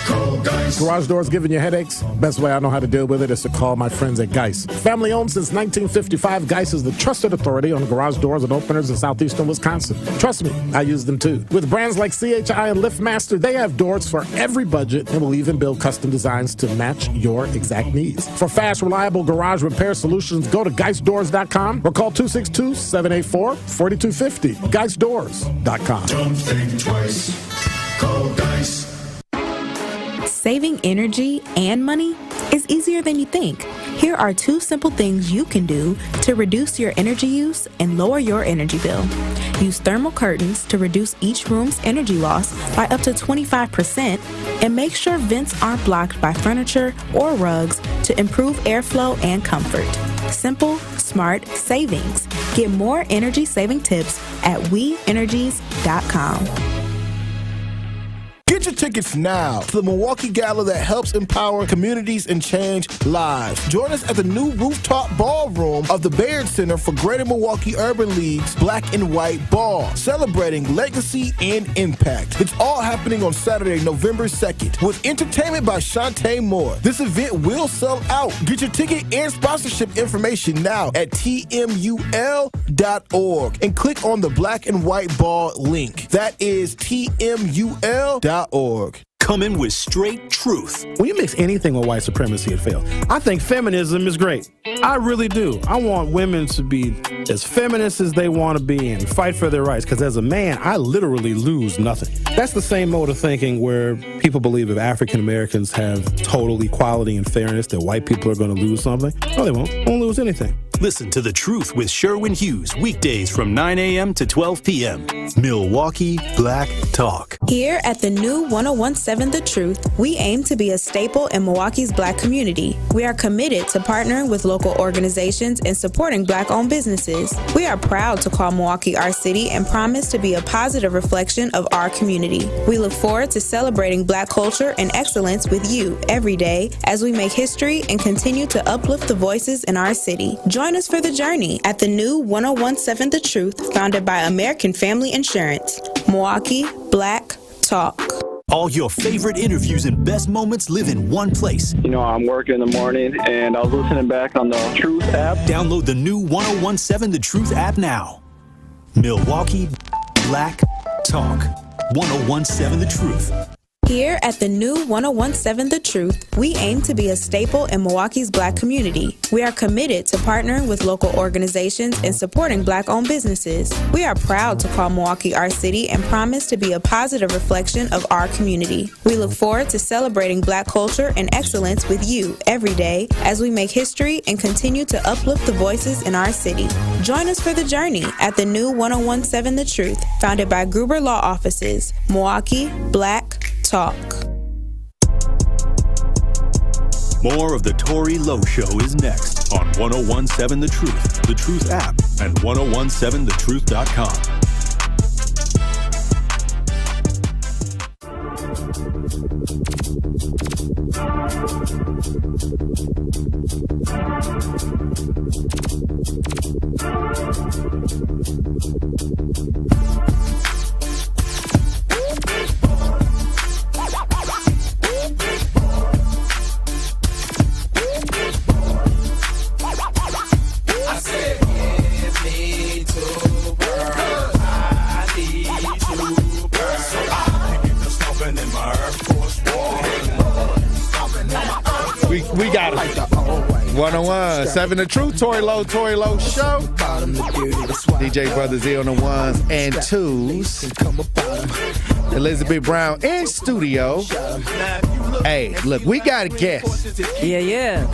Call Geis. Garage doors giving you headaches? Best way I know how to deal with it is to call my friends at Geis. Family owned since 1955, Geis is the trusted authority on garage doors and openers in southeastern Wisconsin. Trust me, I use them too. With brands like CHI and LiftMaster, they have doors for every budget and will even build custom designs to match your exact needs. For fast, reliable garage repair solutions, go to GeisDoors.com or call 262-784-4250. GeisDoors.com. Don't think twice. Call Geis. Saving energy and money is easier than you think. Here are 2 simple things you can do to reduce your energy use and lower your energy bill. Use thermal curtains to reduce each room's energy loss by up to 25% and make sure vents aren't blocked by furniture or rugs to improve airflow and comfort. Simple, smart savings. Get more energy saving tips at WeEnergies.com. Get your tickets now to the Milwaukee Gala that helps empower communities and change lives. Join us at the new rooftop ballroom of the Baird Center for Greater Milwaukee Urban League's Black and White Ball, celebrating legacy and impact. It's all happening on Saturday, November 2nd, with entertainment by Shantae Moore. This event will sell out. Get your ticket and sponsorship information now at tmul.org and click on the Black and White Ball link. That is tmul.org. Come in with straight truth. When you mix anything with white supremacy, it fails. I think feminism is great. I really do. I want women to be as feminist as they want to be and fight for their rights, because as a man, I literally lose nothing. That's the same mode of thinking where people believe if African Americans have total equality and fairness, that white people are going to lose something. No, they won't. Won't lose anything. Listen to The Truth with Sherwin Hughes, weekdays from 9 a.m. to 12 p.m. Milwaukee Black Talk. Here at the new 1017 The Truth, we aim to be a staple in Milwaukee's Black community. We are committed to partnering with local organizations and supporting Black-owned businesses. We are proud to call Milwaukee our city and promise to be a positive reflection of our community. We look forward to celebrating Black culture and excellence with you every day as we make history and continue to uplift the voices in our city. Join Join us for the journey at the new 1017 The Truth, founded by American Family Insurance. Milwaukee Black Talk. All your favorite interviews and best moments live in one place. You know, I'm working in the morning, and I was listening back on the Truth app. Download the new 1017 The Truth app now. Milwaukee Black Talk. 1017 The Truth. Here at the new 1017 The Truth, we aim to be a staple in Milwaukee's Black community. We are committed to partnering with local organizations and supporting Black-owned businesses. We are proud to call Milwaukee our city and promise to be a positive reflection of our community. We look forward to celebrating Black culture and excellence with you every day as we make history and continue to uplift the voices in our city. Join us for the journey at the new 1017 The Truth, founded by Gruber Law Offices, Milwaukee Black Talk. More of the Tory Lowe Show is next on 1017 The Truth, The Truth app, and 1017thetruth.com. We got it. 1017 The Truth, Tory Lowe Show. DJ Brother Z on the ones and twos. Elizabeth Brown in studio. Hey, look, we got a guest. Yeah.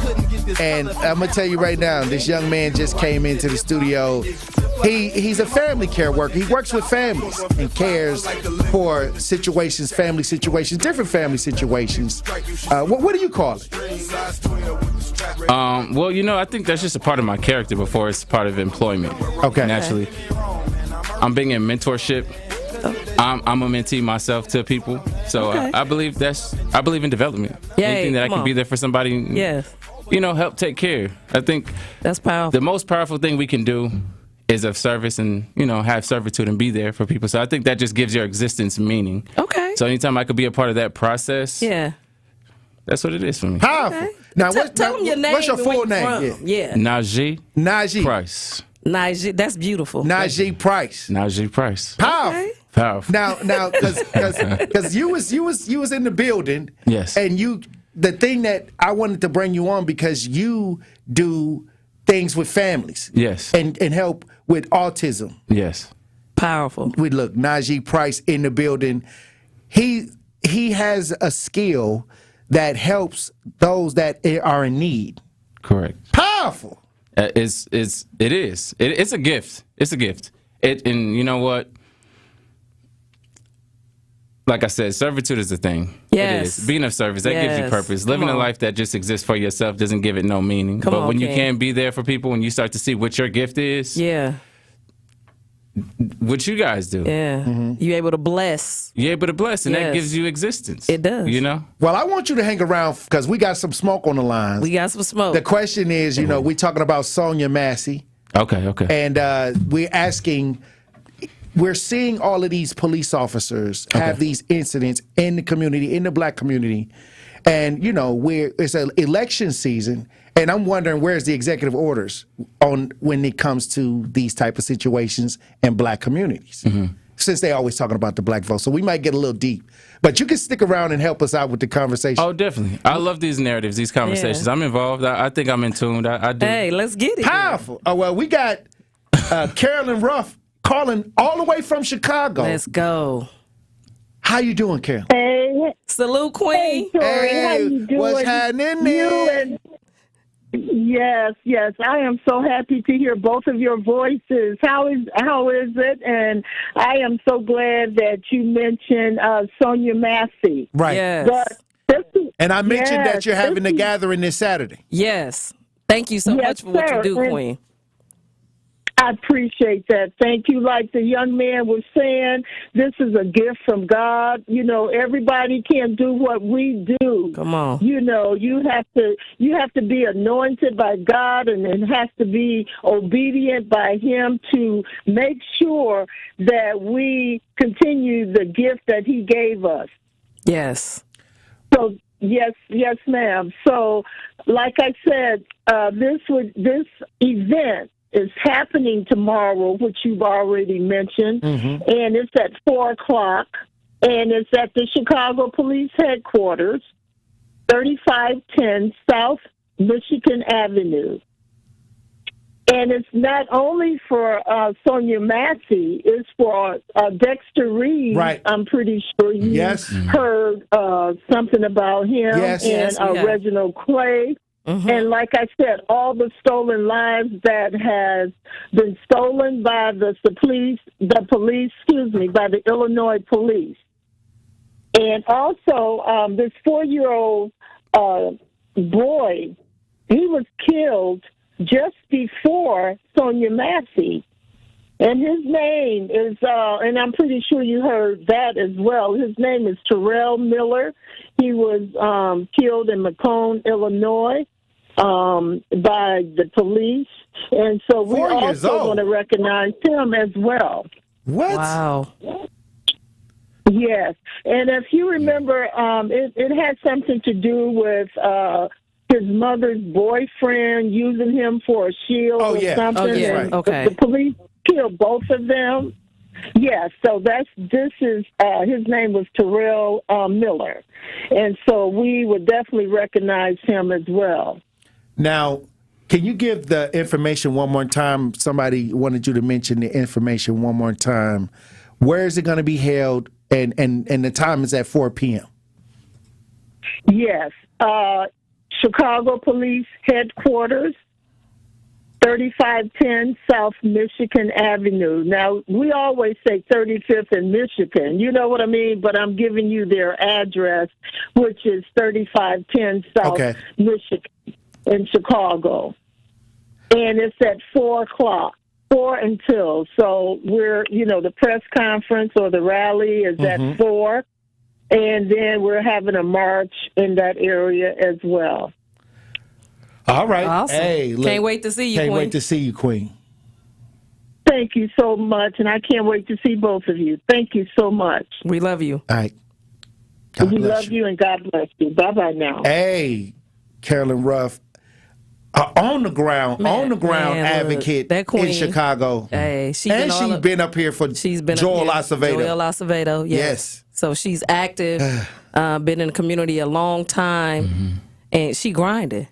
And I'm going to tell you right now, this young man just came into the studio. He's a family care worker. He works with families and cares for situations, family situations, different family situations. What do you call it? Well, you know, I think that's just a part of my character before it's part of employment. Okay. Naturally. I'm big in mentorship. I'm a mentee myself to people. So Okay. I believe in development. Yay, Anything that I come can be on. there for somebody. Yes. You know, help take care. I think that's powerful. The most powerful thing we can do is of service and, you know, have servitude and be there for people. So I think that just gives your existence meaning. Okay. So anytime I could be a part of that process, Yeah. that's what it is for me. Powerful. Okay. Now, Tell them your name. what's your and where full you name? from. Yeah. Najee Price. Najee. That's beautiful. Najee Price. Najee Price. Powerful. Okay. Powerful. Now, because you was in the building. Yes. And the thing that I wanted to bring you on because you do things with families. Yes. And help with autism. Yes. Powerful. We look, Najee Price in the building. He has a skill that helps those that are in need. Correct. Powerful. It is. It's a gift. It's a gift. And you know what? Like I said, servitude is the thing. Yes. It is. Being of service, that gives you Yes. purpose. Living a on. life that just exists for yourself doesn't give it no meaning. Come but on, when you King. can be there for people, when you start to see what your gift is, Yeah. what you guys do. Yeah. You able to bless. You're able to bless, and that Yes. gives you existence. It does. You know? Well, I want you to hang around because we got some smoke on the lines. We got some smoke. The question is, you know, we're talking about Sonia Massey. Okay. And we're asking, we're seeing all of these police officers have these incidents in the community, in the black community. And, you know, it's an election season. And I'm wondering, where's the executive orders on when it comes to these type of situations in black communities? Since they're always talking about the black vote. So we might get a little deep. But you can stick around and help us out with the conversation. Oh, definitely. I love these narratives, these conversations. Yeah. I'm involved. I think I'm in tune. I do. Hey, let's get it. Powerful. Oh, well, we got Carolyn Ruff calling all the way from Chicago. Let's go. How you doing, Carolyn? Hey. Salute, Queen. Hey, Tory. Hey, how you doing? what's happening there? Yes. I am so happy to hear both of your voices. How is it? And I am so glad that you mentioned Sonia Massey. Right. Yes. And I mentioned that you're having a gathering this Saturday. Yes. Thank you so much for what you do, sir. Queen. I appreciate that. Thank you. Like the young man was saying, this is a gift from God. You know, everybody can't do what we do. Come on. You know, you have to be anointed by God, and it has to be obedient by Him to make sure that we continue the gift that He gave us. Yes. So yes, ma'am. So, like I said, this event is happening tomorrow, which you've already mentioned, and it's at 4:00, and it's at the Chicago Police Headquarters, 3510 South Michigan Avenue. And it's not only for Sonia Massey, it's for Dexter Reed. Right. I'm pretty sure you heard something about him, and Reginald Clay. And like I said, all the stolen lives that has been stolen by by the Illinois police. And also, this 4-year-old boy, he was killed just before Sonia Massey. And his name is, and I'm pretty sure you heard that as well, his name is Terrell Miller. He was killed in Macomb, Illinois, by the police. And so we also want to recognize him as well. What? Wow. Yes. And if you remember, it had something to do with his mother's boyfriend using him for a shield or something. Oh, yeah. And Okay. the police killed both of them. Yes, so his name was Terrell Miller. And so we would definitely recognize him as well. Now, can you give the information one more time? Somebody wanted you to mention the information one more time. Where is it going to be held? And the time is at 4 p.m. Yes. Chicago Police Headquarters, 3510 South Michigan Avenue. Now, we always say 35th and Michigan. You know what I mean? But I'm giving you their address, which is 3510 South Michigan in Chicago. And it's at 4:00. 4 until. So we're, the press conference or the rally is at 4. And then we're having a march in that area as well. All right. Awesome. Hey, look, can't wait to see you, Queen. Queen. Wait to see you, Queen. Thank you so much, and I can't wait to see both of you. Thank you so much. We love you. All right. We love you, and God bless you. Bye-bye now. Hey, Carolyn Ruff, on the ground advocate that queen, in Chicago. Hey, she's been up here for Joel Acevedo. Joel Acevedo, yes. So she's active, been in the community a long time, and she grinded.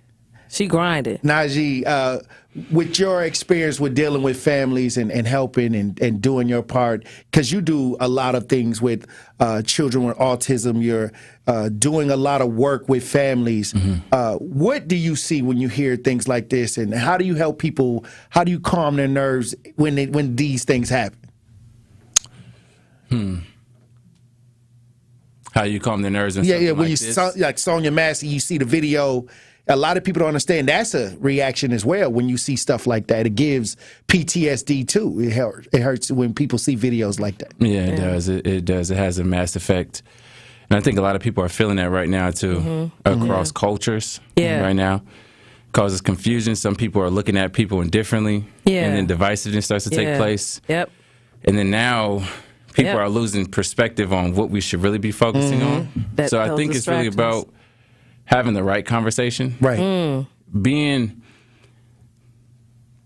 Najee, with your experience with dealing with families and helping and doing your part, because you do a lot of things with children with autism, you're doing a lot of work with families. What do you see when you hear things like this, and how do you help people? How do you calm their nerves when these things happen? How you calm their nerves? And When like this? like Sonia Massey, you see the video. A lot of people don't understand that's a reaction as well when you see stuff like that. It gives PTSD too. It hurts when people see videos like that. Yeah, it does. It does. It has a mass effect. And I think a lot of people are feeling that right now too, across cultures right now. Causes confusion. Some people are looking at people indifferently. And then divisiveness starts to take place. Yep. And then now people are losing perspective on what we should really be focusing on. So I think it's really about having the right conversation. Right. Being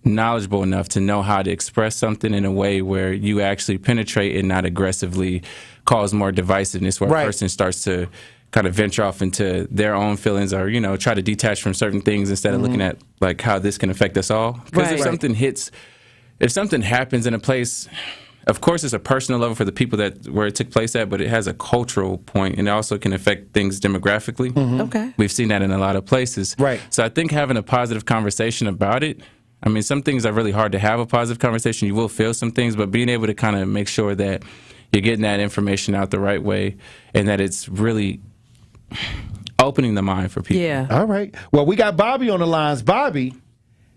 knowledgeable enough to know how to express something in a way where you actually penetrate and not aggressively cause more divisiveness, where a person starts to kind of venture off into their own feelings or, try to detach from certain things instead of looking at like how this can affect us all. Because if something happens in a place, of course, it's a personal level for the people where it took place at, but it has a cultural point, and it also can affect things demographically. Okay. We've seen that in a lot of places. Right. So I think having a positive conversation about it, I mean, some things are really hard to have a positive conversation. You will feel some things, but being able to kind of make sure that you're getting that information out the right way and that it's really opening the mind for people. Yeah. All right. Well, we got Bobby on the lines. Bobby,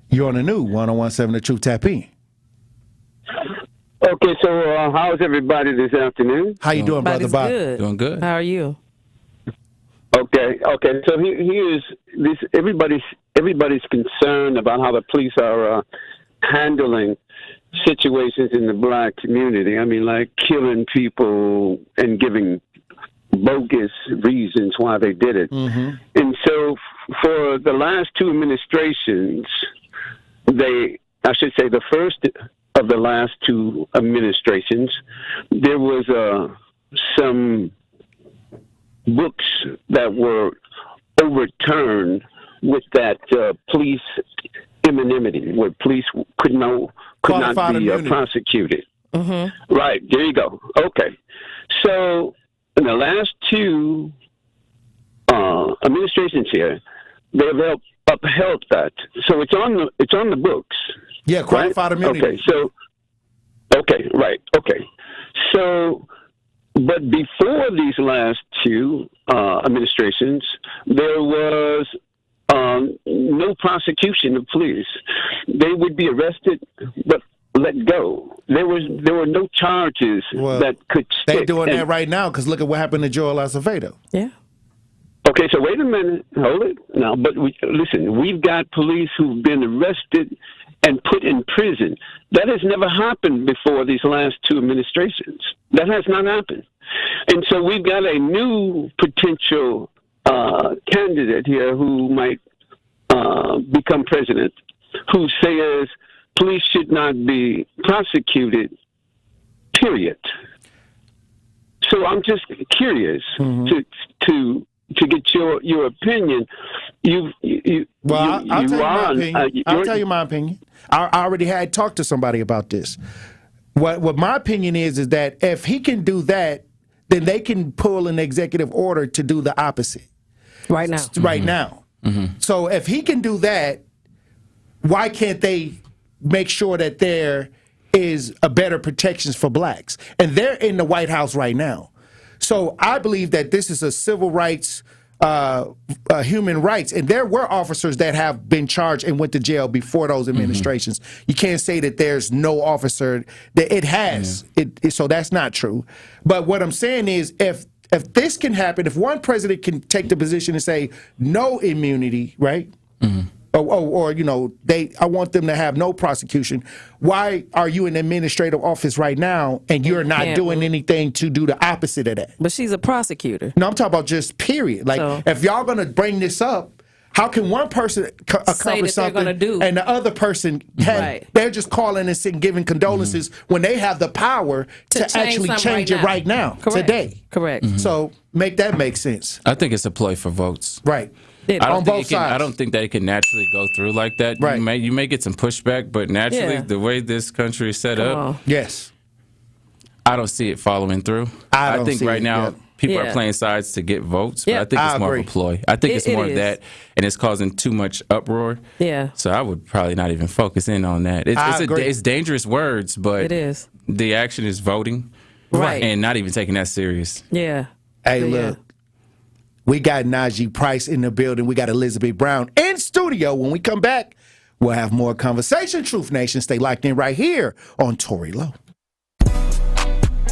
you're on the new 101.7 The Truth. Tap in. Okay, so how's everybody this afternoon? How you doing, Brother Bob? Good. Doing good. How are you? Okay. So here's this. Everybody's concerned about how the police are handling situations in the black community. I mean, like killing people and giving bogus reasons why they did it. Mm-hmm. And so for the last two administrations, I should say the first of the last two administrations, there was some books that were overturned with that police anonymity, where police could not be prosecuted. Mm-hmm. Right, there you go. Okay. So in the last two administrations here, they've upheld that. So it's on the books. Yeah, qualified immunity. Okay. So, but before these last two administrations, there was no prosecution of police. They would be arrested, but let go. There were no charges that could stick. They're doing that right now because look at what happened to Joel Acevedo. Yeah. Okay, so wait a minute. Hold it. Now, but listen, we've got police who've been arrested and put in prison. That has never happened before these last two administrations. That has not happened. And so we've got a new potential candidate here who might become president, who says police should not be prosecuted, period. So I'm just curious to get your opinion. I'll tell you my opinion. I already had talked to somebody about this. What my opinion is that if he can do that, then they can pull an executive order to do the opposite. Right now. Right now. Mm-hmm. So if he can do that, why can't they make sure that there is a better protections for blacks? And they're in the White House right now. So I believe that this is a civil rights, human rights. And there were officers that have been charged and went to jail before those administrations. You can't say that there's no officer. That it has. So that's not true. But what I'm saying is if this can happen, if one president can take the position and say no immunity, right? Or I want them to have no prosecution. Why are you in administrative office right now and you're not doing anything to do the opposite of that? But she's a prosecutor. No, I'm talking about just period. Like if y'all gonna bring this up, how can one person accomplish something and the other person they're just calling and giving condolences when they have the power to actually change it right now, today? Correct. So make that make sense. I think it's a ploy for votes. Right. I don't think that it can naturally go through like that. Right. You may get some pushback, but naturally, the way this country is set up, yes, I don't see it following through. I think right now people are playing sides to get votes, but I think it's more of a ploy. I think it's more of that, and it's causing too much uproar. Yeah. So I would probably not even focus in on that. It's dangerous words, but it is. The action is voting, and not even taking that serious. Yeah. Hey, look. We got Najee Price in the building. We got Elizabeth Brown in studio. When we come back, we'll have more conversation. Truth Nation, stay locked in right here on Tory Lowe.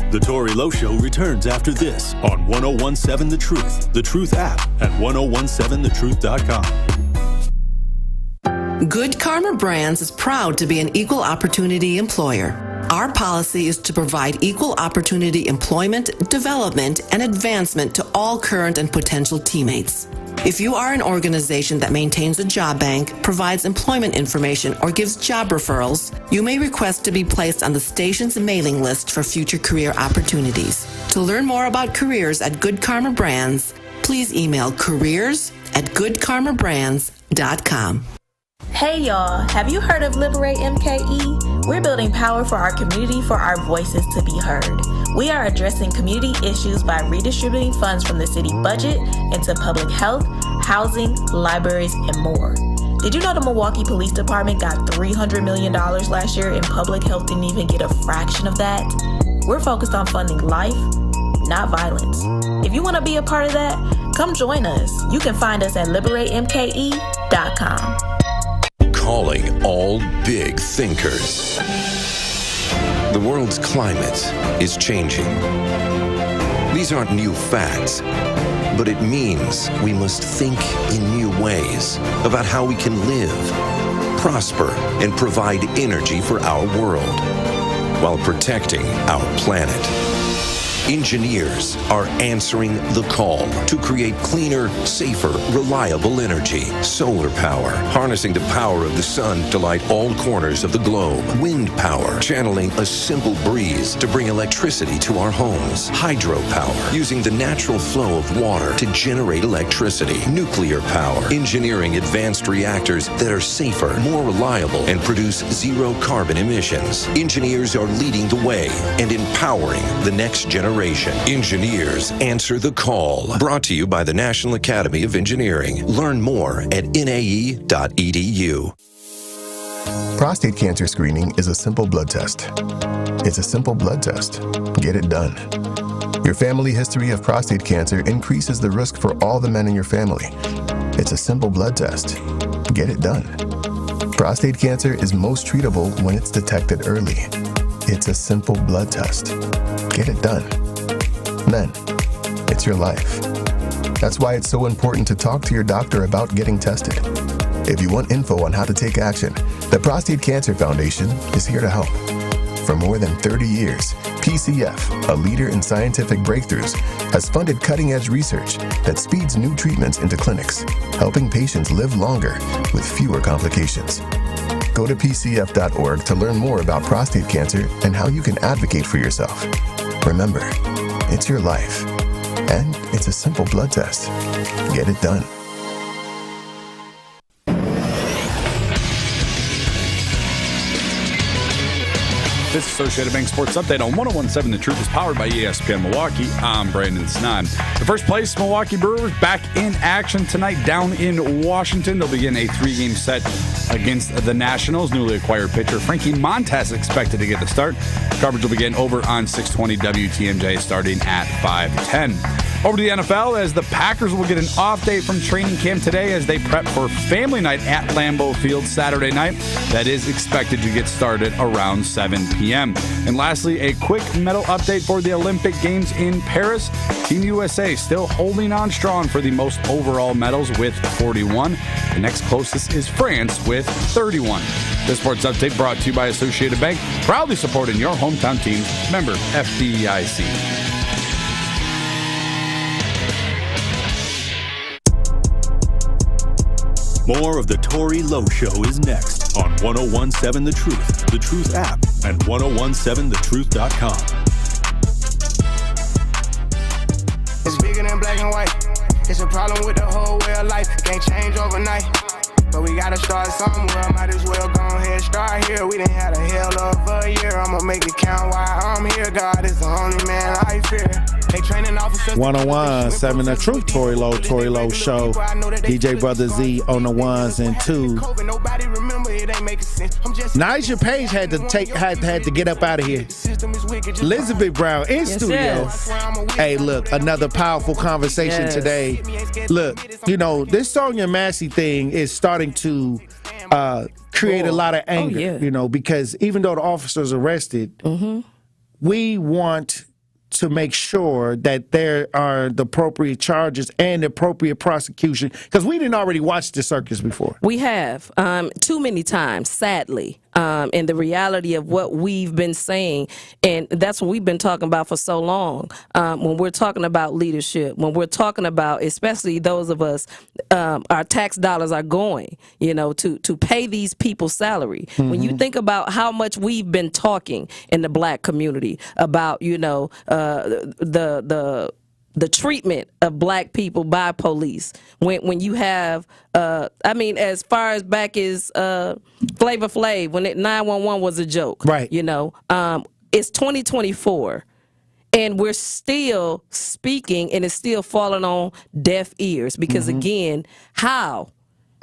The Tory Lowe Show returns after this on 1017 The Truth app, at 1017thetruth.com. Good Karma Brands is proud to be an equal opportunity employer. Our policy is to provide equal opportunity employment, development, and advancement to all current and potential teammates. If you are an organization that maintains a job bank, provides employment information, or gives job referrals, you may request to be placed on the station's mailing list for future career opportunities. To learn more about careers at Good Karma Brands, please email careers@goodkarmabrands.com. Hey y'all, have you heard of Liberate MKE? We're building power for our community for our voices to be heard. We are addressing community issues by redistributing funds from the city budget into public health, housing, libraries, and more. Did you know the Milwaukee Police Department got $300 million last year and public health didn't even get a fraction of that? We're focused on funding life, not violence. If you want to be a part of that, come join us. You can find us at liberatemke.com. Calling all big thinkers. The world's climate is changing. These aren't new facts, but it means we must think in new ways about how we can live, prosper, and provide energy for our world while protecting our planet. Engineers are answering the call to create cleaner, safer, reliable energy. Solar power, harnessing the power of the sun to light all corners of the globe. Wind power, channeling a simple breeze to bring electricity to our homes. Hydropower, using the natural flow of water to generate electricity. Nuclear power, engineering advanced reactors that are safer, more reliable, and produce zero carbon emissions. Engineers are leading the way and empowering the next generation. Engineers answer the call. Brought to you by the National Academy of Engineering. Learn more at nae.edu. Prostate cancer screening is a simple blood test. It's a simple blood test. Get it done. Your family history of prostate cancer increases the risk for all the men in your family. It's a simple blood test. Get it done. Prostate cancer is most treatable when it's detected early. It's a simple blood test. Get it done. Men, it's your life. That's why it's so important to talk to your doctor about getting tested. If you want info on how to take action, the Prostate Cancer Foundation is here to help. For more than 30 years, PCF, a leader in scientific breakthroughs, has funded cutting-edge research that speeds new treatments into clinics, helping patients live longer with fewer complications. Go to pcf.org to learn more about prostate cancer and how you can advocate for yourself. Remember, it's your life, and it's a simple blood test. Get it done. This Associated Bank Sports Update on 101.7 The Truth is powered by ESPN Milwaukee. I'm Brandon Snod. The first place Milwaukee Brewers back in action tonight down in Washington. They'll begin a 3-game set against the Nationals. Newly acquired pitcher Frankie Montas expected to get the start. Coverage will begin over on 620 WTMJ starting at 5:10. Over to the NFL, as the Packers will get an off day from training camp today as they prep for family night at Lambeau Field Saturday night. That is expected to get started around 7 p.m. And lastly, a quick medal update for the Olympic Games in Paris. Team USA still holding on strong for the most overall medals with 41. The next closest is France with 31. This sports update brought to you by Associated Bank, proudly supporting your hometown teams. Member FDIC. More of the Tory Lowe Show is next on 101.7 The Truth, The Truth app, and 101.7thetruth.com. It's bigger than black and white. It's a problem with the whole way of life. Can't change overnight. But we gotta start somewhere. Might as well go ahead, start here. We done had a hell of a year. I'ma make it count while I'm here. God is the only man I fear. They training officers. 101.7 The Truth, Tory Lowe Show. DJ Brother Z on the ones and twos. Nigel Page had to get up out of here. Elizabeth Brown in studio. Yes. Hey, look, another powerful conversation today. Look, this Sonia Massey thing is starting to create a lot of anger, because even though the officer's arrested, we want to make sure that there are the appropriate charges and the appropriate prosecution, because we didn't already watch the circus before. We have too many times, sadly. And the reality of what we've been saying, and that's what we've been talking about for so long. When we're talking about leadership, when we're talking about, especially those of us, our tax dollars are going, to pay these people's salary. When you think about how much we've been talking in the black community about, the treatment of black people by police. When you have, as far as back as Flavor Flav, when 911 was a joke. Right. It's 2024. And we're still speaking, and it's still falling on deaf ears. Because, again, how,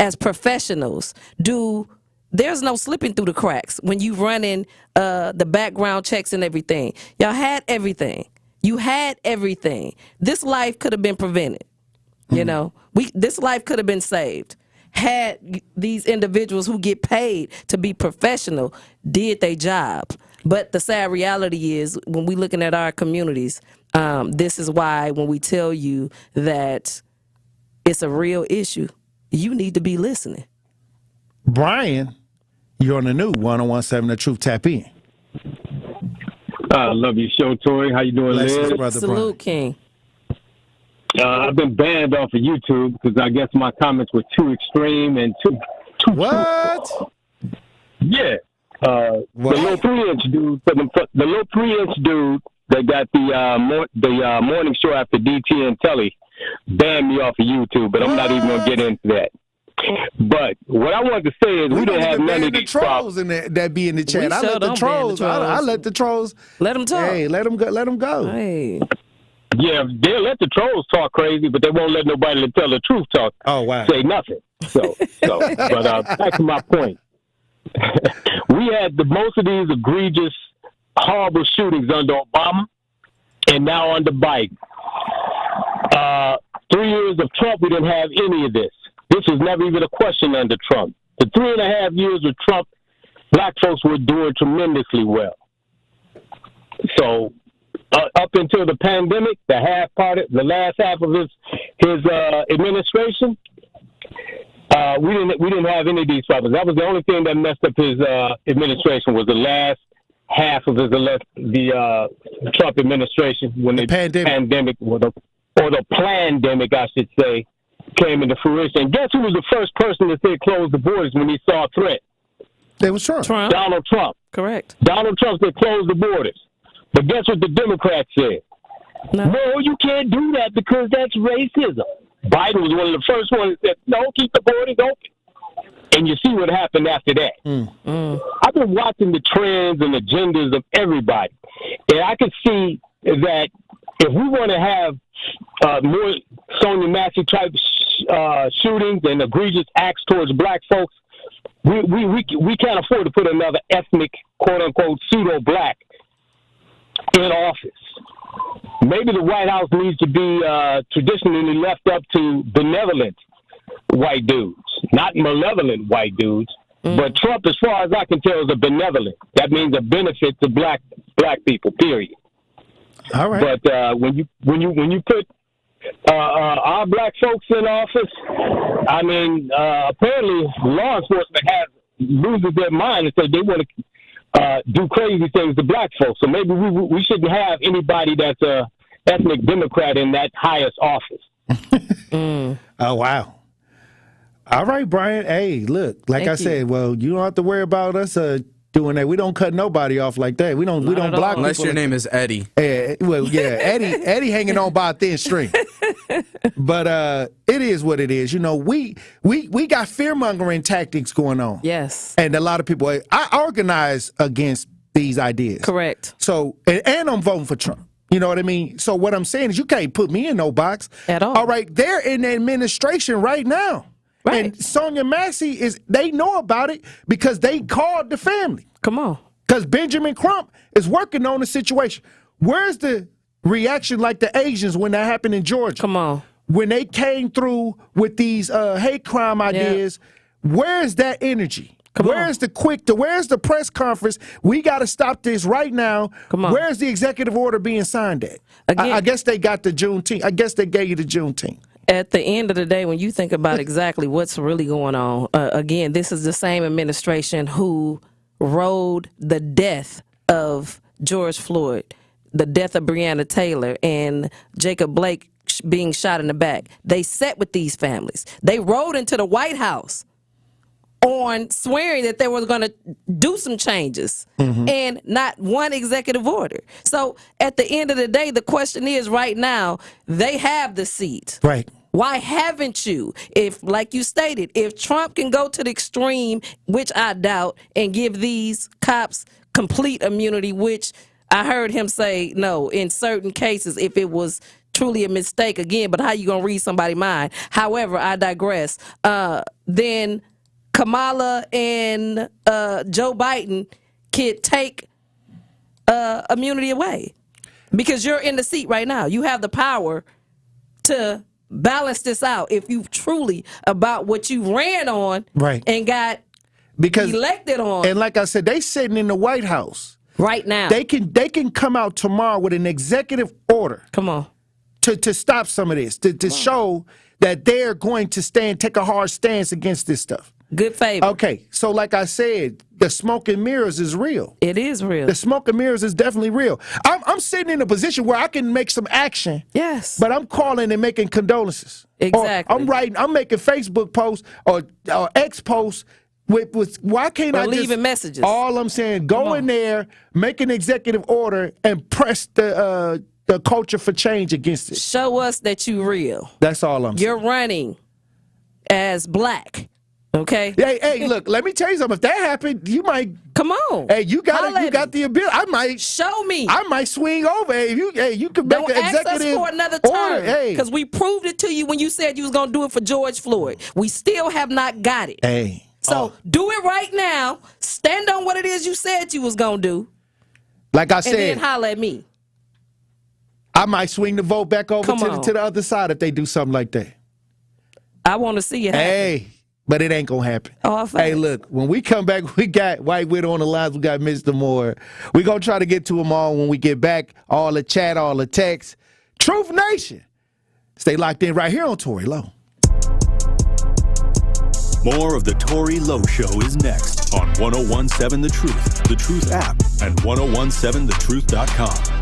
as professionals, there's no slipping through the cracks when you running the background checks and everything. Y'all had everything. You had everything. This life could have been prevented. This life could have been saved had these individuals who get paid to be professional did their job. But the sad reality is, when we looking at our communities, this is why when we tell you that it's a real issue, you need to be listening. Brian, you're on the new 101.7 The Truth. Tap in. I love your show, Tory. How you doing, Blessings, Liz? brother Salute, King. I've been banned off of YouTube because I guess my comments were too extreme and too what? Truthful. Yeah. The little 3-inch dude, the little 3-inch dude that got the morning show after DT and Telly banned me off of YouTube, but I'm not even gonna get into that. But what I wanted to say is we didn't have none of these trolls in that be in the chat. I let the trolls. I let the trolls. Let them talk. Hey, let them go. Let them go. Hey. Yeah, they'll let the trolls talk crazy, but they won't let nobody that tell the truth talk. Oh wow. Say nothing. So but back to my point. We had the most of these egregious, horrible shootings under Obama, and now under Biden. 3 years of Trump, we didn't have any of this. This was never even a question under Trump. The 3.5 years with Trump, black folks were doing tremendously well. So up until the pandemic, the last half of his administration, we didn't have any of these problems. That was the only thing that messed up his administration was the last half of the Trump administration when the pandemic or the plandemic, I should say, came into fruition. And guess who was the first person to say close the borders when he saw a threat? It was Trump. Donald Trump. Correct. Donald Trump said close the borders. But guess what the Democrats said? No, you can't do that because that's racism. Biden was one of the first ones that said, no, keep the borders open. And you see what happened after that. I've been watching the trends and agendas of everybody. And I can see that if we want to have more Sonia Massey type shootings and egregious acts towards black folks, we can't afford to put another ethnic, quote unquote, pseudo black in office. Maybe the White House needs to be traditionally left up to benevolent white dudes, not malevolent white dudes. But Trump, as far as I can tell, is a benevolent. That means a benefit to black people. Period. All right. But when you put our black folks in office, I mean, apparently law enforcement loses their mind and says they want to do crazy things to black folks. So maybe we shouldn't have anybody that's a ethnic Democrat in that highest office. Oh wow. All right, Brian. Hey, look, like I said, well, you don't have to worry about us doing that. We don't cut nobody off like that. We don't block unless people your name is Eddie. Well, yeah, Eddie hanging on by a thin string. But it is what it is. You know, we got fear-mongering tactics going on. Yes. And a lot of people, I organize against these ideas. Correct. So, and I'm voting for Trump. You know what I mean? So what I'm saying is you can't put me in no box. At all. All right, they're in the administration right now. Right. And Sonia Massey they know about it because they called the family. Come on. Because Benjamin Crump is working on the situation. Where's the reaction like the Asians when that happened in Georgia? Come on. When they came through with these hate crime ideas, where's that energy? Where's the press conference? We got to stop this right now. Come on. Where's the executive order being signed at? I guess they got the Juneteenth. I guess they gave you the Juneteenth. At the end of the day, when you think about exactly what's really going on, again, this is the same administration who rode the death of George Floyd, the death of Breonna Taylor, and Jacob Blake being shot in the back. They sat with these families. They rode into the White House on swearing that they were going to do some changes, and not one executive order. So at the end of the day, the question is right now, they have the seat. Right. Why haven't you? If, like you stated, if Trump can go to the extreme, which I doubt, and give these cops complete immunity, which I heard him say no, in certain cases, if it was truly a mistake, again, but how you going to read somebody's mind? However, I digress. Then Kamala and Joe Biden could take immunity away because you're in the seat right now. You have the power to balance this out if you truly about what you ran on right. and got elected on. And like I said, they sitting in the White House. Right now. They can come out tomorrow with an executive order. Come on. To stop some of this, to show that they're going to take a hard stance against this stuff. Good favor. Okay, so like I said, the smoke and mirrors is real. It is real. The smoke and mirrors is definitely real. I'm sitting in a position where I can make some action. Yes. But I'm calling and making condolences. Exactly. Or I'm making Facebook posts or X posts with why can't I leaving just, messages? All I'm saying, go in there, make an executive order, and press the culture for change against it. Show us that you real. That's all I'm saying. You're running as black. Okay. Hey, look, let me tell you something. If that happened, you might come on. Hey, you got the ability. I might show me. I might swing over. Hey, you could make an executive ask us for another term. Because we proved it to you when you said you was gonna do it for George Floyd. We still have not got it. Hey. So do it right now. Stand on what it is you said you was gonna do. Like I said, and then holler at me. I might swing the vote back over to the other side if they do something like that. I want to see it happen. Hey. But it ain't gonna happen. Oh, hey, look, when we come back, we got White Widow on the lines, we got Mr. Moore. We're gonna try to get to them all when we get back. All the chat, all the text. Truth Nation. Stay locked in right here on Tory Lowe. More of the Tory Lowe Show is next on 1017 The Truth app, and 1017thetruth.com.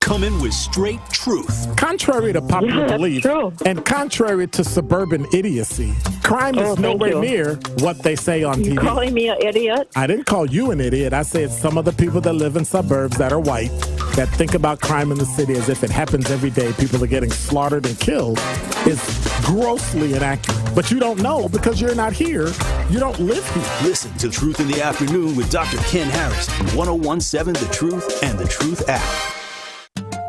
Coming with straight truth. Contrary to popular belief and contrary to suburban idiocy, crime is nowhere near what they say on TV. You calling me an idiot? I didn't call you an idiot. I said some of the people that live in suburbs that are white, that think about crime in the city as if it happens every day, people are getting slaughtered and killed, is grossly inaccurate. But you don't know because you're not here. You don't live here. Listen to Truth in the Afternoon with Dr. Ken Harris on 1017 The Truth and the Truth app.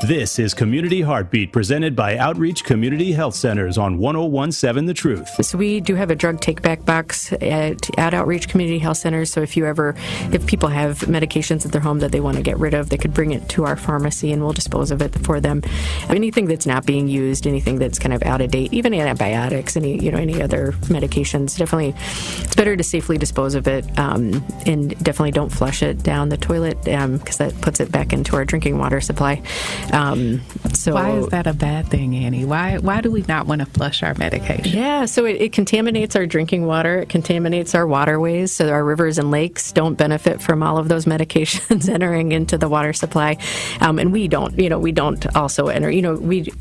This is Community Heartbeat, presented by Outreach Community Health Centers on 1017 The Truth. So we do have a drug take-back box at Outreach Community Health Centers. So if people have medications at their home that they want to get rid of, they could bring it to our pharmacy and we'll dispose of it for them. Anything that's not being used, anything that's kind of out of date, even antibiotics, any other medications, definitely it's better to safely dispose of it, and definitely don't flush it down the toilet because that puts it back into our drinking water supply. So why is that a bad thing, Annie? Why do we not want to flush our medication? Yeah, so it contaminates our drinking water. It contaminates our waterways. So our rivers and lakes don't benefit from all of those medications entering into the water supply. And we don't also enter. We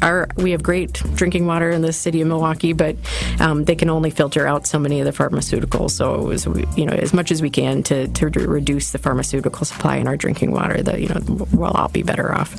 have great drinking water in the city of Milwaukee, but they can only filter out so many of the pharmaceuticals. So as much as we can to reduce the pharmaceutical supply in our drinking water, we'll all be better off.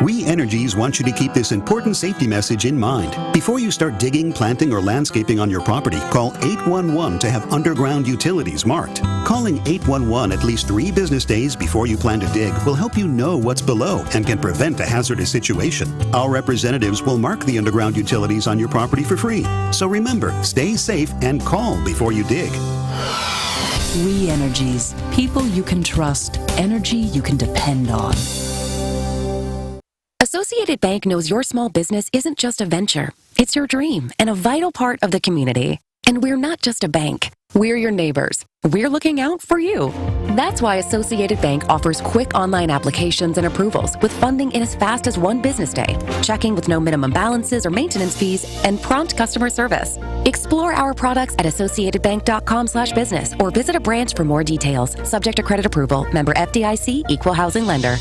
We Energies want you to keep this important safety message in mind. Before you start digging, planting, or landscaping on your property, call 811 to have underground utilities marked. Calling 811 at least 3 business days before you plan to dig will help you know what's below and can prevent a hazardous situation. Our representatives will mark the underground utilities on your property for free. So remember, stay safe and call before you dig. We Energies. People you can trust. Energy you can depend on. Associated Bank knows your small business isn't just a venture. It's your dream and a vital part of the community. And we're not just a bank. We're your neighbors. We're looking out for you. That's why Associated Bank offers quick online applications and approvals with funding in as fast as 1 business day, checking with no minimum balances or maintenance fees, and prompt customer service. Explore our products at associatedbank.com/business or visit a branch for more details. Subject to credit approval. Member FDIC, Equal Housing Lender.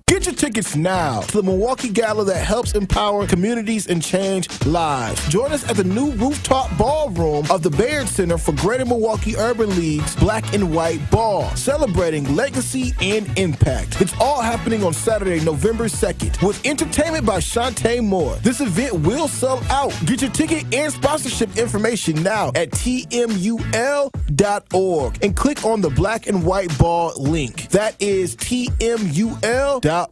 Get your tickets now to the Milwaukee Gala that helps empower communities and change lives. Join us at the new rooftop ballroom of the Baird Center for Greater Milwaukee Urban League's Black and White Ball, celebrating legacy and impact. It's all happening on Saturday, November 2nd, with entertainment by Shantae Moore. This event will sell out. Get your ticket and sponsorship information now at tmul.org and click on the Black and White Ball link. That is tmul.org.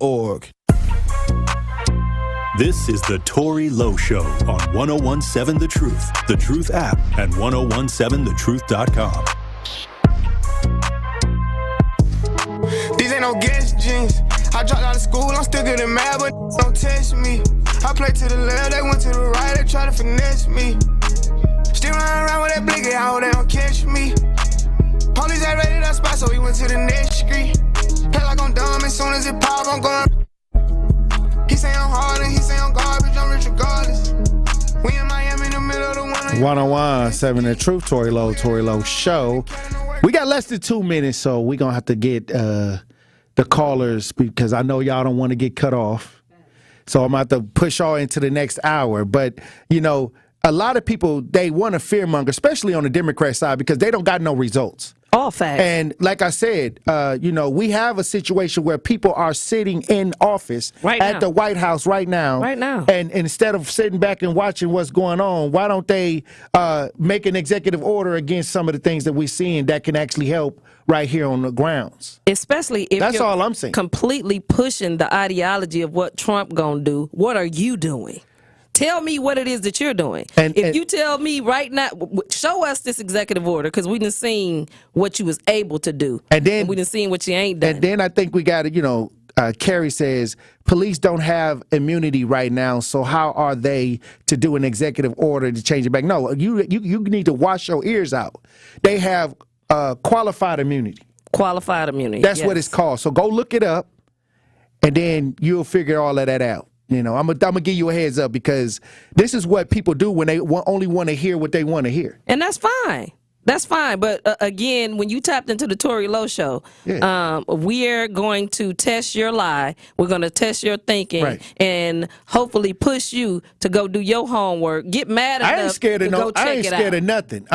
This is the Tory Lowe Show on 1017 The Truth app, and 1017thetruth.com. These ain't no guest jeans. I dropped out of school, I'm still getting mad, but don't test me. I play to the left, they went to the right, they try to finesse me. Still running around with that blicky out, they don't catch me. over to the next street. Play like I'm dumb, as soon as it pop, I'm going. He say I'm hard and he say I'm garbage, I'm rich regardless. We in Miami in the middle of the winter. 101.7 The Truth, Tory Lowe Show. We got less than 2 minutes, so we're going to have to get the callers because I know y'all don't want to get cut off. So I'm going to have to push y'all into the next hour. But, you know, a lot of people, they want to fearmonger, especially on the Democrat side, because they don't got no results. All facts. And like I said, you know, we have a situation where people are sitting in office at the White House right now. And instead of sitting back and watching what's going on, why don't they make an executive order against some of the things that we're seeing that can actually help right here on the grounds? Especially if that's you're all I'm saying. Completely pushing the ideology of what Trump gonna do. What are you doing? Tell me what it is that you're doing. If you tell me right now, show us this executive order, because we done seen what you was able to do. And then we done seen what you ain't done. And then I think we got to, you know, Kerry says, police don't have immunity right now, so how are they to do an executive order to change it back? No, you need to wash your ears out. They have qualified immunity. Qualified immunity. That's what it's called. So go look it up, and then you'll figure all of that out. You know, I'm gonna give you a heads up because this is what people do when they only want to hear what they want to hear. And that's fine. That's fine. But again, when you tapped into the Tory Lowe Show, we're going to test your lie. We're going to test your thinking and hopefully push you to go do your homework. Get mad enough I ain't scared of to go check I ain't it scared out. of nothing.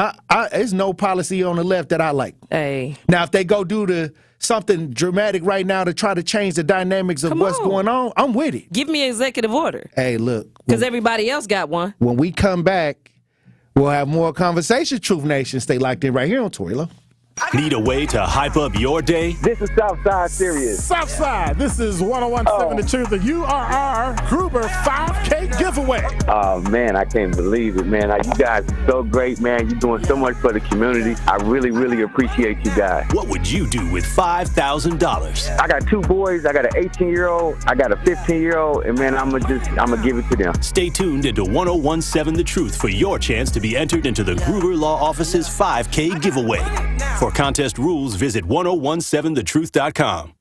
There's no policy on the left that I like. Hey. Now, if they go do something dramatic right now to try to change the dynamics of what's going on, I'm with it. Give me an executive order. Hey, look. Because everybody else got one. When we come back, we'll have more conversation. Truth Nation, stay locked in right here on Tory Lowe. Need a way to hype up your day? This is Southside Serious. Southside, this is 101.7 The Truth, the URR Gruber 5K giveaway. Oh, man, I can't believe it, man. You guys are so great, man. You're doing so much for the community. I really, really appreciate you guys. What would you do with $5,000? I got 2 boys. I got an 18-year-old. I got a 15-year-old. And, man, I'm gonna give it to them. Stay tuned into 101.7 The Truth for your chance to be entered into the Gruber Law Office's 5K giveaway. For contest rules, visit 1017thetruth.com.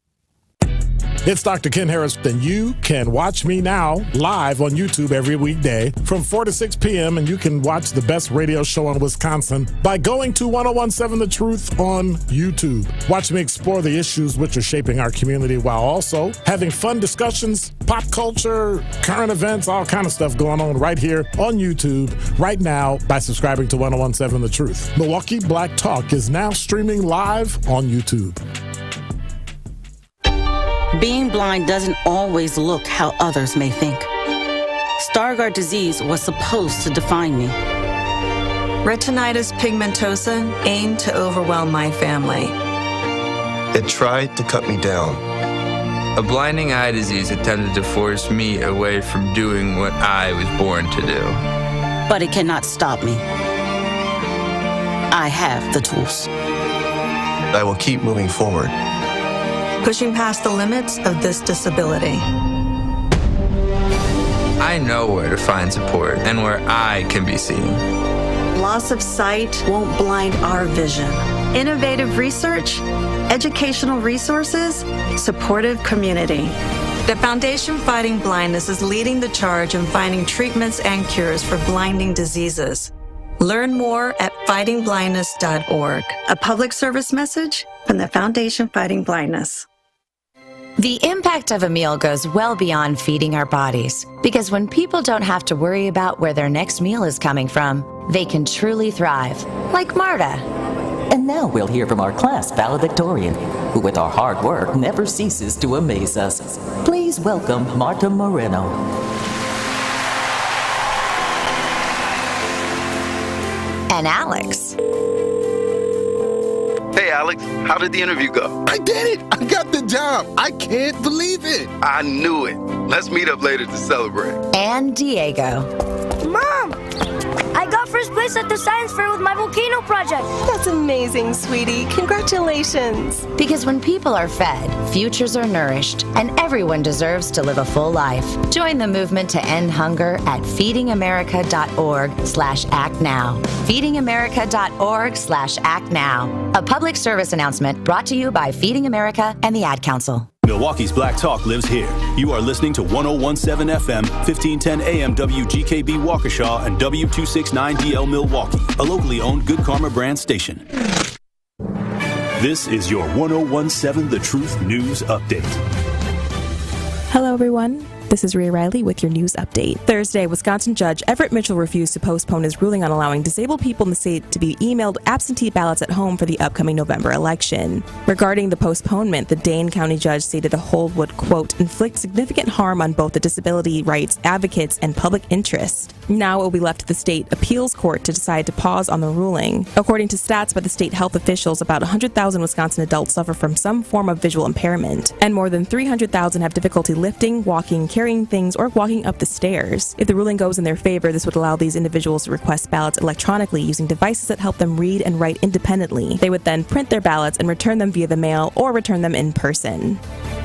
It's Dr. Ken Harris, and you can watch me now live on YouTube every weekday from 4 to 6 p.m., and you can watch the best radio show in Wisconsin by going to 1017 The Truth on YouTube. Watch me explore the issues which are shaping our community while also having fun discussions, pop culture, current events, all kind of stuff going on right here on YouTube right now by subscribing to 1017 The Truth. Milwaukee Black Talk is now streaming live on YouTube. Being blind doesn't always look how others may think. Stargardt disease was supposed to define me. Retinitis pigmentosa aimed to overwhelm my family. It tried to cut me down. A blinding eye disease attempted to force me away from doing what I was born to do. But it cannot stop me. I have the tools. I will keep moving forward. Pushing past the limits of this disability. I know where to find support and where I can be seen. Loss of sight won't blind our vision. Innovative research, educational resources, supportive community. The Foundation Fighting Blindness is leading the charge in finding treatments and cures for blinding diseases. Learn more at fightingblindness.org. A public service message from the Foundation Fighting Blindness. The impact of a meal goes well beyond feeding our bodies, because when people don't have to worry about where their next meal is coming from, they can truly thrive, like Marta. And now we'll hear from our class valedictorian, who with our hard work never ceases to amaze us. Please welcome Marta Moreno. And Alex. Hey, Alex, how did the interview go? I did it! I got the job! I can't believe it! I knew it. Let's meet up later to celebrate. And Diego. Mom! I got first first place at the science fair with my volcano project. That's amazing, sweetie. Congratulations. Because when people are fed, futures are nourished, and everyone deserves to live a full life. Join the movement to end hunger at feedingamerica.org/actnow. feedingamerica.org/actnow. A public service announcement brought to you by Feeding America and the Ad Council. Milwaukee's Black Talk lives here. You are listening to 1017 FM, 1510 AM WGKB Waukesha and W269DL Milwaukee, a locally owned Good Karma brand station. This is your 1017 The Truth News Update. Hello, everyone. This is Rhea Riley with your news update. Thursday, Wisconsin Judge Everett Mitchell refused to postpone his ruling on allowing disabled people in the state to be emailed absentee ballots at home for the upcoming November election. Regarding the postponement, the Dane County judge stated the hold would, quote, inflict significant harm on both the disability rights advocates and public interest. Now it will be left to the state appeals court to decide to pause on the ruling. According to stats by the state health officials, about 100,000 Wisconsin adults suffer from some form of visual impairment, and more than 300,000 have difficulty lifting, walking, carrying things, or walking up the stairs. If the ruling goes in their favor, this would allow these individuals to request ballots electronically using devices that help them read and write independently. They would then print their ballots and return them via the mail or return them in person.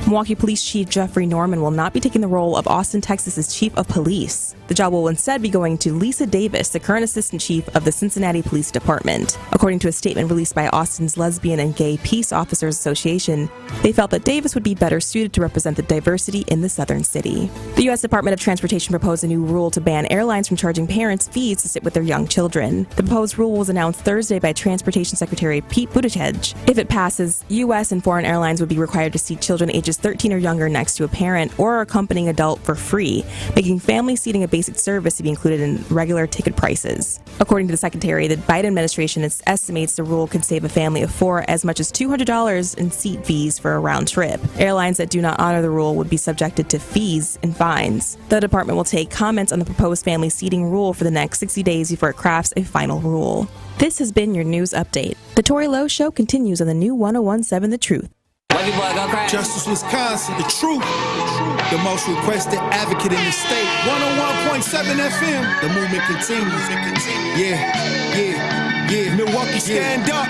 Milwaukee Police Chief Jeffrey Norman will not be taking the role of Austin, Texas's Chief of Police. The job will instead be going to Lisa Davis, the current Assistant Chief of the Cincinnati Police Department. According to a statement released by Austin's Lesbian and Gay Peace Officers Association, they felt that Davis would be better suited to represent the diversity in the southern city. The U.S. Department of Transportation proposed a new rule to ban airlines from charging parents fees to sit with their young children. The proposed rule was announced Thursday by Transportation Secretary Pete Buttigieg. If it passes, U.S. and foreign airlines would be required to seat children ages 13 or younger next to a parent or accompanying adult for free, making family seating a basic service to be included in regular ticket prices. According to the Secretary, the Biden administration estimates the rule could save a family of four as much as $200 in seat fees for a round trip. Airlines that do not honor the rule would be subjected to fees and fines. The department will take comments on the proposed family seating rule for the next 60 days before it crafts a final rule. This has been your news update. The Tory Lowe Show continues on the new 1017 The Truth. Justice Wisconsin, the truth. The most requested advocate in the state. 101.7 FM. The movement continues. Yeah. Milwaukee, stand up.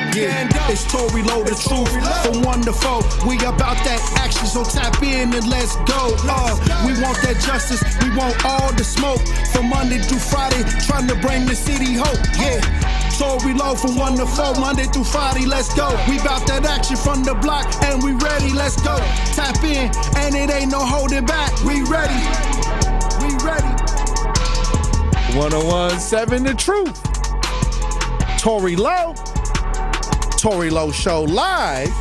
It's Tory Lowe, the truth. From 1 to 4. We about that action, so tap in and let's go. We want that justice. We want all the smoke. From Monday through Friday, trying to bring the city hope. Yeah. Tory Lowe from 1 to 4, Monday through Friday, let's go. We bout that action from the block, and we ready, let's go. Tap in, and it ain't no holding back. We ready. 1017 The Truth. Tory Lowe Show live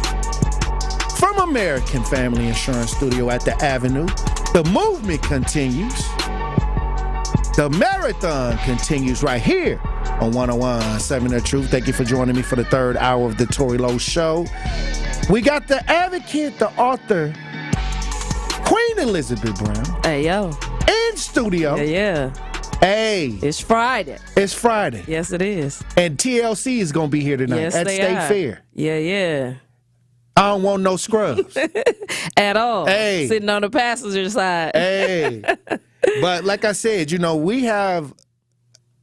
from American Family Insurance Studio at the Avenue. The movement continues. The marathon continues right here on 1017 The Truth. Thank you for joining me for the third hour of the Tory Lowe Show. We got the advocate, the author, Queen Elizabeth Brown. Hey, yo. In studio. Yeah. Hey. It's Friday. Yes, it is. And TLC is going to be here tonight at State Fair. Yeah. I don't want no scrubs. At all. Hey. Sitting on the passenger side. Hey. But like I said,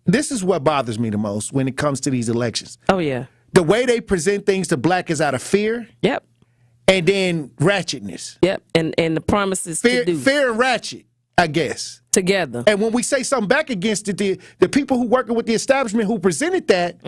this is what bothers me the most when it comes to these elections. Oh, yeah. The way they present things to black is out of fear. Yep. And then ratchetness. Yep. And the promises to do. Fear and ratchet, I guess. Together. And when we say something back against it, the people who working with the establishment who presented that,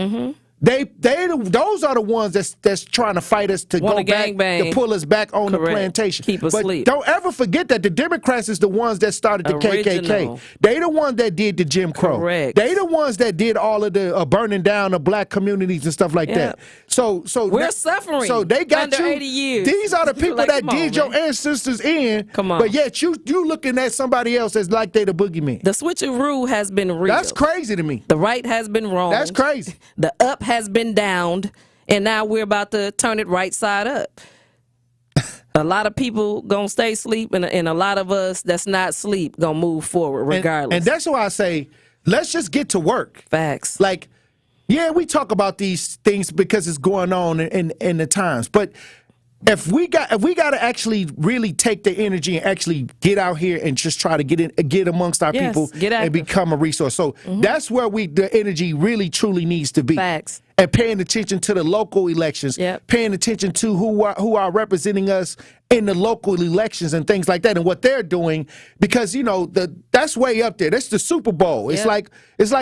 those are the ones that's trying to fight us to go back, to pull us back on the plantation. Keep us asleep. Don't ever forget that the Democrats is the ones that started the KKK. They the ones that did the Jim Crow. Correct. They the ones that did all of the burning down of black communities and stuff like that. So we're suffering. So they got under you. 80 years. These are the people like, that did your ancestors in. Come on. But yet you looking at somebody else as like they the boogeyman. The switcheroo has been real. That's crazy to me. The right has been wrong. That's crazy. The up has been down. And now we're about to turn it right side up. A lot of people gonna stay asleep, and a lot of us that's not asleep gonna move forward regardless. And that's why I say, let's just get to work. Facts. Like, yeah, we talk about these things because it's going on in the times, but if we got to actually really take the energy and actually get out here and just try to get amongst our people and become a resource. So that's where the energy really truly needs to be. Facts. And paying attention to the local elections, paying attention to who are representing us in the local elections and things like that, and what they're doing, because that's way up there. That's the Super Bowl. It's like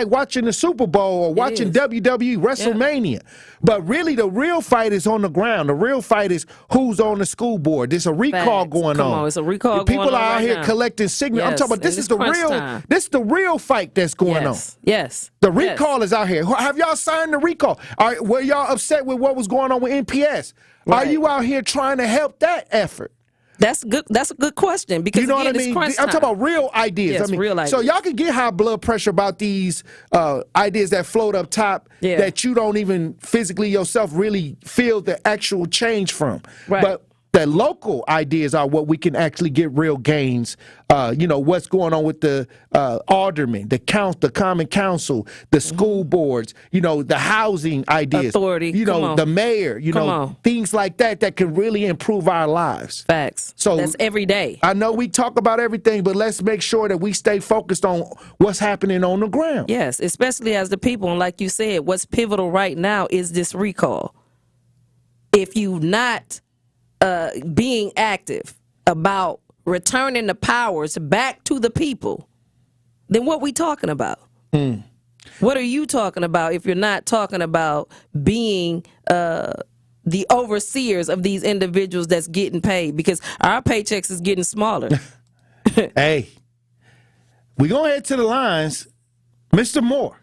watching the Super Bowl or watching WWE WrestleMania. But really, the real fight is on the ground. The real fight is who's on the school board. There's a recall going on. It's a recall going on. People are out here now. collecting signals. I'm talking about this is the real. Time. This is the real fight that's going on. Yes. The recall is out here. Have y'all signed the recall? Were y'all upset with what was going on with NPS? Right. Are you out here trying to help that effort? That's good. That's a good question, because you know what I mean. I'm talking about real ideas. Yes, real ideas. So y'all can get high blood pressure about these ideas that float up top that you don't even physically yourself really feel the actual change from. Right. But the local ideas are what we can actually get real gains. What's going on with the aldermen, the common council, the school boards, the housing ideas, authority, the mayor, things like that can really improve our lives. Facts. So that's every day. I know we talk about everything, but let's make sure that we stay focused on what's happening on the ground. Yes, especially as the people. And like you said, what's pivotal right now is this recall. If you not being active about returning the powers back to the people, then what we talking about? What are you talking about if you're not talking about being the overseers of these individuals that's getting paid? Because our paychecks is getting smaller. Hey, we gonna head to the lines. Mr. Moore,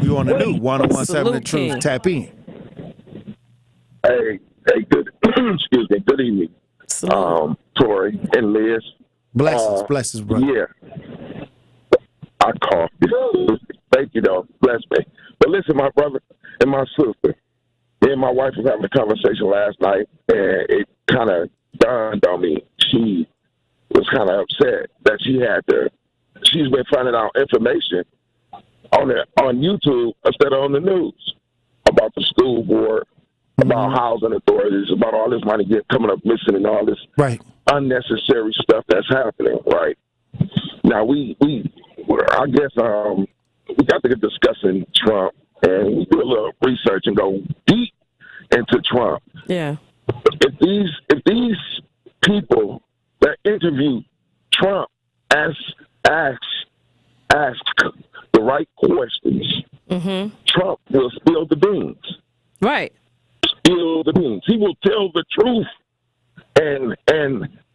you on the new 101.7 The Truth. Tap in. Hey, good. Excuse me. Good evening, Tory and Liz. Blessings, brother. Yeah, I coughed. Thank you, though. Bless me. But listen, my brother and my sister, me and my wife was having a conversation last night, and it kind of dawned on me. She was kind of upset that she's been finding out information on YouTube instead of on the news about the school board, about housing authorities, about all this money coming up missing and all this unnecessary stuff that's happening, right? Now, I guess we got to get discussing Trump, and we do a little research and go deep into Trump. Yeah. If these people that interview Trump ask the right questions, Trump will spill the beans. Right. Spill the beans. He will tell the truth, and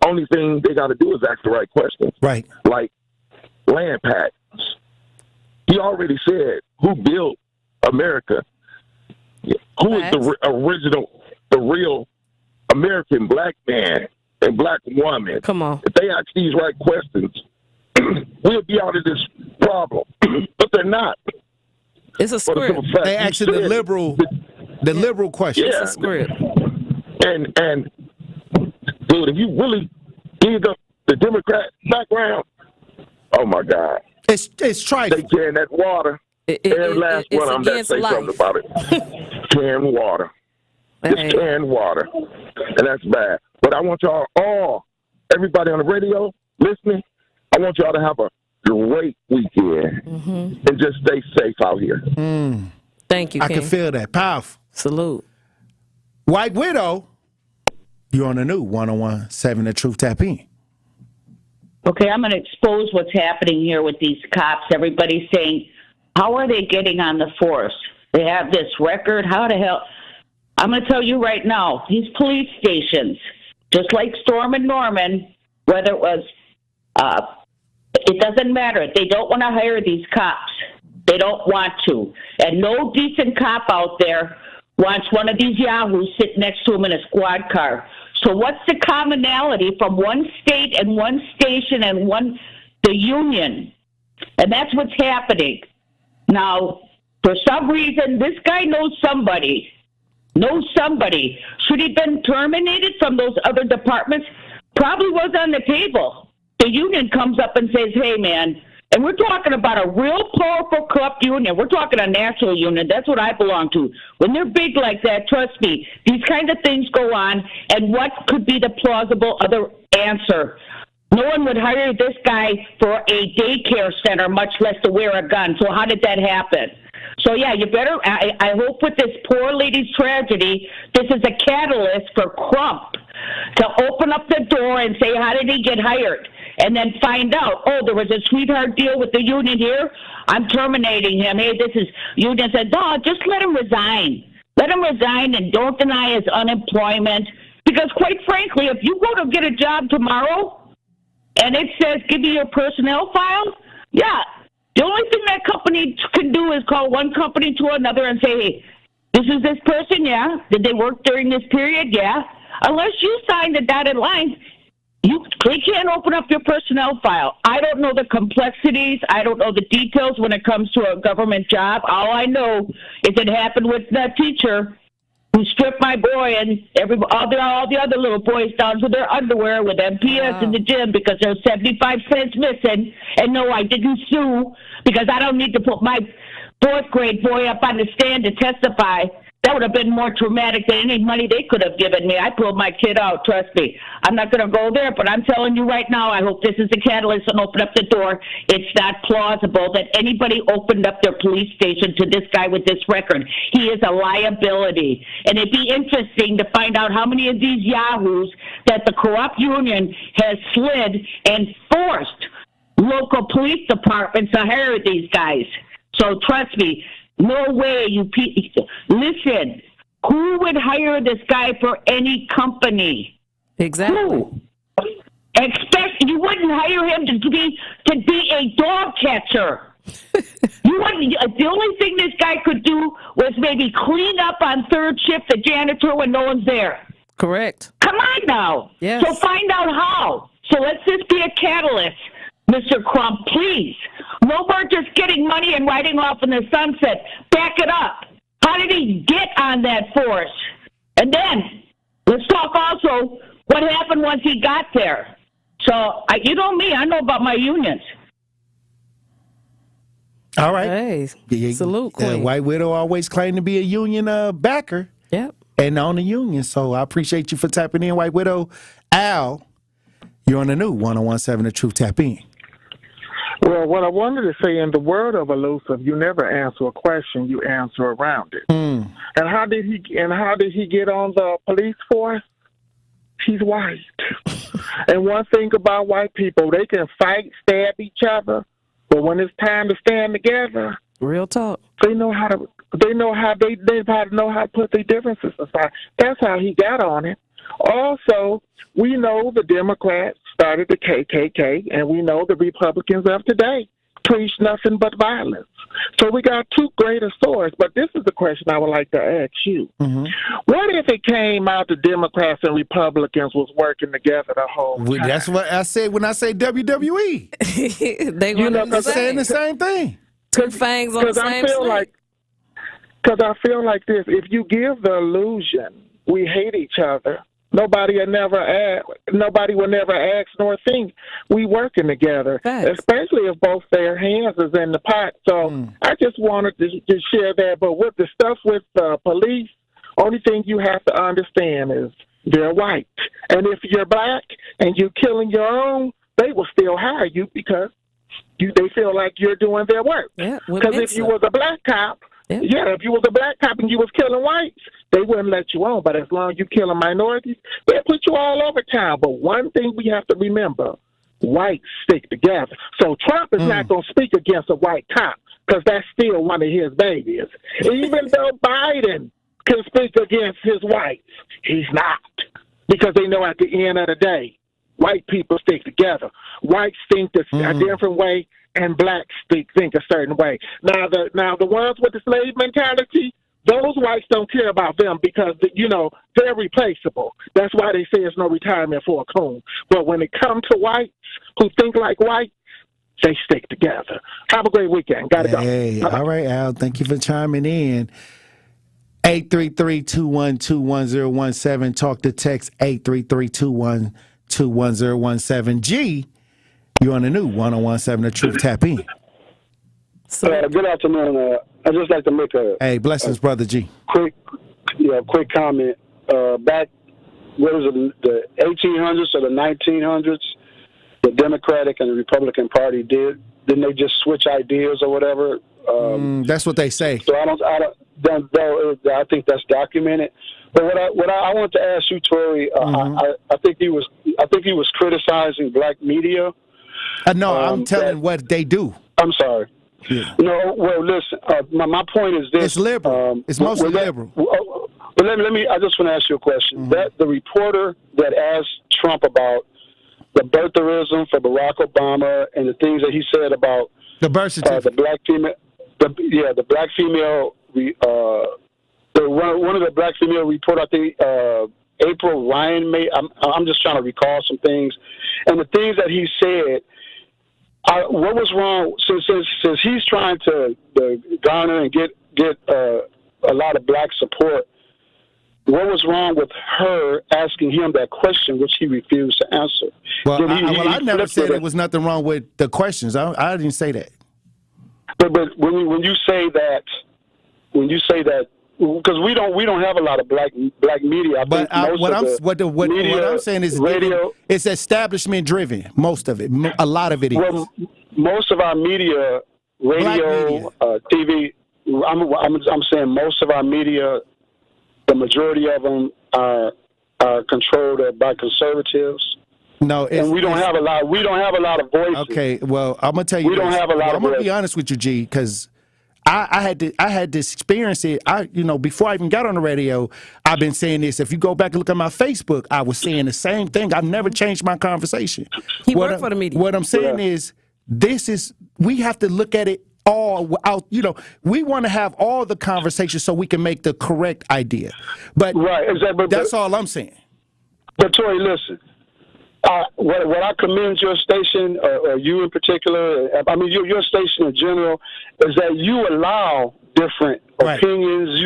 only thing they got to do is ask the right questions. Right. Like land patents. He already said who built America. Who is the real American black man and black woman? Come on. If they ask these right questions, we'll be out of this problem. But they're not. It's a script. They actually the liberal question. Yeah. It's a script. And dude, if you really dig up the Democrat background, oh my God. It's trifling. They can that water. Every last one of them that say something about it. Canned water. It's canned water. And that's bad. But I want y'all all, everybody on the radio listening, I want y'all to have a great weekend and just stay safe out here. Thank you, King. I can feel that. Powerful. Salute. White Widow, you're on the new 101.7 The Truth. Tap in. Okay, I'm going to expose what's happening here with these cops. Everybody's saying, how are they getting on the force? They have this record. How the hell? I'm going to tell you right now, these police stations, just like Storm and Norman, whether it was, it doesn't matter. They don't want to hire these cops. They don't want to. And no decent cop out there wants one of these yahoos sitting next to him in a squad car. So what's the commonality from one state and one station and the union? And that's what's happening. Now, for some reason, this guy knows somebody. Should he have been terminated from those other departments? Probably was on the table. The union comes up and says, hey, man, And we're talking about a real powerful, corrupt union. We're talking a national union. That's what I belong to. When they're big like that, trust me, these kind of things go on. And what could be the plausible other answer? No one would hire this guy for a daycare center, much less to wear a gun. So how did that happen? So, yeah, you better, I hope with this poor lady's tragedy, this is a catalyst for Crump to open up the door and say, how did he get hired? And then find out, oh, there was a sweetheart deal with the union here. I'm terminating him. Hey, this is, union said, no, just let him resign. Let him resign and don't deny his unemployment. Because quite frankly, if you go to get a job tomorrow and it says, give me your personnel file, yeah, the only thing that company can do is call one company to another and say, hey, this is this person, yeah. Did they work during this period? Yeah. Unless you sign the dotted line, they can't open up your personnel file. I don't know the complexities. I don't know the details when it comes to a government job. All I know is it happened with that teacher who stripped my boy and all the other little boys down to their underwear with MPS in the gym because there's 75 cents missing. And no, I didn't sue because I don't need to put my fourth grade boy up on the stand to testify. That would have been more traumatic than any money they could have given me. I pulled my kid out, trust me. I'm not going to go there, but I'm telling you right now, I hope this is a catalyst and open up the door. It's not plausible that anybody opened up their police station to this guy with this record. He is a liability. And it'd be interesting to find out how many of these yahoos that the corrupt union has slid and forced local police departments to hire these guys. So trust me, no way listen, who would hire this guy for any company? Exactly. Who? You wouldn't hire him to be a dog catcher. You wouldn't. The only thing this guy could do was maybe clean up on third shift, the janitor, when no one's there. Correct. Come on now. Yes. So find out how. So let's just be a catalyst. Mr. Crump, please. No more just getting money and riding off in the sunset. Back it up. How did he get on that force? And then, let's talk also what happened once he got there. So, you know me, I know about my unions. All right. Hey, salute, Queen. White Widow always claimed to be a union backer. Yep. And on the union. So I appreciate you for tapping in, White Widow. Al, you're on the new 101.7 The Truth. Tap in. Well, what I wanted to say, in the world of elusive, you never answer a question, you answer around it. And how did he get on the police force? He's white. And one thing about white people, they can fight, stab each other, but when it's time to stand together, real talk, they know how to put their differences aside. That's how he got on it. Also, we know the Democrats started the KKK, and we know the Republicans of today preach nothing but violence. So we got two greater swords, but this is the question I would like to ask you. What if it came out the Democrats and Republicans was working together the whole time? Well, that's what I said when I say WWE. They were saying the same thing. Two fangs on the same snake. Because I feel like this. If you give the illusion we hate each other, nobody will never ask nor think we working together, especially if both their hands is in the pot. So I just wanted to share that. But with the stuff with the police, only thing you have to understand is they're white. And if you're black and you're killing your own, they will still hire you because they feel like you're doing their work. Because if you was a black cop, if you was a black cop and you was killing whites, they wouldn't let you on. But as long as you killing minorities, they'll put you all over town. But one thing we have to remember, whites stick together. So Trump is not going to speak against a white cop because that's still one of his babies. Even though Biden can speak against his whites, he's not. Because they know at the end of the day, white people stick together. Whites think a different way, and blacks think a certain way. Now the ones with the slave mentality, those whites don't care about them because, they're replaceable. That's why they say there's no retirement for a coon. But when it comes to whites who think like whites, they stick together. Have a great weekend. Gotta go. Hey, all right, Al. Thank you for chiming in. 833-212-1017. Talk to text 833-212-1017. G, You on the new 101.7 The Truth. Tap in. Good afternoon. I'd just like to make Hey, blessings, Brother G. quick comment. Back, what is it, the 1800s or the 1900s, the Democratic and the Republican Party didn't they just switch ideas or whatever? That's what they say. So I think that's documented. But what I want to ask you, Tory, I think he was criticizing black media. No, I'm telling what they do. I'm sorry. Yeah. No, well, listen. My point is this: it's liberal. It's mostly liberal. But let me. I just want to ask you a question. That the reporter that asked Trump about the birtherism for Barack Obama and the things that he said about the birth certificate, the black female, the black female. One of the black female report, I think April Ryan made. I'm just trying to recall some things, and the things that he said. What was wrong since he's trying to garner and get a lot of black support? What was wrong with her asking him that question, which he refused to answer? Well, I never said there was nothing wrong with the questions. I didn't say that. But when you say that, because we don't have a lot of black media. What I'm saying is radio. It's establishment driven. Most of it, a lot of it is. Well, most of our media, radio, TV. I'm saying most of our media, the majority of them are controlled by conservatives. No, and we don't have a lot. We don't have a lot of voices. Okay, well, I'm gonna tell you. We don't have a lot of voices. I'm gonna be honest with you, G, because I had to experience it. Before I even got on the radio, I've been saying this. If you go back and look at my Facebook, I was saying the same thing. I've never changed my conversation. He worked for the media. What I'm saying is, we have to look at it all out. We want to have all the conversations so we can make the correct idea. But right, exactly. That's all I'm saying. But Tory, listen. What I commend your station, or you in particular, I mean your station in general, is that you allow different opinions.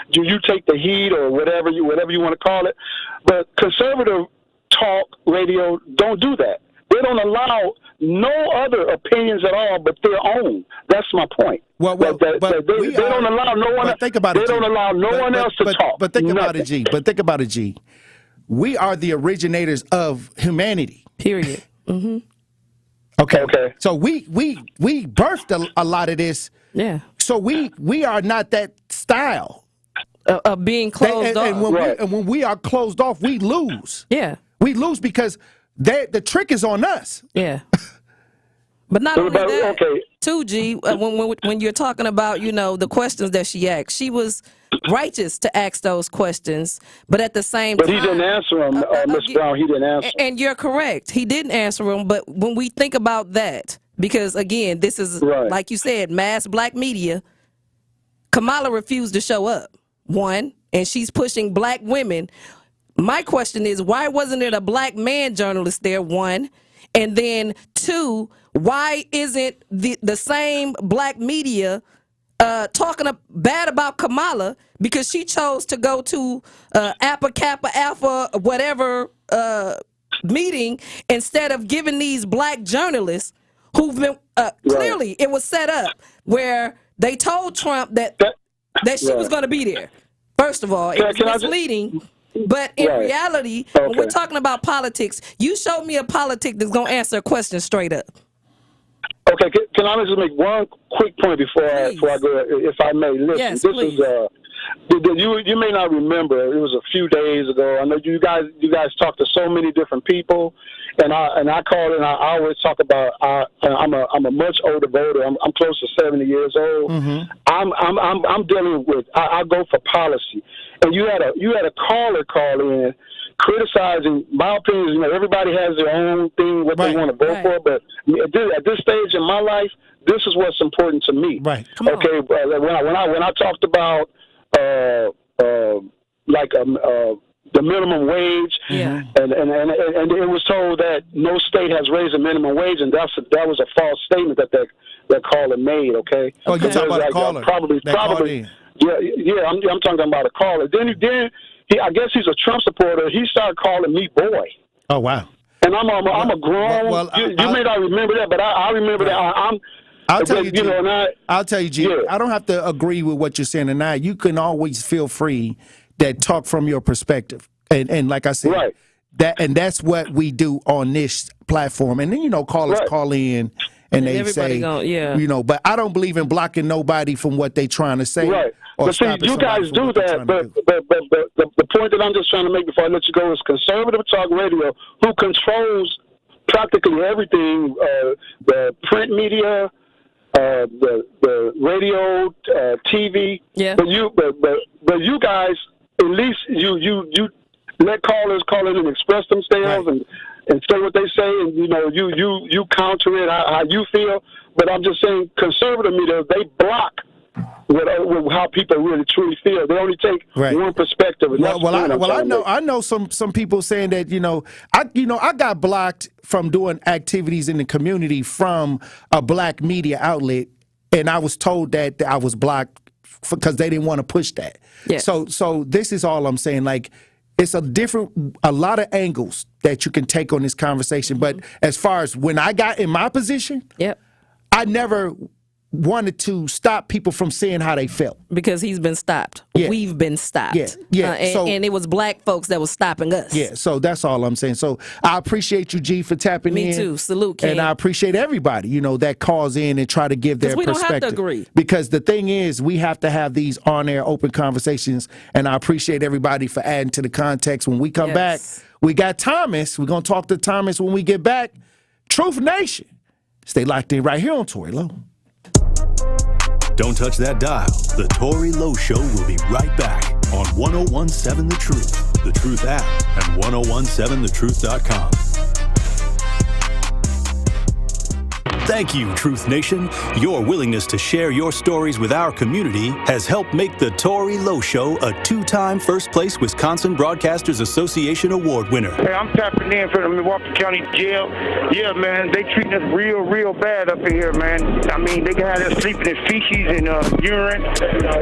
You take the heat or whatever you want to call it. But conservative talk radio don't do that. They don't allow no other opinions at all but their own. That's my point. Well, they don't allow no one. Think about it. They don't allow no one else to talk. But think about it, G. But think about it, G. We are the originators of humanity. Period. Mm-hmm. Okay. So we birthed a lot of this. Yeah. So we are not that style of being closed off. And when we are closed off, we lose. Yeah. We lose because the trick is on us. Yeah. But not only that, too, G, when you're talking about, the questions that she asked, she was righteous to ask those questions, but at the same time... But he didn't answer them, Ms. Brown, he didn't answer. And you're correct. He didn't answer them, but when we think about that, because, again, this is, like you said, mass black media, Kamala refused to show up, one, and she's pushing black women. My question is, why wasn't it a black man journalist there, one? And then, two, why isn't the same black media talking bad about Kamala because she chose to go to Alpha Kappa Alpha whatever meeting instead of giving these black journalists who've been clearly it was set up where they told Trump that she was going to be there. First of all, it was misleading. But in reality, when we're talking about politics, you showed me a politic that's going to answer a question straight up. Okay, can I just make one quick point before I go, if I may? Listen, yes, this please. is you may not remember. It was a few days ago. I know you guys talked to so many different people, and I called and I always talk about. I'm a much older voter. I'm close to 70 years old. Mm-hmm. I'm dealing with. I go for policy, and you had a caller call in criticizing my opinions. Everybody has their own thing what they want to vote for, but at this stage in my life, this is what's important to me. Right. Okay. When I talked about the minimum wage, and it was told that no state has raised the minimum wage, and that was a false statement that caller made. Okay. Oh, you're talking about a caller? Probably. Yeah. I'm talking about a caller. Then I guess he's a Trump supporter. He started calling me boy. Oh, wow. and I'm a grown. You may not remember that, but I remember that. I'll tell you, G, I'll tell you, G. Yeah. I don't have to agree with what you're saying tonight. You can always feel free that talk from your perspective, and like I said, right. That's what we do on this platform. And then callers call in and they say, but I don't believe in blocking nobody from what they trying to say. Right. But see, you guys do that. But the point that I'm just trying to make before I let you go is conservative talk radio, who controls practically everything, the print media, the radio, TV. Yeah. But you guys, at least you let callers call in and express themselves and say what they say, and you counter it how you feel. But I'm just saying, conservative media, they block with how people really truly feel. They only take one perspective. And I know some people saying that I got blocked from doing activities in the community from a black media outlet, and I was told that I was blocked because they didn't want to push that. Yeah. So this is all I'm saying. Like, it's a lot of angles that you can take on this conversation. But as far as when I got in my position, I never wanted to stop people from saying how they felt. Because he's been stopped. Yeah. We've been stopped. And it was black folks that was stopping us. Yeah, so that's all I'm saying. So I appreciate you, G, for tapping in. Me too. Salute, Ken. And I appreciate everybody, that calls in and try to give their perspective. We don't have to agree. Because the thing is, we have to have these on-air open conversations, and I appreciate everybody for adding to the context. When we come back, we got Thomas. We're going to talk to Thomas when we get back. Truth Nation. Stay locked in right here on Tory Lowe. Don't touch that dial. The Tory Lowe Show will be right back on 1017 The Truth, The Truth app, and 1017thetruth.com. Thank you, Truth Nation. Your willingness to share your stories with our community has helped make the Tory Lowe Show a 2-time First Place Wisconsin Broadcasters Association Award winner. Hey, I'm tapping in for the Milwaukee County Jail. Yeah, man, they treating us real bad up in here, man. I mean, they had us sleeping in feces and urine.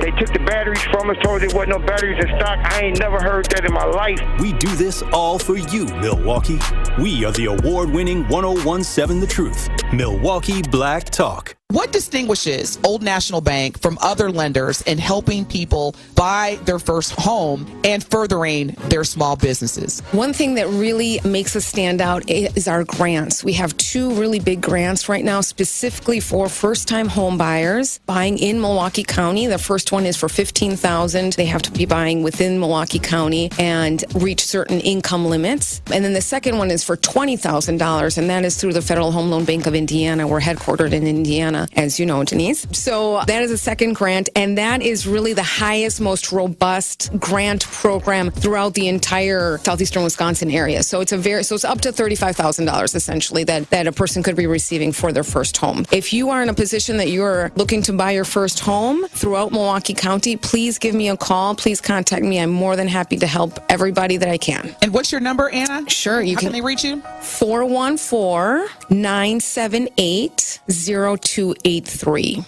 They took the batteries from us, told us there wasn't no batteries in stock. I ain't never heard that in my life. We do this all for you, Milwaukee. We are the award-winning 1017 The Truth, Milwaukee Black Talk. What distinguishes Old National Bank from other lenders in helping people buy their first home and furthering their small businesses? One thing that really makes us stand out is our grants. We have 2 really big grants right now, specifically for first-time home buyers buying in Milwaukee County. The first one is for $15,000. They have to be buying within Milwaukee County and reach certain income limits. And then the second one is for $20,000, and that is through the Federal Home Loan Bank of Indiana. We're headquartered in Indiana, as you know, Denise. So that is a second grant, and that is really the highest, most robust grant program throughout the entire southeastern Wisconsin area. So it's it's up to $35,000 essentially that a person could be receiving for their first home. If you are in a position that you're looking to buy your first home throughout Milwaukee County, please give me a call. Please contact me. I'm more than happy to help everybody that I can. And what's your number, Anna? Sure. How can they reach you? 414-978-0283.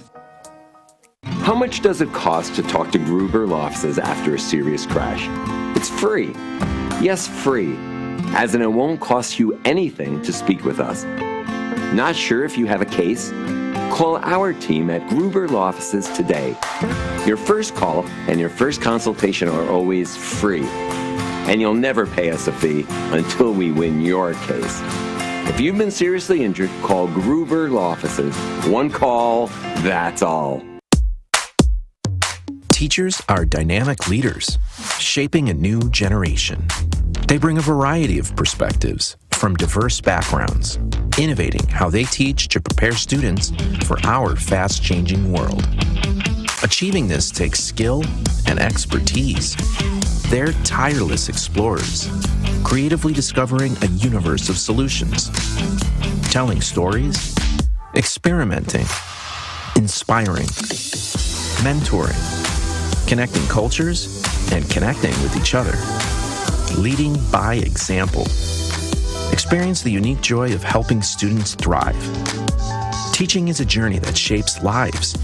How much does it cost to talk to Gruber Law Offices after a serious crash? It's free. Yes, free. As in, it won't cost you anything to speak with us. Not sure if you have a case? Call our team at Gruber Law Offices today. Your first call and your first consultation are always free. And you'll never pay us a fee until we win your case. If you've been seriously injured, call Gruber Law Offices. One call, that's all. Teachers are dynamic leaders, shaping a new generation. They bring a variety of perspectives from diverse backgrounds, innovating how they teach to prepare students for our fast-changing world. Achieving this takes skill and expertise. They're tireless explorers, creatively discovering a universe of solutions, telling stories, experimenting, inspiring, mentoring, connecting cultures, and connecting with each other, leading by example. Experience the unique joy of helping students thrive. Teaching is a journey that shapes lives.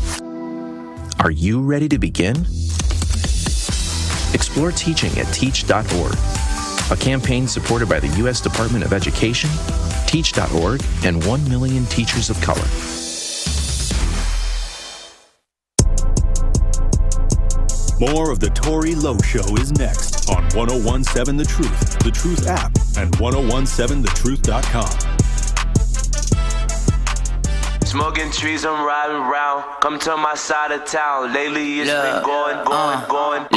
Are you ready to begin? Explore teaching at teach.org. a campaign supported by the U.S. Department of Education, Teach.org, and 1 million teachers of color. More of the Tory Lowe Show is next on 1017 The Truth app, and 1017thetruth.com. Smoking trees, I'm riding around. Come to my side of town. Lately it's been going down. All of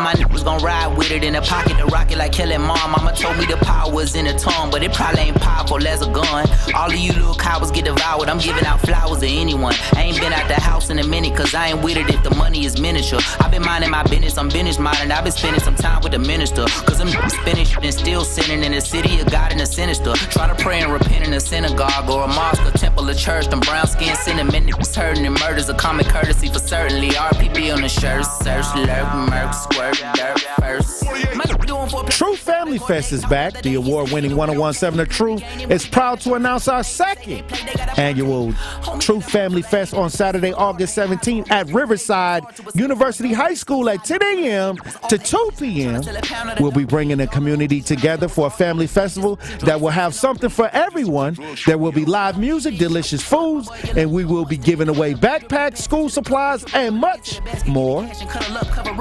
my niggas gon' ride with it in the pocket, the rocket like killing mom. Mama told me the power was in the tongue, but it probably ain't powerful as a gun. All of you little cowards get devoured. I'm giving out flowers to anyone. I ain't been out the house in a minute, cause I ain't with it if the money is miniature. I've been minding my business, I'm business minding. I've been spending some time with the minister, cause I'm spinning and still sinning in the city of God and the sinister. Try to pray and repent in a synagogue or a mosque or temple or church. Them brown skin cinnamon niggas hurting and murders a common courtesy for certainly. RPB on the shirt, search, lurk, murk, squirt, dirt, first. Truth Family Fest is back. The award-winning 1017 The Truth is proud to announce our second annual Truth Family Fest on Saturday, August 17th at Riverside University High School at 10 a.m. to 2 p.m. We'll be bringing the community together for a family festival that will have something for everyone. There will be live music, delicious foods, and we will be giving away backpacks, school supplies, and much more.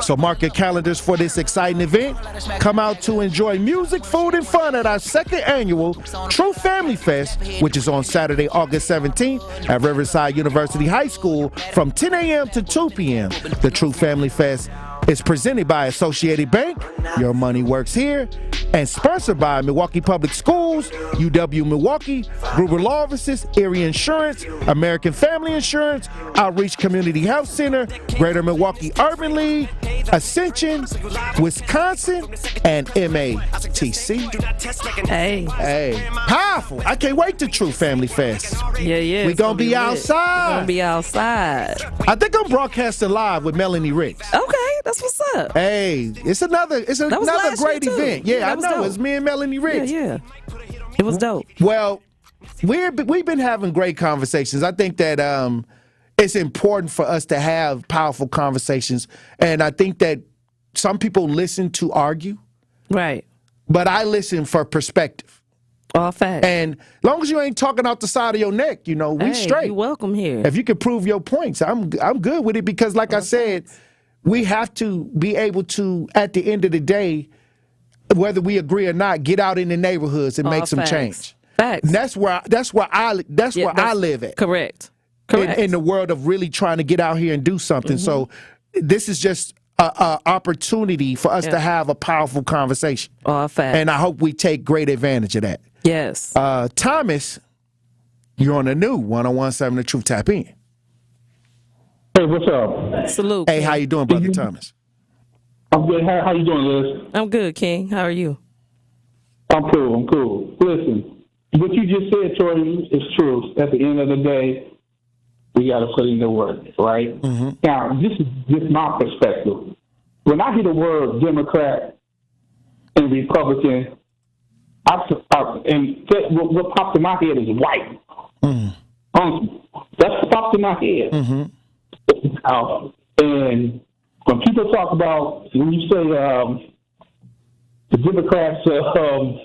So mark your calendars for this exciting event. Come out to enjoy music, food, and fun at our second annual True Family Fest, which is on Saturday, August 17th at Riverside University High School from 10 a.m. to 2 p.m. The True Family Fest is presented by Associated Bank, Your Money Works Here, and sponsored by Milwaukee Public Schools, UW Milwaukee, Gruber Law Offices, Erie Insurance, American Family Insurance, Outreach Community Health Center, Greater Milwaukee Urban League, Ascension, Wisconsin, and MATC. Hey. Powerful. I can't wait to True Family Fest. Yeah. We're going to be outside. We're going to be outside. I think I'm broadcasting live with Melanie Ricks. Okay, that's what's up. Hey, it's another great event. Yeah, I know. Dope. It's me and Melanie Ricks. Yeah. It was dope. Well, we've been having great conversations. I think that it's important for us to have powerful conversations, and I think that some people listen to argue. Right. But I listen for perspective. All facts. And as long as you ain't talking out the side of your neck, we straight. You're welcome here. If you can prove your points, I'm good with it, because like I said, we have to be able to, at the end of the day, whether we agree or not, get out in the neighborhoods and make some change. Facts. And that's where I live at. Correct. In the world of really trying to get out here and do something. Mm-hmm. So this is just an opportunity for us to have a powerful conversation. All facts. And I hope we take great advantage of that. Yes. Thomas, you're on the new 1017 The Truth. Tap in. Hey, what's up? Salute. Hey, how you doing, brother Thomas? I'm good. How you doing, Liz? I'm good, King. How are you? I'm cool. Listen, what you just said, Tory, is true. At the end of the day, we got to put in the work, right? Mm-hmm. Now, this is just my perspective. When I hear the word Democrat and Republican, what pops in my head is white. Mm. That's what pops in my head. Mm-hmm. And when people talk about, when you say the Democrats started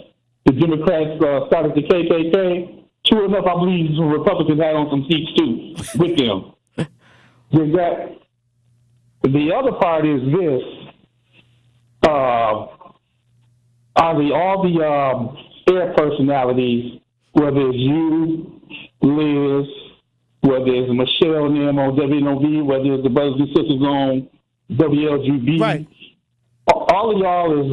the KKK, true enough, I believe some Republicans had on some seats too with them. The other part is this: are all the air personalities, whether it's you, Liz, whether it's Michelle and them on WNOV, whether it's the brothers and sisters on WLGB, right? All of y'all is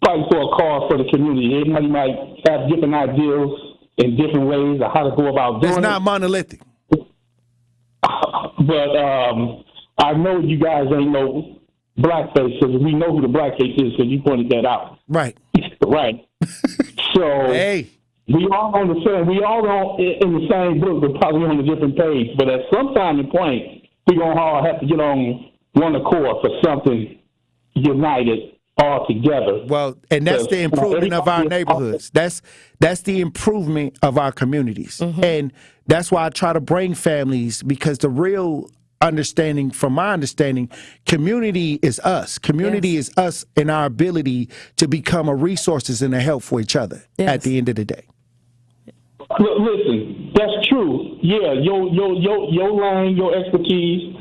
fighting for a cause for the community. Everybody might have different ideals in different ways of how to go about doing it. It's not monolithic. But I know you guys ain't no blackface, because we know who the blackface is, because you pointed that out. Right. Right. So hey, we all in the same book, but probably on a different page. But at some time and point, we're going to all have to get on one accord for something united all together. Well, and that's the improvement of our neighborhoods. That's the improvement of our communities. Mm-hmm. And that's why I try to bring families, because the real understanding, from my understanding, community is us. Community is us in our ability to become a resources and a help for each other at the end of the day. Listen, that's true. Yeah, your lane, your expertise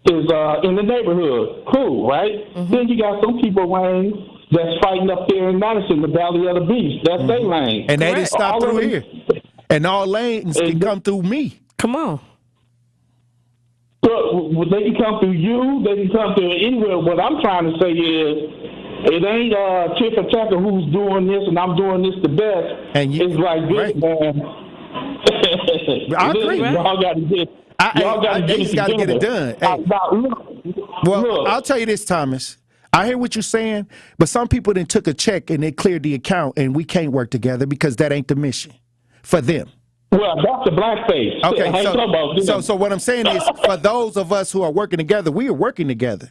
is in the neighborhood. Cool, right? Then you got some people lane that's fighting up there in Madison, the Valley of the Beast. That's their lane. And they didn't stop through here. And all lanes can come through me. Come on. Well, they can come through you. They can come through anywhere. What I'm trying to say is, it ain't tick or tacker who's doing this and I'm doing this the best. And it's like this, man. I agree. Y'all got to get. Y'all got to get it done. Hey. Well, I'll tell you this, Thomas. I hear what you're saying, but some people then took a check and they cleared the account, and we can't work together because that ain't the mission for them. Well, that's the blackface. Okay, so what I'm saying is, for those of us who are working together, we are working together.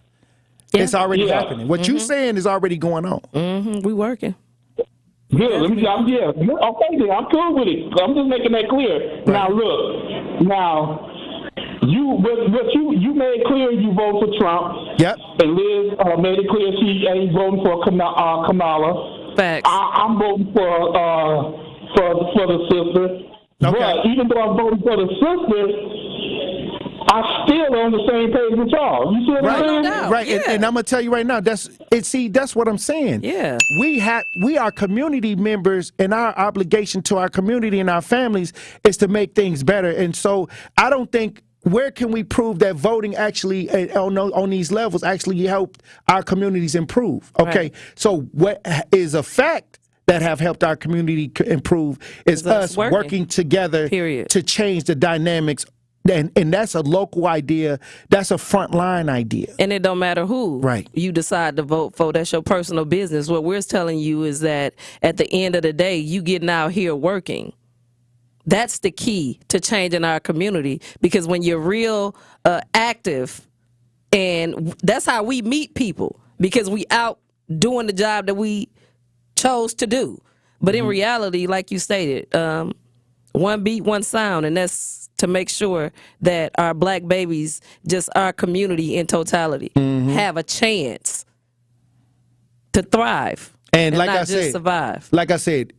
Yeah. It's already happening. What you're saying is already going on. We working. Good. Okay, then I'm cool with it. I'm just making that clear. Right. Now, look. You made clear you vote for Trump. Yep. And Liz made it clear she ain't voting for Kamala. Facts. I'm voting for the sister. Okay. But even though I'm voting for the sister, I'm still on the same page with y'all. You see what I'm saying? Right. Yeah. And I'm gonna tell you right now, that's what I'm saying. Yeah. We are community members, and our obligation to our community and our families is to make things better. And so I don't think, where can we prove that voting actually on these levels actually helped our communities improve? Okay. Right. So what is a fact that have helped our community improve is us working together to change the dynamics. And that's a local idea. That's a frontline idea. And it don't matter who you decide to vote for. That's your personal business. What we're telling you is that at the end of the day, you getting out here working. That's the key to changing our community, because when you're real active, and that's how we meet people, because we out doing the job that we chose to do. But in reality, like you stated, one beat, one sound, and that's to make sure that our black babies, just our community in totality, have a chance to thrive and like not just survive. Like I said,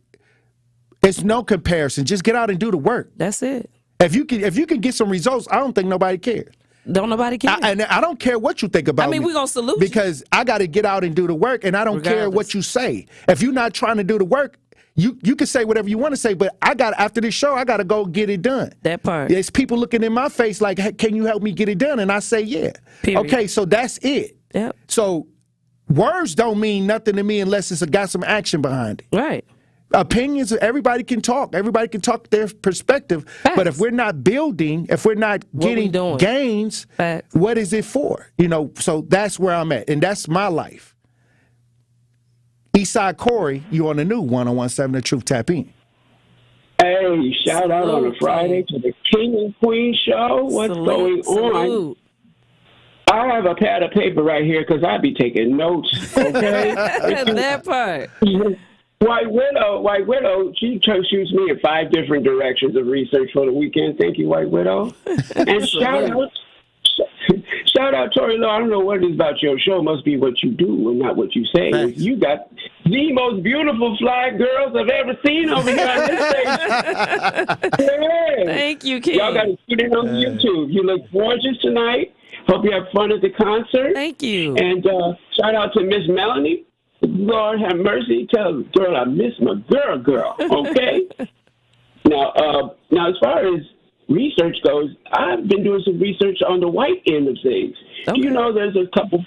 it's no comparison. Just get out and do the work. That's it. If you can get some results, I don't think nobody cares. Don't nobody care. And I don't care what you think about me. I mean, we're going to salute because I got to get out and do the work, and I don't care what you say. If you're not trying to do the work, you can say whatever you want to say, but after this show, I got to go get it done. That part. There's people looking in my face like, hey, can you help me get it done? And I say, yeah. Period. Okay, so that's it. Yep. So words don't mean nothing to me unless it's got some action behind it. Right. Opinions, everybody can talk. Everybody can talk their perspective. Facts. But if we're not building, if we're not getting gains, Facts. What is it for? So that's where I'm at. And that's my life. Eastside Corey, you on the new 101.7 The Truth. Tap in. Hey, shout out on a Friday to the King and Queen show. What's going on? I have a pad of paper right here because I be taking notes, okay? That part. White Widow, she shoots me in 5 different directions of research for the weekend. Thank you, White Widow. And shout out, Tory Lowe. I don't know what it is about your show. It must be what you do and not what you say. Thanks. You got the most beautiful fly girls I've ever seen over here on this stage. Yeah. Thank you, King. Y'all got to shoot it on YouTube. You look gorgeous tonight. Hope you have fun at the concert. Thank you. And shout out to Miss Melanie. Lord have mercy. Tell the girl I miss my girl. Okay. Now, as far as research goes, I've been doing some research on the white end of things. Okay. You know, there's a couple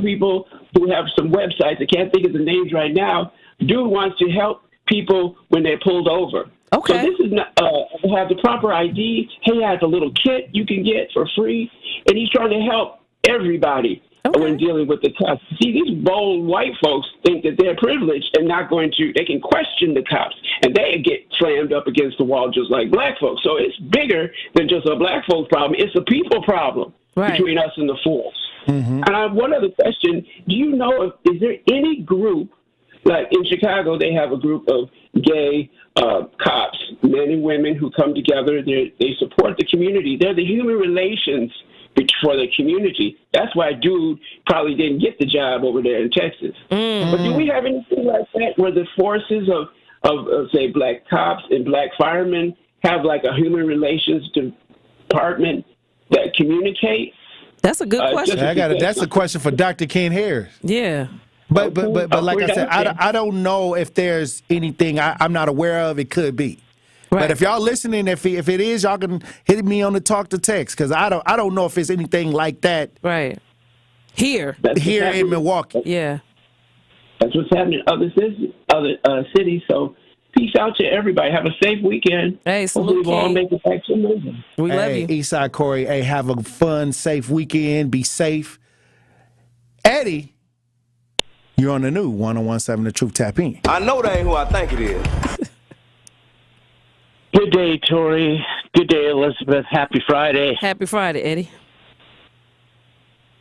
people who have some websites. I can't think of the names right now. Dude wants to help people when they're pulled over. Okay. So this is not have the proper ID. He has a little kit you can get for free, and he's trying to help everybody. Okay. When dealing with the cops. See, these bold white folks think that they're privileged and they can question the cops, and they get slammed up against the wall just like black folks. So it's bigger than just a black folks problem. It's a people problem between us and the force. Mm-hmm. And I have one other question. Do you know is there any group, like in Chicago, they have a group of gay cops, men and women who come together. They support the community. They're the human relations for the community. That's why dude probably didn't get the job over there in Texas. But do we have anything like that where the forces of say, black cops and black firemen have like a human relations department that communicate? That's a good question. That's a question for Dr. Ken Harris. Yeah. But like I said, I don't know if there's anything I'm not aware of. It could be. Right. But if y'all listening, if it is, y'all can hit me on the talk to text, because I don't know if it's anything like that. Right. Here in Milwaukee. Yeah. That's what's happening in other cities. So peace out to everybody. Have a safe weekend. Hey, hopefully we'll all make it back to Moving. We love you. Eastside Corey, hey, have a fun, safe weekend. Be safe. Eddie, you're on the new 101.7 The Truth. Tap in. I know that ain't who I think it is. Good day, Tory. Good day, Elizabeth. Happy Friday. Happy Friday, Eddie.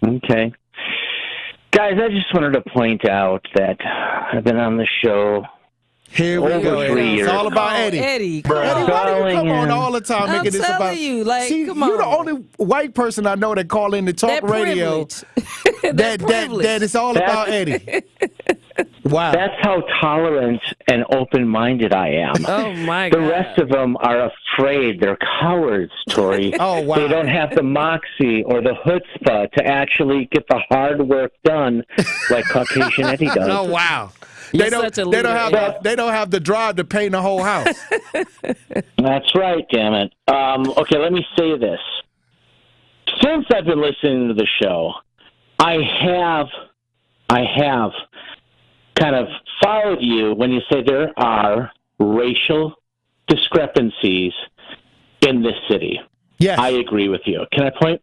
Okay. Guys, I just wanted to point out that I've been on the show Here we over go, 3 Eddie. years. It's all about Eddie. Eddie, Eddie, why do you come on all the time I'm making this telling about you, like, See, come you're the on. only white person I know that call in to talk That radio. that it's all about Eddie. Wow. That's how tolerant and open-minded I am. Oh, my The God. rest of them are afraid. They're cowards, Tory. Oh, wow. They don't have the moxie or the chutzpah to actually get the hard work done like Caucasian Eddie does. Oh, wow. You're They don't such a leader, they don't have the drive to paint the whole house. That's right, damn it. Okay, let me say this. Since I've been listening to the show, I have kind of followed you when you say there are racial discrepancies in this city. Yes. I agree with you. Can I point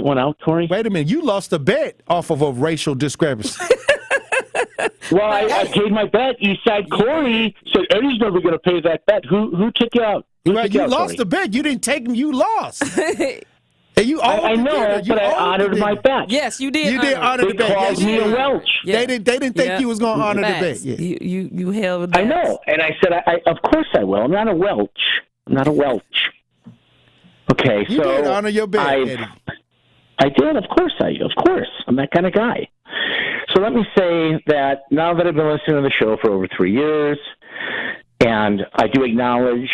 one out, Tory? Wait a minute, you lost a bet off of a racial discrepancy. Well, I paid my bet. Eastside Corey said Eddie's never going to pay that bet. Who took you out? Right, you lost the bet. You didn't take him. You lost. And you I know, but I honored my bet. Yes, you did. You did honor the bet. They called Yes, me you a did. Welch. They didn't think you was going to honor the bet. Facts. Yeah. You held. I know, and I said, of course I will. I'm not a Welch. Okay, You so did honor your bet, Eddie. I did, of course. I'm that kind of guy. So let me say that now that I've been listening to the show for over 3 years, and I do acknowledge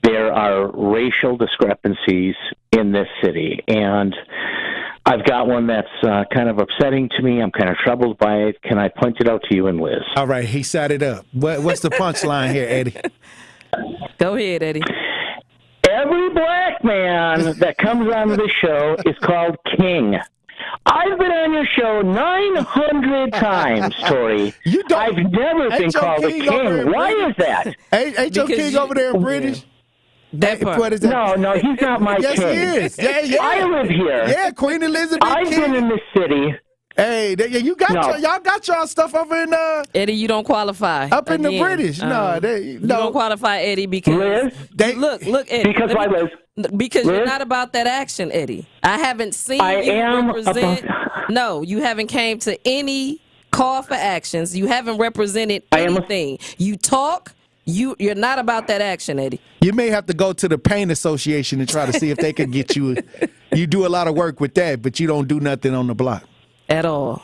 there are racial discrepancies in this city, and I've got one that's kind of upsetting to me. I'm kind of troubled by it. Can I point it out to you and Liz? All right, he set it up. What's the punchline here, Eddie? Go ahead, Eddie. Every black man that comes on the show is called king. I've been on your show 900 times, Tory. I've never been called a king. Why is that? Ain't your king over there British? That part. What is that? No, he's not my yes, king. Yes, he is. Yeah. I live here. Yeah, Queen Elizabeth. I've been in this city. Hey, y'all got y'all stuff over in Eddie, you don't qualify. Up in the British. No. You don't qualify, Eddie, because Liz? look, Eddie. Because why, Liz? Because Liz? you're not about that action, Eddie. I haven't seen you represent. No, you haven't came to any call for actions. You haven't represented anything. You talk. You're not about that action, Eddie. You may have to go to the Paint Association and try to see if they could get you. You do a lot of work with that, but you don't do nothing on the block. At all.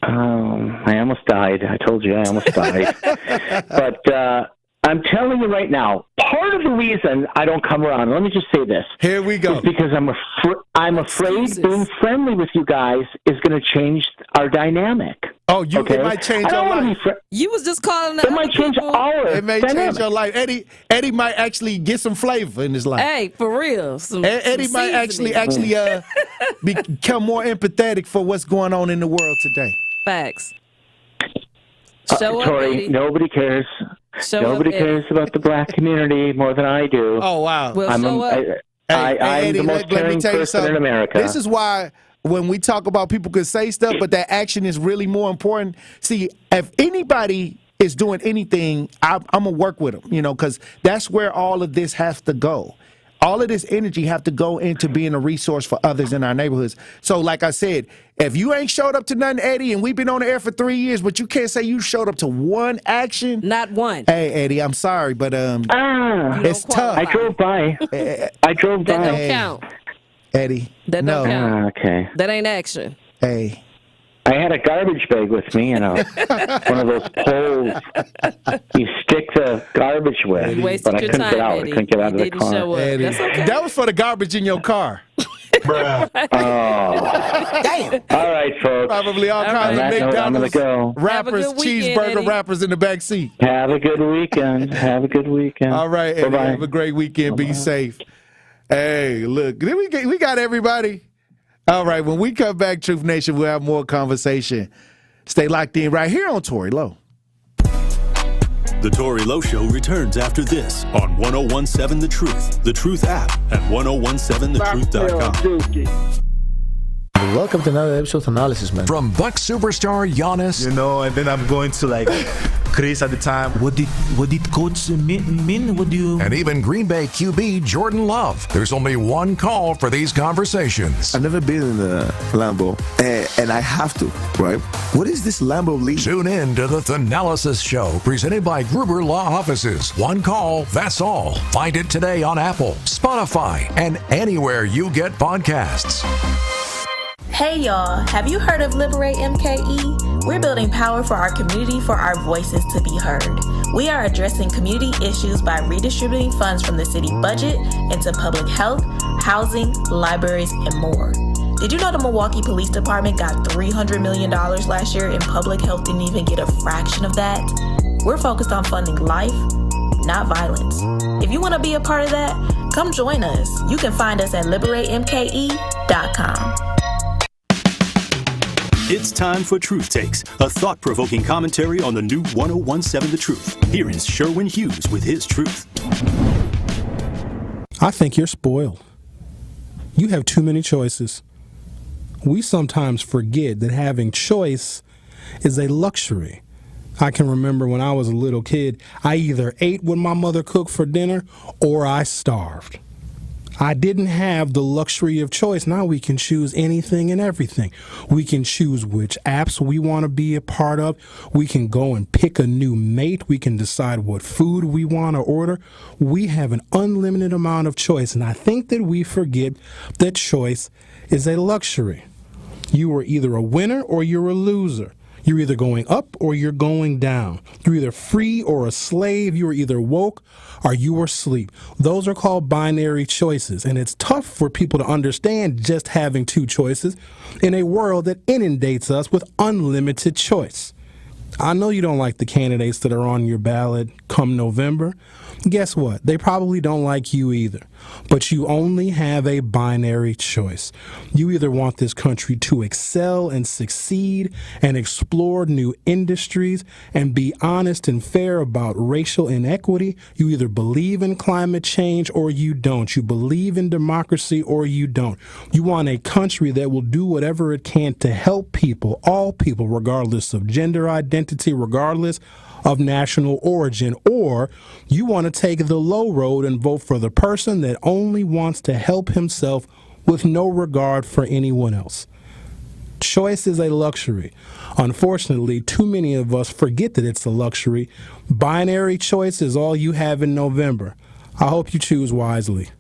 I almost died. I told you I almost died. But I'm telling you right now, part of the reason I don't come around, let me just say this. Here we go. Is because I'm afraid being friendly with you guys is going to change our dynamic. Oh, it might change your life. You was just calling it might change our It may dynamic. change your life. Eddie might actually get some flavor in his life. Hey, for real. Eddie might actually become more empathetic for what's going on in the world today. Facts. Show up, Tory, Eddie. nobody cares. Nobody cares about the black community more than I do. Oh, wow. Well, I'm Eddie, the most let me caring tell you person something. in America. This is why when we talk about people can say stuff, but that action is really more important. See, if anybody is doing anything, I'm going to work with them, because that's where all of this has to go. All of this energy have to go into being a resource for others in our neighborhoods. So like I said, if you ain't showed up to nothing, Eddie, and we've been on the air for 3 years, but you can't say you showed up to one action. Not one. Hey, Eddie, I'm sorry, but it's tough. I drove by. That don't count. Eddie. That don't count. Okay. That ain't action. Hey. I had a garbage bag with me, one of those poles you stick the garbage with. You wasted but I your couldn't time, get out. Eddie. I couldn't get out of the didn't car. show up. Eddie. That's okay. That was for the garbage in your car. Oh. Damn. All right, folks. Probably all kinds of I'm McDonald's gonna go. wrappers, Have a good weekend, cheeseburger Eddie. wrappers in the back seat. Have a good weekend. All right, Eddie. Bye-bye. Have a great weekend. Be safe. Hey, look, we got everybody. All right, when we come back, Truth Nation, we'll have more conversation. Stay locked in right here on Tory Lowe. The Tory Lowe Show returns after this on 101.7 The Truth, The Truth app, and 101.7thetruth.com. Welcome to another episode of Analysis, man. From Bucks superstar Giannis. And then I'm going to Chris at the time. What did coach mean? What do you... And even Green Bay QB Jordan Love. There's only one call for these conversations. I've never been in a Lambo, and I have to, right? What is this Lambo league? Tune in to the Analysis Show, presented by Gruber Law Offices. One call, that's all. Find it today on Apple, Spotify, and anywhere you get podcasts. Hey y'all, have you heard of Liberate MKE? We're building power for our community for our voices to be heard. We are addressing community issues by redistributing funds from the city budget into public health, housing, libraries, and more. Did you know the Milwaukee Police Department got $300 million last year and public health didn't even get a fraction of that? We're focused on funding life, not violence. If you want to be a part of that, come join us. You can find us at liberatemke.com. It's time for Truth Takes, a thought-provoking commentary on the new 101.7 The Truth. Here is Sherwin Hughes with his truth. I think you're spoiled. You have too many choices. We sometimes forget that having choice is a luxury. I can remember when I was a little kid, I either ate what my mother cooked for dinner or I starved. I didn't have the luxury of choice. Now we can choose anything and everything. We can choose which apps we want to be a part of. We can go and pick a new mate. We can decide what food we want to order. We have an unlimited amount of choice. And I think that we forget that choice is a luxury. You are either a winner or you're a loser. You're either going up or you're going down. You're either free or a slave. You are either woke or you are asleep. Those are called binary choices. And it's tough for people to understand just having two choices in a world that inundates us with unlimited choice. I know you don't like the candidates that are on your ballot come November. Guess what? They probably don't like you either. But you only have a binary choice. You either want this country to excel and succeed and explore new industries and be honest and fair about racial inequity. You either believe in climate change or you don't. You believe in democracy or you don't. You want a country that will do whatever it can to help people, all people, regardless of gender identity, regardless of national origin, or you want to take the low road and vote for the person that only wants to help himself with no regard for anyone else. Choice is a luxury. Unfortunately, too many of us forget that it's a luxury. Binary choice is all you have in November. I hope you choose wisely.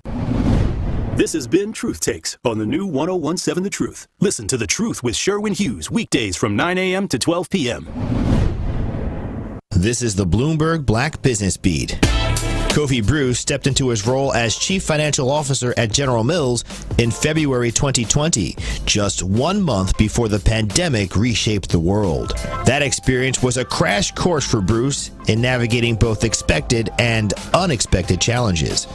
This has been Truth Takes on the new 101.7 The Truth. Listen to The Truth with Sherwin Hughes weekdays from 9 a.m. to 12 p.m. This is the Bloomberg Black Business Beat. Kofi Bruce stepped into his role as Chief Financial Officer at General Mills in February 2020, just 1 month before the pandemic reshaped the world. That experience was a crash course for Bruce in navigating both expected and unexpected challenges.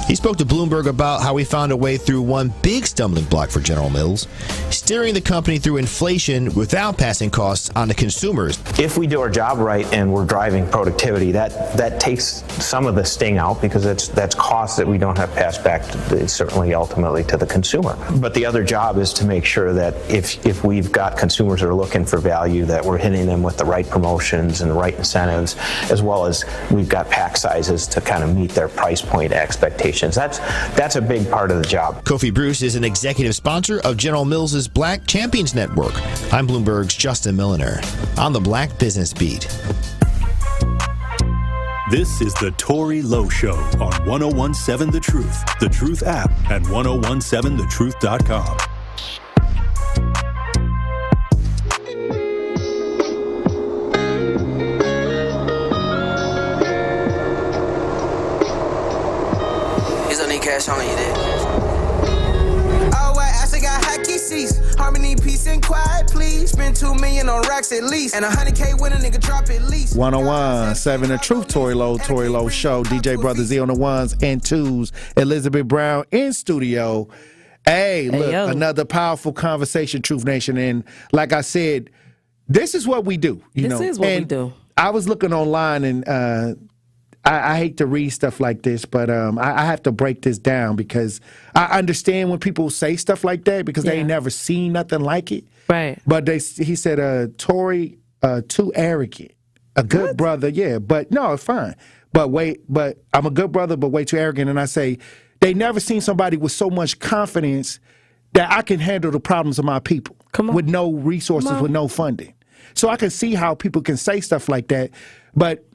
He spoke to Bloomberg about how he found a way through one big stumbling block for General Mills, steering the company through inflation without passing costs on the consumers. If we do our job right and we're driving productivity, that takes some of the sting out because that's costs that we don't have passed back certainly ultimately to the consumer. But the other job is to make sure that if we've got consumers that are looking for value, that we're hitting them with the right promotions and the right incentives, as well as we've got pack sizes to kind of meet their price point expectations. That's a big part of the job. Kofi Bruce is an executive sponsor of General Mills' Black Champions Network. I'm Bloomberg's Justin Milliner on the Black Business Beat. This is the Tory Lowe Show on 1017 The Truth app, and 1017thetruth.com. Here's on the cash on you there. All white, I still got hockey seats. Harmony, peace, and quiet, please. Spend $2 million on racks at least. And $100K when a nigga drop at least. 1017 The Truth, Tory Lowe Show. DJ Brother Z on the ones and twos. Elizabeth Brown in studio. Hey, look, another powerful conversation, Truth Nation. And like I said, this is what we do. This is what we do. I was looking online, and I hate to read stuff like this, but I have to break this down because I understand when people say stuff like that because they ain't never seen nothing like it. Right. But he said, Tory, too arrogant. A good brother, yeah, but no, it's fine. But I'm a good brother, but way too arrogant. And I say, they never seen somebody with so much confidence that I can handle the problems of my people with no resources, with no funding. So I can see how people can say stuff like that, but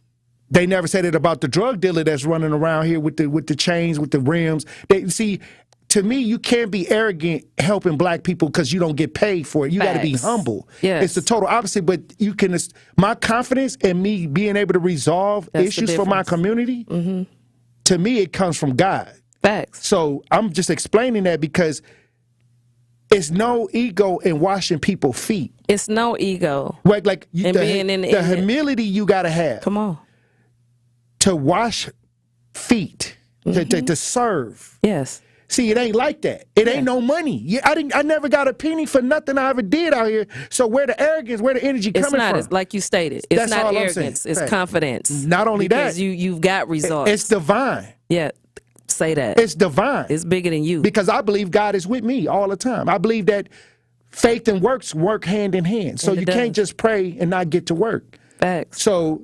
they never said it about the drug dealer that's running around here with the chains, with the rims. See, to me, you can't be arrogant helping black people because you don't get paid for it. You got to be humble. Yes. It's the total opposite, but you can. My confidence in me being able to resolve issues for my community, to me, it comes from God. Facts. So I'm just explaining that because it's no ego in washing people's feet. It's no ego. Right, like being in the humility you got to have. Come on. To wash feet, to serve. Yes. See, it ain't like that. It ain't no money. I never got a penny for nothing I ever did out here. So where the arrogance, where the energy coming from? It's like you stated. It's That's not all arrogance. I'm saying. It's confidence. Not only because that, you've got results. It's divine. Yeah. Say that. It's divine. It's bigger than you. Because I believe God is with me all the time. I believe that faith and works work hand in hand. So you can't just pray and not get to work. Facts. So,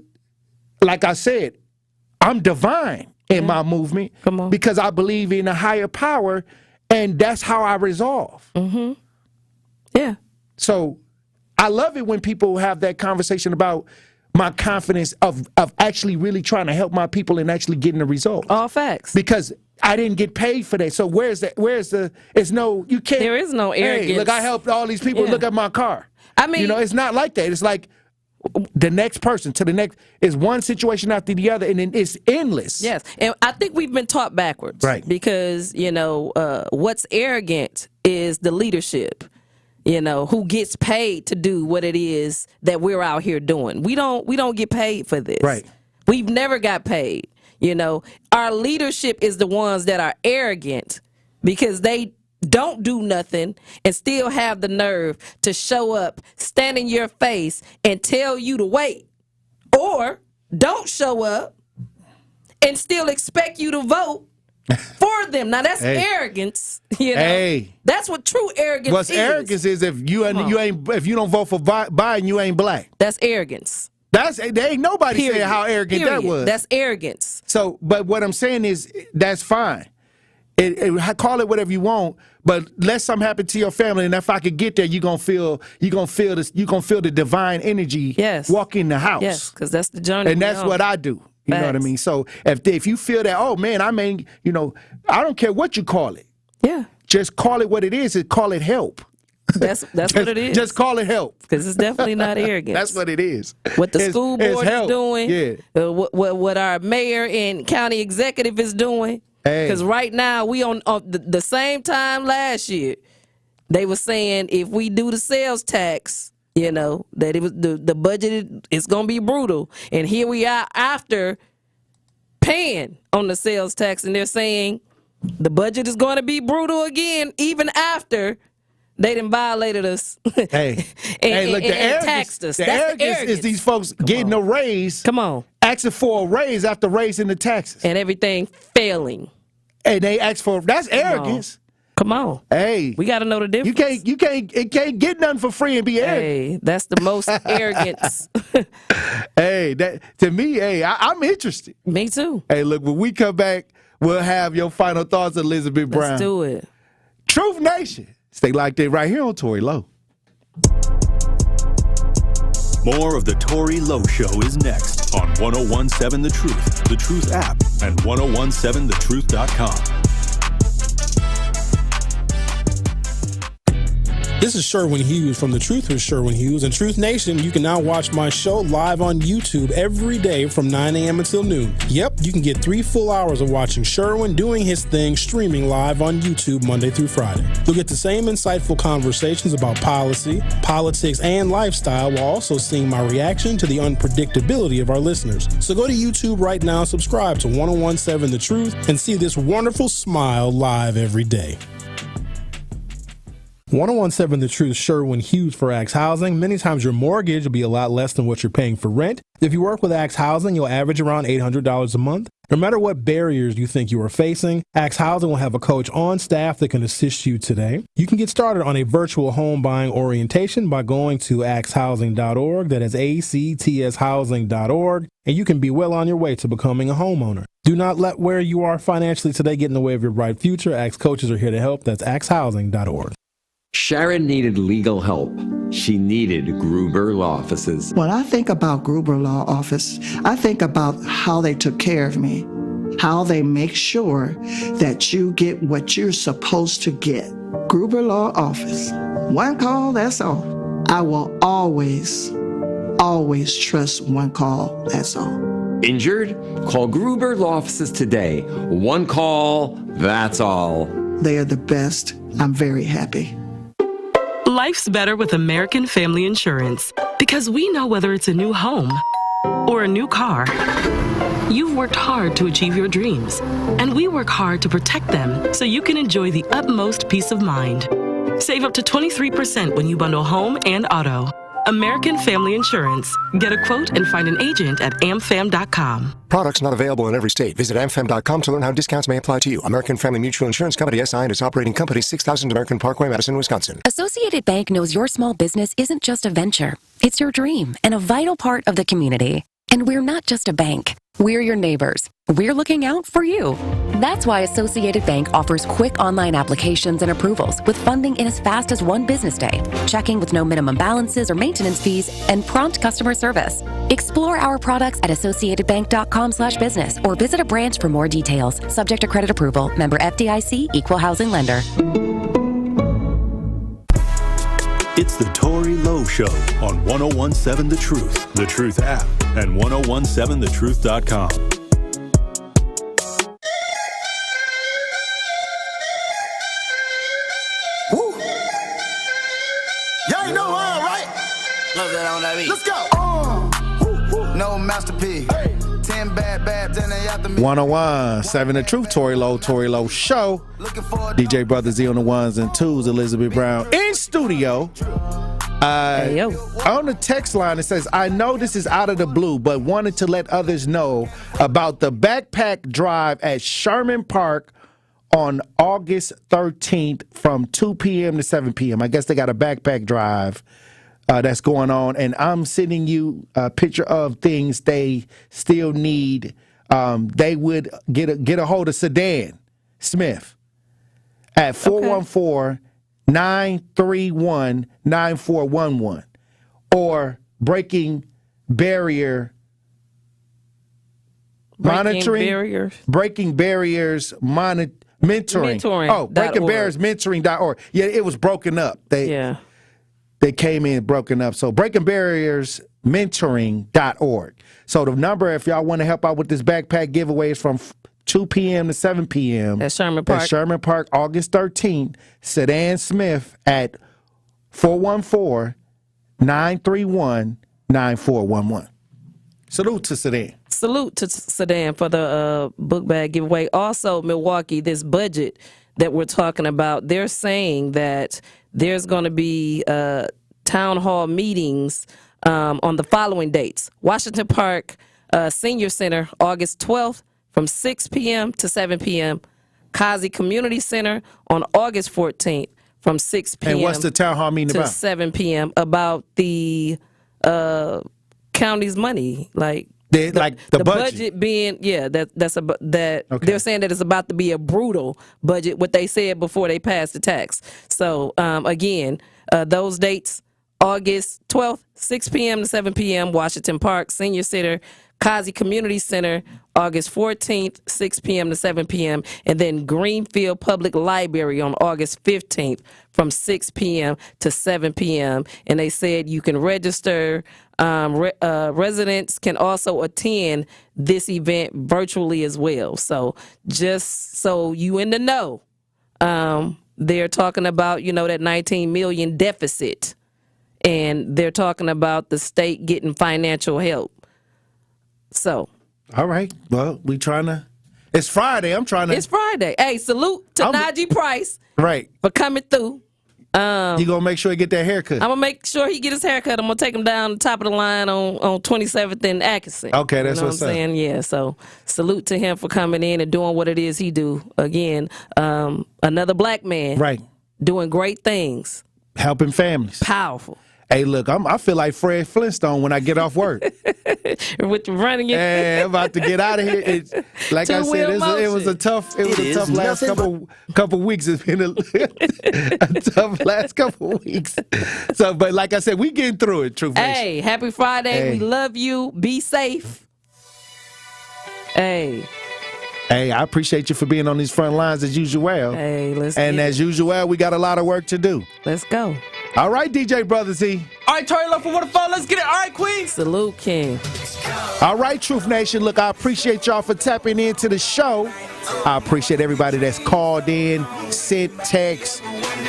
like I said, I'm divine in my movement because I believe in a higher power, and that's how I resolve. Yeah. So I love it when people have that conversation about my confidence of actually really trying to help my people and actually getting the results. All facts. Because I didn't get paid for that. So you can't. There is no arrogance. Hey, look, I helped all these people. Look at my car. I mean, it's not like that. It's like the next person to the next is one situation after the other, and then it's endless. Yes, and I think we've been taught backwards, right? Because what's arrogant is the leadership, who gets paid to do what it is that we're out here doing. We don't get paid for this, right? We've never got paid. Our leadership is the ones that are arrogant because they don't do nothing and still have the nerve to show up, stand in your face, and tell you to wait. Or don't show up and still expect you to vote for them. Now that's arrogance. That's what true arrogance is. What's arrogance is if you don't vote for Biden, you ain't black. That's arrogance. There ain't nobody saying how arrogant that was. That's arrogance. So, but what I'm saying is that's fine. Call it whatever you want, but let something happen to your family, and if I could get there, you're gonna feel the divine energy. Yes. Walk in the house. Yes, because that's the journey. And that's what I do. You know what I mean? So if you feel that, oh man, I don't care what you call it. Yeah. Just call it what it is. And call it help. That's what it is. Just call it help. Because it's definitely not arrogance. That's what it is. What the school board is doing. Yeah. What our mayor and county executive is doing. Because right now we on the same time last year, they were saying if we do the sales tax, that it was the budget is gonna be brutal. And here we are after paying on the sales tax, and they're saying the budget is going to be brutal again, even after they done violated us. Look, the taxed us. The arrogance is these folks getting a raise. Come on. Asking for a raise after raising the taxes. And everything failing. And they ask for, that's arrogance. Come on. Hey. We got to know the difference. It can't get nothing for free and be arrogant. Hey, that's the most arrogance. To me, I'm interested. Me too. Hey, look, when we come back, we'll have your final thoughts, Elizabeth Brown. Let's do it. Truth Nation. Stay like that right here on Tory Lowe. More of the Tory Lowe Show is next on 1017 The Truth app, and 1017thetruth.com. This is Sherwin Hughes from The Truth with Sherwin Hughes. And Truth Nation, you can now watch my show live on YouTube every day from 9 a.m. until noon. Yep, you can get 3 full hours of watching Sherwin doing his thing streaming live on YouTube Monday through Friday. You'll get the same insightful conversations about policy, politics, and lifestyle while also seeing my reaction to the unpredictability of our listeners. So go to YouTube right now, subscribe to 1017 The Truth, and see this wonderful smile live every day. 1017 The Truth, Sherwin Hughes for Axe Housing. Many times your mortgage will be a lot less than what you're paying for rent. If you work with Axe Housing, you'll average around $800 a month. No matter what barriers you think you are facing, Axe Housing will have a coach on staff that can assist you today. You can get started on a virtual home buying orientation by going to axhousing.org. That is ACTShousing.org. And you can be well on your way to becoming a homeowner. Do not let where you are financially today get in the way of your bright future. Axe coaches are here to help. That's axhousing.org. Sharon needed legal help. She needed Gruber Law Offices. When I think about Gruber Law Office, I think about how they took care of me, how they make sure that you get what you're supposed to get. Gruber Law Office. One call, that's all. I will always trust one call, that's all. Injured? Call Gruber Law Offices today. One call, that's all. They are the best. I'm very happy. Life's better with American Family Insurance because we know whether it's a new home or a new car. You've worked hard to achieve your dreams, and we work hard to protect them so you can enjoy the utmost peace of mind. Save up to 23% when you bundle home and auto. American Family Insurance. Get a quote and find an agent at amfam.com. Products not available in every state. Visit amfam.com to learn how discounts may apply to you. American Family Mutual Insurance Company, SI, and its operating company, 6000 American Parkway, Madison, Wisconsin. Associated Bank knows your small business isn't just a venture. It's your dream and a vital part of the community. And we're not just a bank. We're your neighbors. We're looking out for you. That's why Associated Bank offers quick online applications and approvals with funding in as fast as one business day, checking with no minimum balances or maintenance fees, and prompt customer service. Explore our products at associatedbank.com/business or visit a branch for more details. Subject to credit approval. Member FDIC, Equal Housing Lender. It's the Tory Lowe Show on 1017 The Truth app, and 1017thetruth.com. Woo. Y'all ain't know all right? Love that on that beat. Let's go. No masterpiece. Hey. 10 bad then they after me. 1017 The Truth, Tory Lowe Show. DJ Brother Z on the ones and twos, Elizabeth Brown in studio. On the text line, it says, I know this is out of the blue, but wanted to let others know about the backpack drive at Sherman Park on August 13th from 2 p.m. to 7 p.m. I guess they got a backpack drive that's going on, and I'm sending you a picture of things they still need. They would get a hold of Sedan Smith at 414-931-9411 or Breaking Barriers mentoring. Oh, Breaking Barriers mentoring.org. Yeah, it was broken up. They came in broken up. So Breaking Barriers mentoring.org. So the number, if y'all want to help out with this backpack giveaway, is from 2 p.m. to 7 p.m. at Sherman Park. At Sherman Park, August 13th. Sedan Smith at 414-931-9411. Salute to Sedan. Salute to Sedan for the book bag giveaway. Also, Milwaukee, this budget that we're talking about, they're saying that there's going to be town hall meetings on the following dates. Washington Park Senior Center, August 12th from 6 p.m. to 7 p.m. Kazi Community Center on August 14th from 6 p.m. And what's the town hall meeting to about? 7 p.m. about the county's money, like the budget being they're saying that it's about to be a brutal budget, what they said before they passed the tax. So again, those dates, August 12th, 6 p.m. to 7 p.m., Washington Park Senior Center, Kazi Community Center, August 14th, 6 p.m. to 7 p.m., and then Greenfield Public Library on August 15th from 6 p.m. to 7 p.m. And they said you can register. Residents can also attend this event virtually as well. So just so you in the know, they're talking about, that 19 million deficit, and they're talking about the state getting financial help. So. All right. Well, it's Friday. It's Friday. Hey, salute to Najee Price. Right. For coming through. You gonna make sure he get that haircut? I'm gonna make sure he get his haircut. I'm gonna take him down the top of the line on 27th and Atkinson. Okay, that's what's I'm saying. Yeah. So salute to him for coming in and doing what it is he do. Again, another black man. Right. Doing great things. Helping families. Powerful. Hey, look, I feel like Fred Flintstone when I get off work. With running your Hey, I'm about to get out of here. Like I said, it was a tough last couple weeks. It's been a tough last couple weeks. So, but like I said, we getting through it, Truth Nation. Hey, happy Friday. Hey. We love you. Be safe. Hey, I appreciate you for being on these front lines as usual. Hey, as usual, we got a lot of work to do. Let's go. All right, DJ Brother Z. All right, Tory Lowe from Waterfall. Let's get it. All right, Queen. Salute, King. All right, Truth Nation. Look, I appreciate y'all for tapping into the show. I appreciate everybody that's called in, sent texts,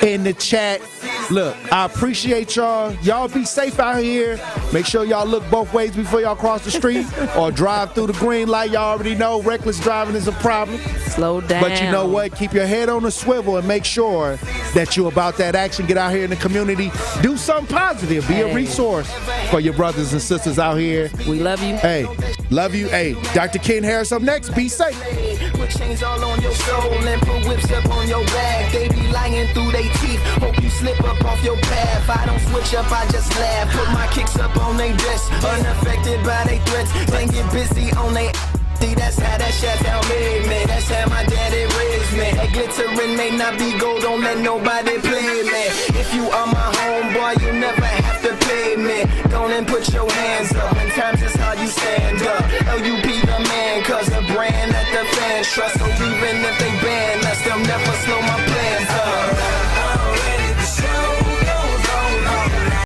in the chat. Look, I appreciate y'all. Y'all be safe out here. Make sure y'all look both ways before y'all cross the street or drive through the green light. Y'all already know reckless driving is a problem. Slow down. But you know what? Keep your head on the swivel and make sure that you're about that action. Get out here in the community. Do something positive. Be a resource for your brothers and sisters out here. We love you. Hey, love you. Hey, Dr. Ken Harris up next. Be safe. Put chains all on your soul and put whips up on your back. They be lying through their teeth. Hope you slip up off your path. I don't switch up, I just laugh. Put my kicks up on they desk, unaffected by they threats. Then get busy on they. See, that's how that shit tell me, man. That's how my daddy raised me. That glittering may not be gold, don't let nobody play me. If you are my homeboy, you never have to pay me. Go and put your hands up. In times it's how you stand up. LUP the man, cause a brand that the fans trust. So even if they